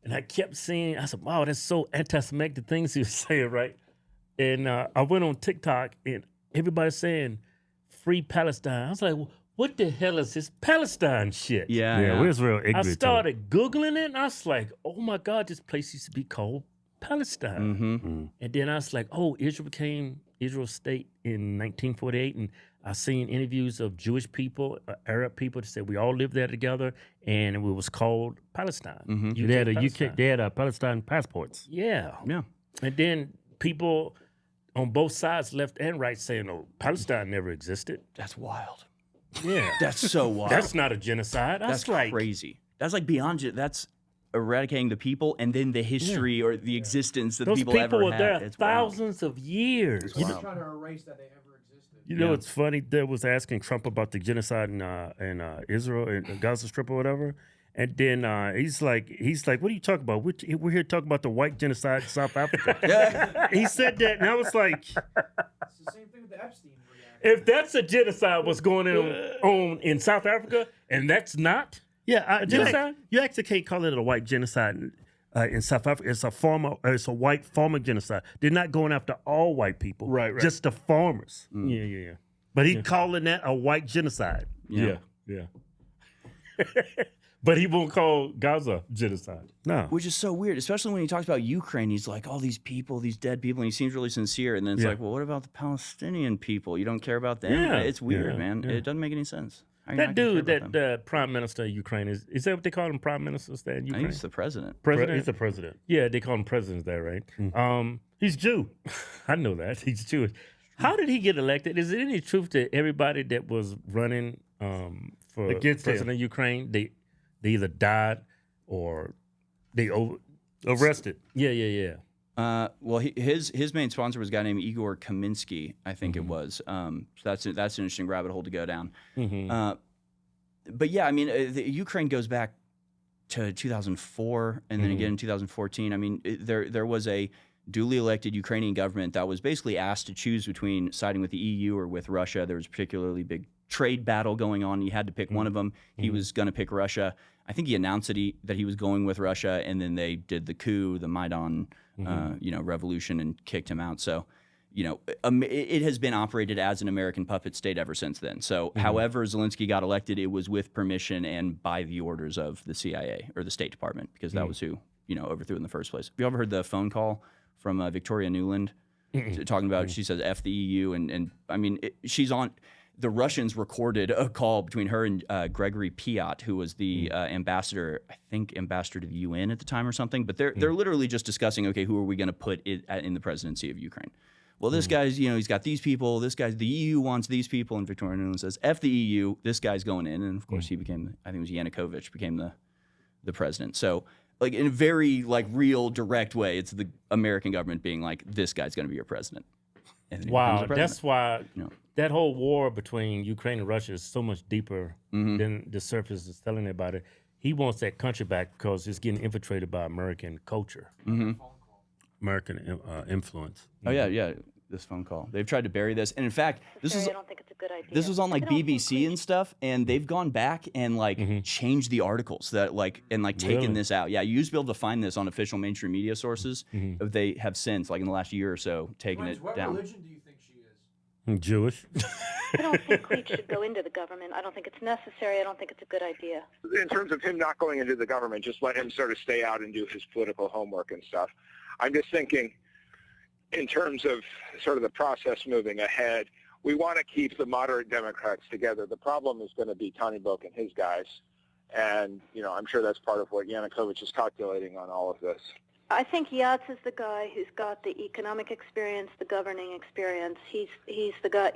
And I kept seeing, I said, wow, that's so anti-Semitic, the things he was saying, right? And I went on TikTok, and everybody's saying, free Palestine. I was like, what the hell is this Palestine shit? Yeah, we was real ignorant. I started Googling it, and I was like, oh my God, this place used to be called Palestine. And then I was like, oh, Israel became Israel state in 1948, and I seen interviews of Jewish people, Arab people that said we all lived there together, and it was called Palestine. They had Palestine passports. Yeah. And then people on both sides, left and right, saying, "Oh, Palestine never existed." That's wild. Yeah, that's so wild. That's not a genocide. That's like crazy. That's like beyond it. That's eradicating the people and then the history or the existence that those people ever were had. there it's thousands of years. They're trying to erase that they ever existed. You know, it's funny. They was asking Trump about the genocide in Israel and Gaza Strip or whatever. And then he's like, what are you talking about? We're here talking about the white genocide in South Africa. He said that, and I was like, it's the same thing with the Epstein reaction. If that's a genocide what's going on in South Africa, and that's not genocide, you actually can't call it a white genocide in South Africa. It's a white farmer genocide. They're not going after all white people, right? Just the farmers. Yeah. But he's calling that a white genocide. Yeah. But he won't call Gaza genocide. No. Which is so weird, especially when he talks about Ukraine. He's like, all these people, these dead people, and he seems really sincere. And then it's like, well, what about the Palestinian people? You don't care about them? Yeah. It's weird, man. It doesn't make any sense. That dude, that prime minister of Ukraine, is that what they call him, prime ministers there in Ukraine? I think he's the president. President? He's the president. Yeah, they call him president there, right? He's Jew. I know that. He's Jewish. How did he get elected? Is there any truth to everybody that was running for Against president of Ukraine? They either died or they arrested. Yeah. Well, his main sponsor was a guy named Igor Kaminsky, I think it was. So that's an interesting rabbit hole to go down. But yeah, I mean, Ukraine goes back to 2004, and then again in 2014. I mean, there was a duly elected Ukrainian government that was basically asked to choose between siding with the EU or with Russia. There was a particularly big trade battle going on. He had to pick one of them. He was going to pick Russia. I think he announced that he was going with Russia, and then they did the coup, the Maidan, revolution, and kicked him out. So, it has been operated as an American puppet state ever since then. So, however Zelensky got elected, it was with permission and by the orders of the CIA or the State Department, because that was who overthrew in the first place. Have you ever heard the phone call from Victoria Nuland talking about? She says F the EU, and I mean she's on. The Russians recorded a call between her and Gregory Piat, who was the ambassador to the UN at the time or something. But they're literally just discussing, okay, who are we going to put in the presidency of Ukraine? Well, this guy's, he's got these people. This guy's, the EU wants these people, and Victoria Nuland says, F the EU. This guy's going in, and of course he became, I think it was Yanukovych, became the president. So, like in a very real direct way, it's the American government being like, this guy's going to be your president. Wow, that's why that whole war between Ukraine and Russia is so much deeper than the surface is telling about it. He wants that country back because it's getting infiltrated by American culture, American influence. Oh yeah, this phone call. They've tried to bury this, and in fact, this is. I don't think it's a good idea. This was on BBC and stuff, and they've gone back and changed the articles that taken this out. Yeah, you used to be able to find this on official mainstream media sources. They have since, in the last year or so, taken it down. What religion do you think she is? Jewish. I don't think Cleach should go into the government. I don't think it's necessary. I don't think it's a good idea. In terms of him not going into the government, just let him sort of stay out and do his political homework and stuff. I'm just thinking, in terms of sort of the process moving ahead, we want to keep the moderate Democrats together. The problem is going to be Tony Book and his guys. And, I'm sure that's part of what Yanukovych is calculating on all of this. I think Yats is the guy who's got the economic experience, the governing experience. He's the guy,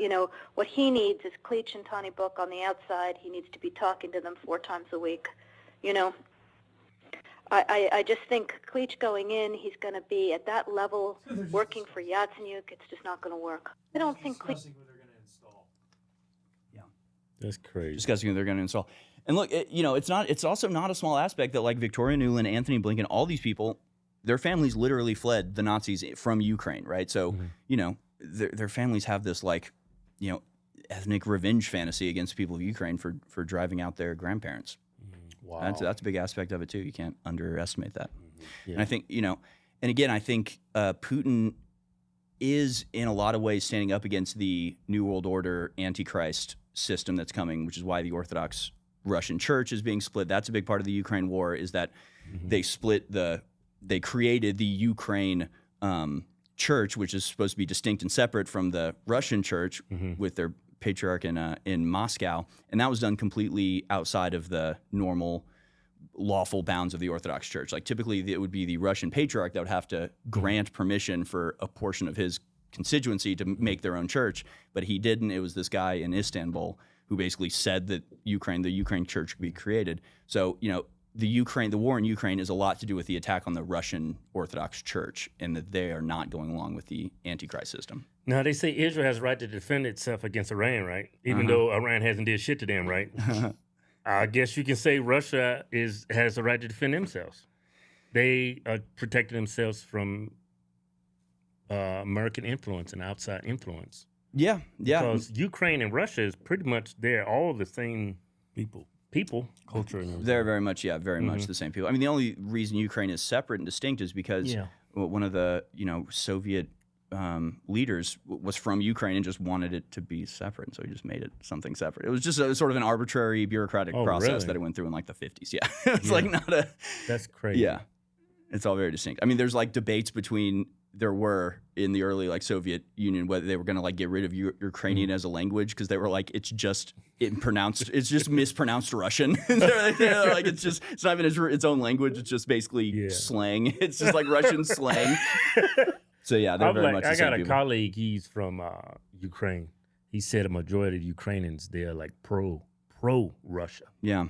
what he needs is Cleach and Tony Book on the outside. He needs to be talking to them 4 times a week, I just think Cleach going in, he's going to be at that level working for Yatsenyuk. It's just not going to work. I don't think Cleach. Yeah, that's crazy. Discussing who they're going to install. And look, it's also not a small aspect that Victoria Nuland, Anthony Blinken, all these people, their families literally fled the Nazis from Ukraine, right? So their families have this ethnic revenge fantasy against the people of Ukraine for driving out their grandparents. Wow. That's a big aspect of it too. You can't underestimate that. Yeah. And I think, and again, I think Putin is in a lot of ways standing up against the New World Order Antichrist system that's coming, which is why the Orthodox Russian Church is being split. That's a big part of the Ukraine war, is that they created the Ukraine church, which is supposed to be distinct and separate from the Russian church with their patriarch in Moscow, and that was done completely outside of the normal lawful bounds of the Orthodox Church. Typically it would be the Russian patriarch that would have to grant permission for a portion of his constituency to make their own church, but he didn't. It was this guy in Istanbul who basically said that the Ukraine church could be created. So the war in Ukraine is a lot to do with the attack on the Russian Orthodox Church, and that they are not going along with the Antichrist system. Now, they say Israel has a right to defend itself against Iran, right? Even though Iran hasn't did shit to them, right? I guess you can say Russia has a right to defend themselves. They are protecting themselves from American influence and outside influence. Yeah. Because Ukraine and Russia is pretty much, they're all the same people, culture. And they're very much the same people. I mean, the only reason Ukraine is separate and distinct is because one of the Soviet leaders was from Ukraine and just wanted it to be separate. And so he just made it something separate. It was just a, sort of an arbitrary bureaucratic process that it went through in like the 50s. Yeah. It's like not a... That's crazy. Yeah. It's all very distinct. I mean, there's like debates between... There were in the early like Soviet Union whether they were going to like get rid of Ukrainian as a language because they were like it's just mispronounced Russian. they're like it's not even its own language. It's just basically slang. It's just like Russian slang. So yeah, they're very much. I got a people. colleague. He's from Ukraine. He said a majority of Ukrainians they're like pro Russia. Yeah.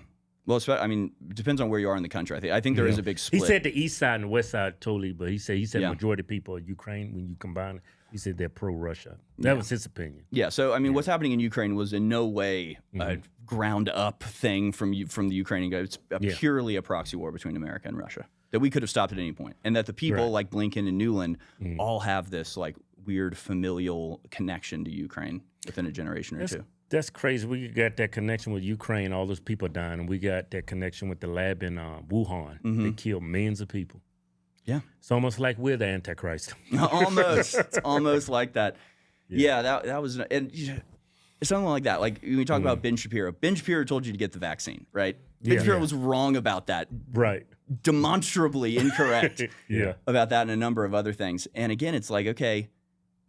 Well, I mean, it depends on where you are in the country. I think there is a big split. He said the east side and the west side totally, but he said majority of people of Ukraine, when you combine it, he said they're pro-Russia. That was his opinion. Yeah, so I mean, what's happening in Ukraine was in no way a ground-up thing from the Ukrainian guys. It's purely a proxy war between America and Russia that we could have stopped at any point, and that the people like Blinken and Newland all have this like weird familial connection to Ukraine within a generation or two. That's crazy. We got that connection with Ukraine, all those people dying, and we got that connection with the lab in Wuhan. They killed millions of people. Yeah. It's almost like we're the Antichrist. Almost. It's almost like that. Yeah, that was, and something like that. Like when we talk about Ben Shapiro. Ben Shapiro told you to get the vaccine, right? Ben Shapiro was wrong about that. Right. Demonstrably incorrect about that and a number of other things. And again, it's like, okay,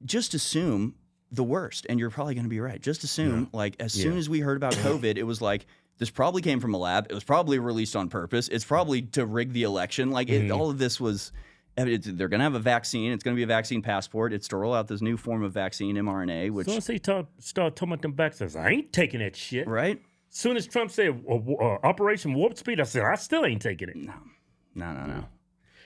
just assume the worst, and you're probably going to be right. Just assume, like, as soon as we heard about COVID, it was like, this probably came from a lab. It was probably released on purpose. It's probably to rig the election. Like, all of this was, they're going to have a vaccine. It's going to be a vaccine passport. It's to roll out this new form of vaccine, mRNA, which... As soon as they start talking about them vaccines, I ain't taking that shit. Right? As soon as Trump said, Operation Warp Speed, I said, I still ain't taking it. No.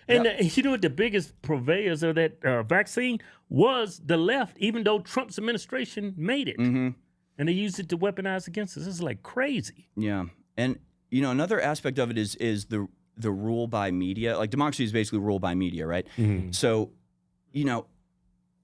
And you know what the biggest purveyors of that vaccine was the left, even though Trump's administration made it. And they used it to weaponize against us. It's like crazy. Yeah. And, you know, another aspect of it is the rule by media. Like democracy is basically ruled by media, right? So, you know,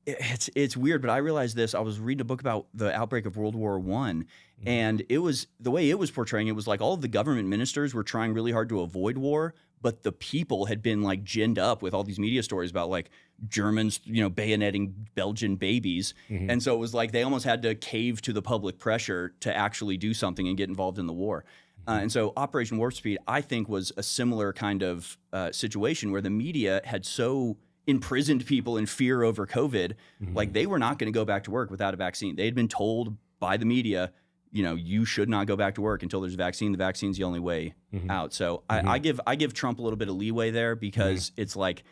it's weird, but I realized this. I was reading a book about the outbreak of World War I, and it was the way it was portraying it was like all of the government ministers were trying really hard to avoid war, but the people had been like ginned up with all these media stories about like Germans, you know, bayoneting Belgian babies. And so it was like they almost had to cave to the public pressure to actually do something and get involved in the war. And so Operation Warp Speed, I think, was a similar kind of situation where the media had so imprisoned people in fear over COVID, like they were not going to go back to work without a vaccine. They had been told by the media, you know, you should not go back to work until there's a vaccine. The vaccine's the only way out. So I give Trump a little bit of leeway there because it's like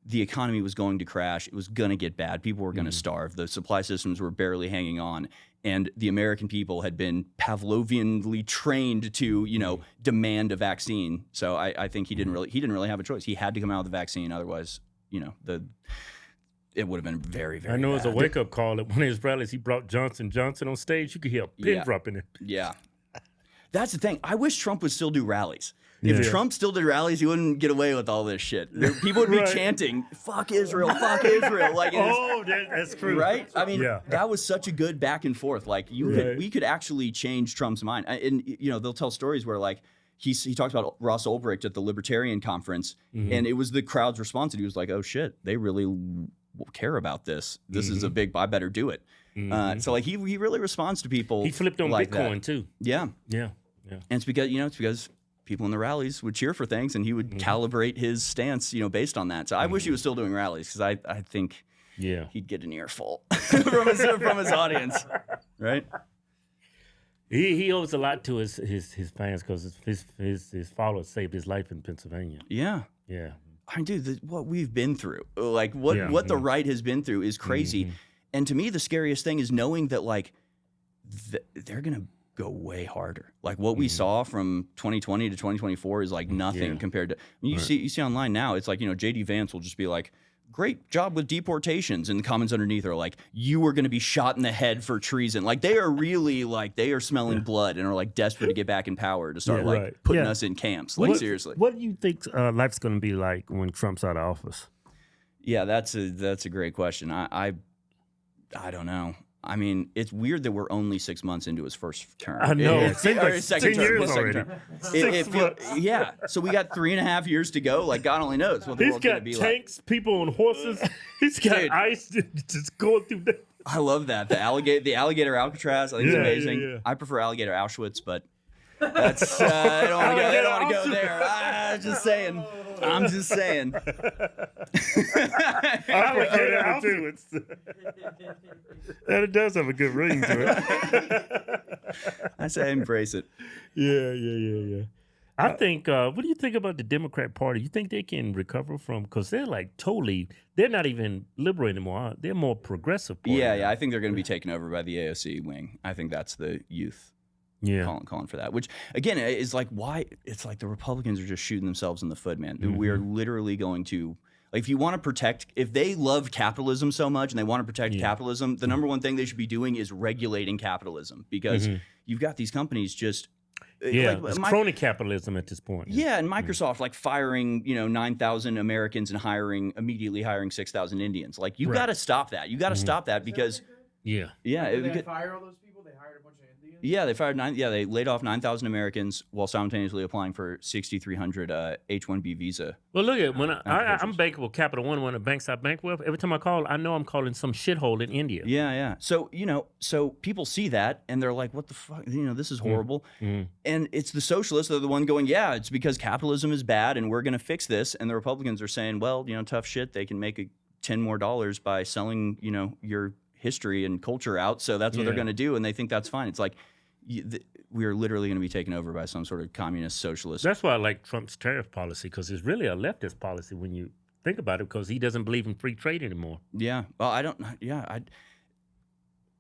the economy was going to crash. It was going to get bad. People were going to starve. The supply systems were barely hanging on. And the American people had been Pavlovianly trained to, you know, demand a vaccine. So I think he didn't really have a choice. He had to come out with the vaccine. Otherwise, you know, it would have been very, very I know bad. it's a wake-up call at one of his rallies. He brought Johnson on stage. You could hear a pin drop in it. Yeah. That's the thing. I wish Trump would still do rallies. If Trump still did rallies, he wouldn't get away with all this shit. People would be chanting, fuck Israel, fuck Israel. Like, that's true. Right? I mean, that was such a good back and forth. Like, we could actually change Trump's mind. And, you know, they'll tell stories where, like, he talked about Ross Ulbricht at the Libertarian Conference, and it was the crowd's response. And he was like, oh, shit, they really care about this. This is a big, I better do it. So, like, he really responds to people. He flipped on like Bitcoin, that. too. Yeah. And it's because people in the rallies would cheer for things, and he would calibrate his stance, you know, based on that. So I wish he was still doing rallies because I think he'd get an earful from his audience, right? He owes a lot to his fans because his followers saved his life in Pennsylvania. Yeah. I mean, dude, what we've been through, like what the right has been through is crazy. And to me, the scariest thing is knowing that like they're gonna go way harder. Like what we saw from 2020 to 2024 is like nothing compared to. I mean, you see online now. It's like, you know, JD Vance will just be like, "Great job with deportations," and the comments underneath are like, "You were going to be shot in the head for treason." Like they are really like they are smelling blood and are like desperate to get back in power to start putting us in camps. Like seriously. What do you think life's going to be like when Trump's out of office? Yeah, that's a great question. I don't know. I mean, it's weird that we're only 6 months into his first term. I know. It seems like 10 years already. Yeah. So we got 3.5 years to go. Like, God only knows what the world's going to be like. He's got tanks, people on horses. He's got ice just going through that. I love that. The alligator Alcatraz, I think it's amazing. Yeah. I prefer alligator Auschwitz, but that's I don't want to go there. I'm just saying. I prefer that too. And it does have a good ring to it. I say embrace it. Yeah. I think, what do you think about the Democrat Party? You think they can recover from, because they're like they're not even liberal anymore. They're more progressive party. Yeah. I think they're going to be taken over by the AOC wing. I think that's the youth. Yeah, calling for that, which again is like why it's like the Republicans are just shooting themselves in the foot, man. We are literally going to, like, if you want to protect, if they love capitalism so much and they want to protect capitalism, the number one thing they should be doing is regulating capitalism, because you've got these companies just it's crony capitalism at this point. Yeah, and Microsoft like firing 9,000 Americans and immediately hiring 6,000 Indians. Like, you got to stop that. You got to stop that because yeah. Did they fire all those people? They hired a bunch of Indians? Yeah, they laid off 9,000 Americans while simultaneously applying for 6,300 H-1B visa. Well, look at when I'm banking with Capital One of the banks I bank with. Every time I call, I know I'm calling some shithole in India. Yeah. So so people see that and they're like, "What the fuck? This is horrible." And it's the socialists that are the one going, "Yeah, it's because capitalism is bad and we're going to fix this." And the Republicans are saying, "Well, tough shit. They can make $10 more by selling, your history and culture out, so that's what they're going to do," and they think that's fine. It's like we are literally going to be taken over by some sort of communist socialist. That's why I like Trump's tariff policy, because it's really a leftist policy when you think about it, because he doesn't believe in free trade anymore. Yeah, well, I don't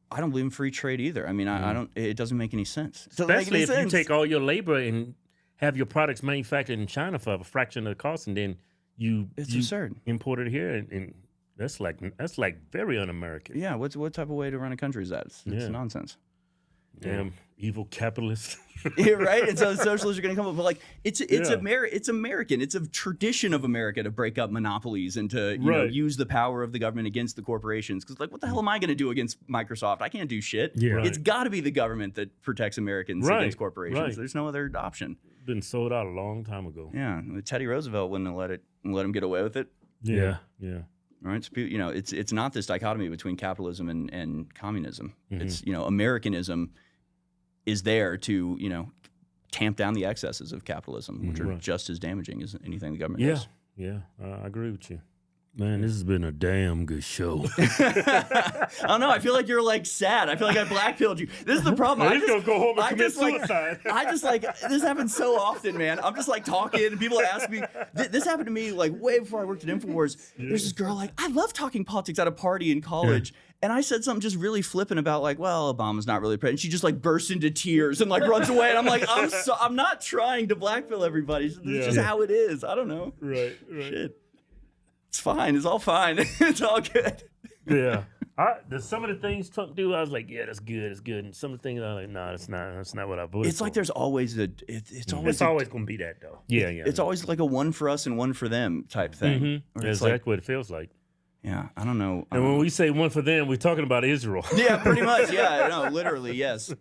believe in free trade either. I mean, I don't. It doesn't make any sense. Especially if you take all your labor and have your products manufactured in China for a fraction of the cost, and then it's absurd. Import it here and that's like very un-American. Yeah, what type of way to run a country is that? It's nonsense. Damn evil capitalists. Yeah, right. And so the socialists are going to come up, but like it's American. It's a tradition of America to break up monopolies and to use the power of the government against the corporations. Because like, what the hell am I going to do against Microsoft? I can't do shit. Yeah. It's got to be the government that protects Americans against corporations. Right. There's no other option. Been sold out a long time ago. Yeah, Teddy Roosevelt wouldn't have let him get away with it. Yeah. Right. So, it's not this dichotomy between capitalism and communism. It's Americanism is there to tamp down the excesses of capitalism, which are just as damaging as anything the government does. Yeah, I agree with you. Man, this has been a damn good show. I don't know. I feel like you're like sad. I feel like I blackpilled you. This is the problem. I'm just gonna go home and commit suicide. I just like this happens so often, man. I'm just like talking, and people ask me. This happened to me like way before I worked at Infowars. There's this girl like, I love talking politics at a party in college. And I said something just really flippant about like, well, Obama's not really president. She just like bursts into tears and like runs away. And I'm like, I'm not trying to blackpill everybody. This is just how it is. I don't know. Right. Shit. It's fine. It's all fine. It's all good. Yeah. Some of the things Trump do, I was like, yeah, that's good. It's good. And some of the things I'm like, no, it's not. That's not what I voted for. It's like there's always it's always going to be that though. Yeah. It's always like a one for us and one for them type thing. That's exactly what it feels like. Yeah, I don't know. And when we say one for them, we're talking about Israel. Yeah, pretty much. Yeah, no, literally, yes.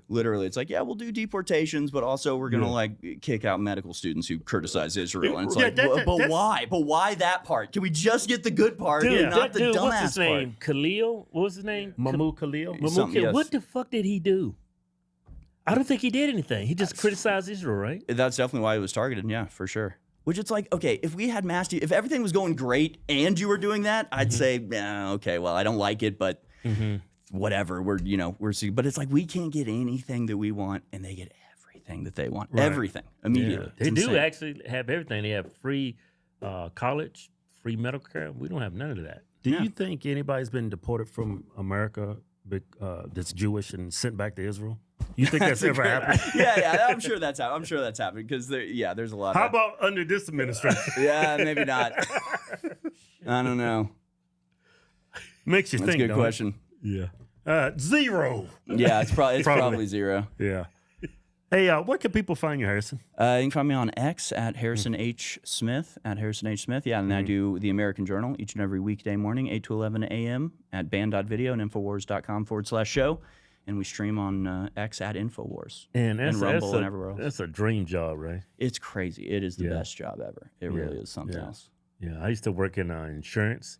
Literally, it's like, yeah, we'll do deportations, but also we're gonna like kick out medical students who criticize Israel. And it's like, but why? But why that part? Can we just get the good part, and not the dumbass what's his name? part? Khalil? What was his name? Mahmoud Khalil. Yes. What the fuck did he do? I don't think he did anything. He just criticized Israel, right? That's definitely why he was targeted. Yeah, for sure. Which it's like, okay, if we had if everything was going great and you were doing that, I'd say, okay, well, I don't like it, but whatever. We're seeing. But it's like we can't get anything that we want, and they get everything that they want. Right. Everything immediately. Yeah. They do actually have everything. They have free college, free medical care. We don't have none of that. Do you think anybody's been deported from America that's Jewish and sent back to Israel? You think that's ever happened? Yeah, I'm sure that's happened. I'm sure that's happened because there's a lot. How about under this administration? Yeah, maybe not. I don't know. Makes you think. That's a good question. Yeah. 0. Yeah, it's probably zero. Yeah. Hey, where can people find you, Harrison? You can find me on X at Harrison H. Smith, Yeah, and I do the American Journal each and every weekday morning, 8 to 11 a.m. at band.video and infowars.com/show. And we stream on X at Infowars. And Rumble and everywhere else. That's a dream job, right? It's crazy. It is the best job ever. It really is something else. Yeah, I used to work in insurance.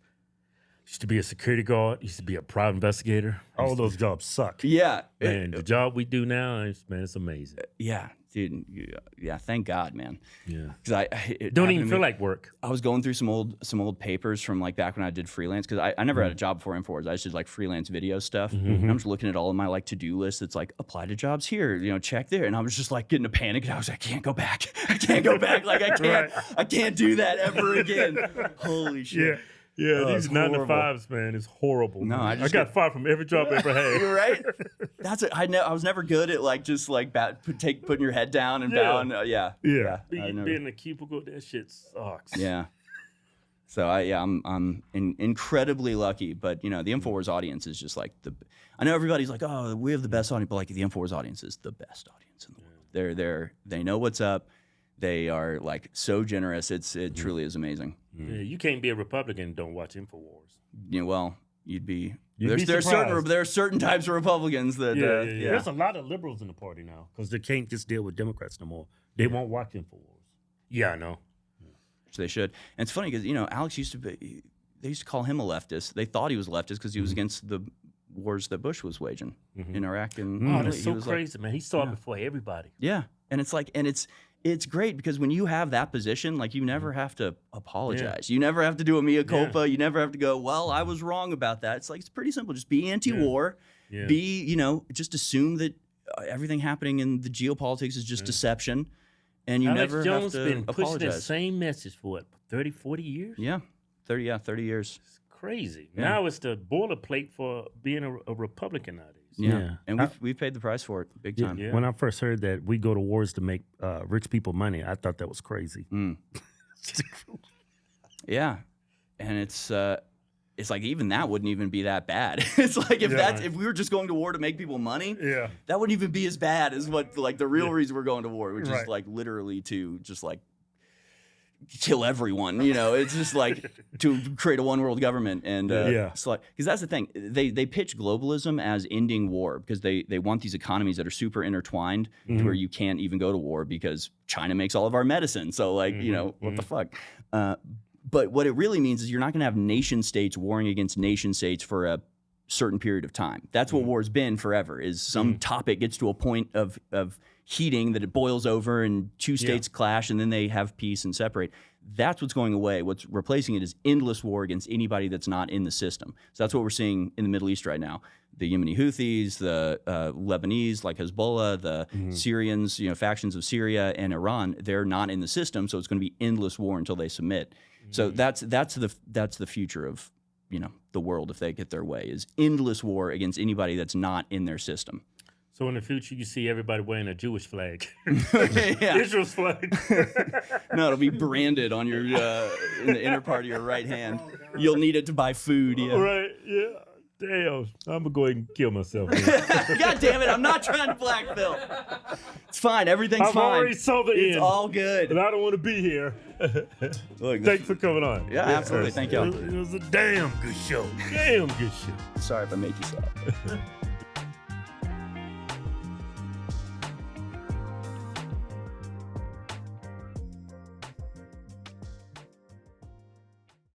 Used to be a security guard. Used to be a private investigator. All those jobs suck. Yeah. And the job we do now, it's amazing. Yeah, dude. Yeah, thank God, man. Yeah. Because it don't even feel like work. I was going through some old papers from like back when I did freelance, because I never had a job before Infowars. I just did like freelance video stuff. And I'm just looking at all of my like to-do lists. It's like apply to jobs here, check there. And I was just like getting a panic, and I was like, I can't go back. I can't go back. Like I can't do that ever again. Holy shit. Yeah, these 9 to 5s, man, is horrible. No, I got fired from every job I ever had. You're right. That's it. I was never good at like just like putting your head down and bowing. Being in a cubicle, that shit sucks. Yeah. So I'm incredibly lucky, but the Infowars audience is just like I know everybody's like, oh, we have the best audience, but like the Infowars audience is the best audience in the world. They know what's up. They are like so generous. It truly is amazing. Yeah, you can't be a Republican and don't watch Infowars. Yeah, well, there are certain types of Republicans that There's a lot of liberals in the party now because they can't just deal with Democrats no more. They won't watch Infowars. Yeah, I know. Which they should. And it's funny because Alex they used to call him a leftist. They thought he was a leftist because he was against the wars that Bush was waging in Iraq and that's so crazy, man. He saw it before everybody. Yeah, and it's like it's great because when you have that position, like you never have to apologize. You never have to do a mea culpa. You never have to go, well, I was wrong about that. It's like, it's pretty simple. Just be anti-war. Be, just assume that everything happening in the geopolitics is just deception. And you Alex never Jones have to been pushing apologize. the same message for what, 30, 40 years? Yeah. 30 years. It's crazy. Yeah. Now it's the boilerplate for being a Republican nowadays. Yeah. And we've paid the price for it big time. When I first heard that we go to wars to make rich people money, I thought that was crazy. Yeah. And it's like even that wouldn't even be that bad. It's like if we were just going to war to make people money, that wouldn't even be as bad as what like the real reason we're going to war, which is like literally to just like kill everyone. It's just like to create a one world government. And it's like, because that's the thing, they pitch globalism as ending war because they want these economies that are super intertwined to where you can't even go to war because China makes all of our medicine. So like what the fuck. But what it really means is you're not going to have nation states warring against nation states for a certain period of time. That's what war's been forever, is some topic gets to a point of heating that it boils over and two states clash and then they have peace and separate. That's what's going away. What's replacing it is endless war against anybody that's not in the system. So that's what we're seeing in the Middle East right now. The Yemeni Houthis, the Lebanese like Hezbollah, the Syrians, factions of Syria and Iran, they're not in the system, so it's going to be endless war until they submit. So that's the future of the world if they get their way, is endless war against anybody that's not in their system. So in the future, you see everybody wearing a Jewish flag, Israel's flag. No, it'll be branded on your in the inner part of your right hand. You'll need it to buy food. Yeah. Right. Yeah. Damn. I'm gonna go ahead and kill myself. God damn it! I'm not trying to blackpill. It's fine. Everything's fine. I've already saw the end. It's all good. And I don't want to be here. Look, thanks for coming on. Yeah, absolutely. Thank you. It was a damn good show. Damn good show. Sorry if I made you sad.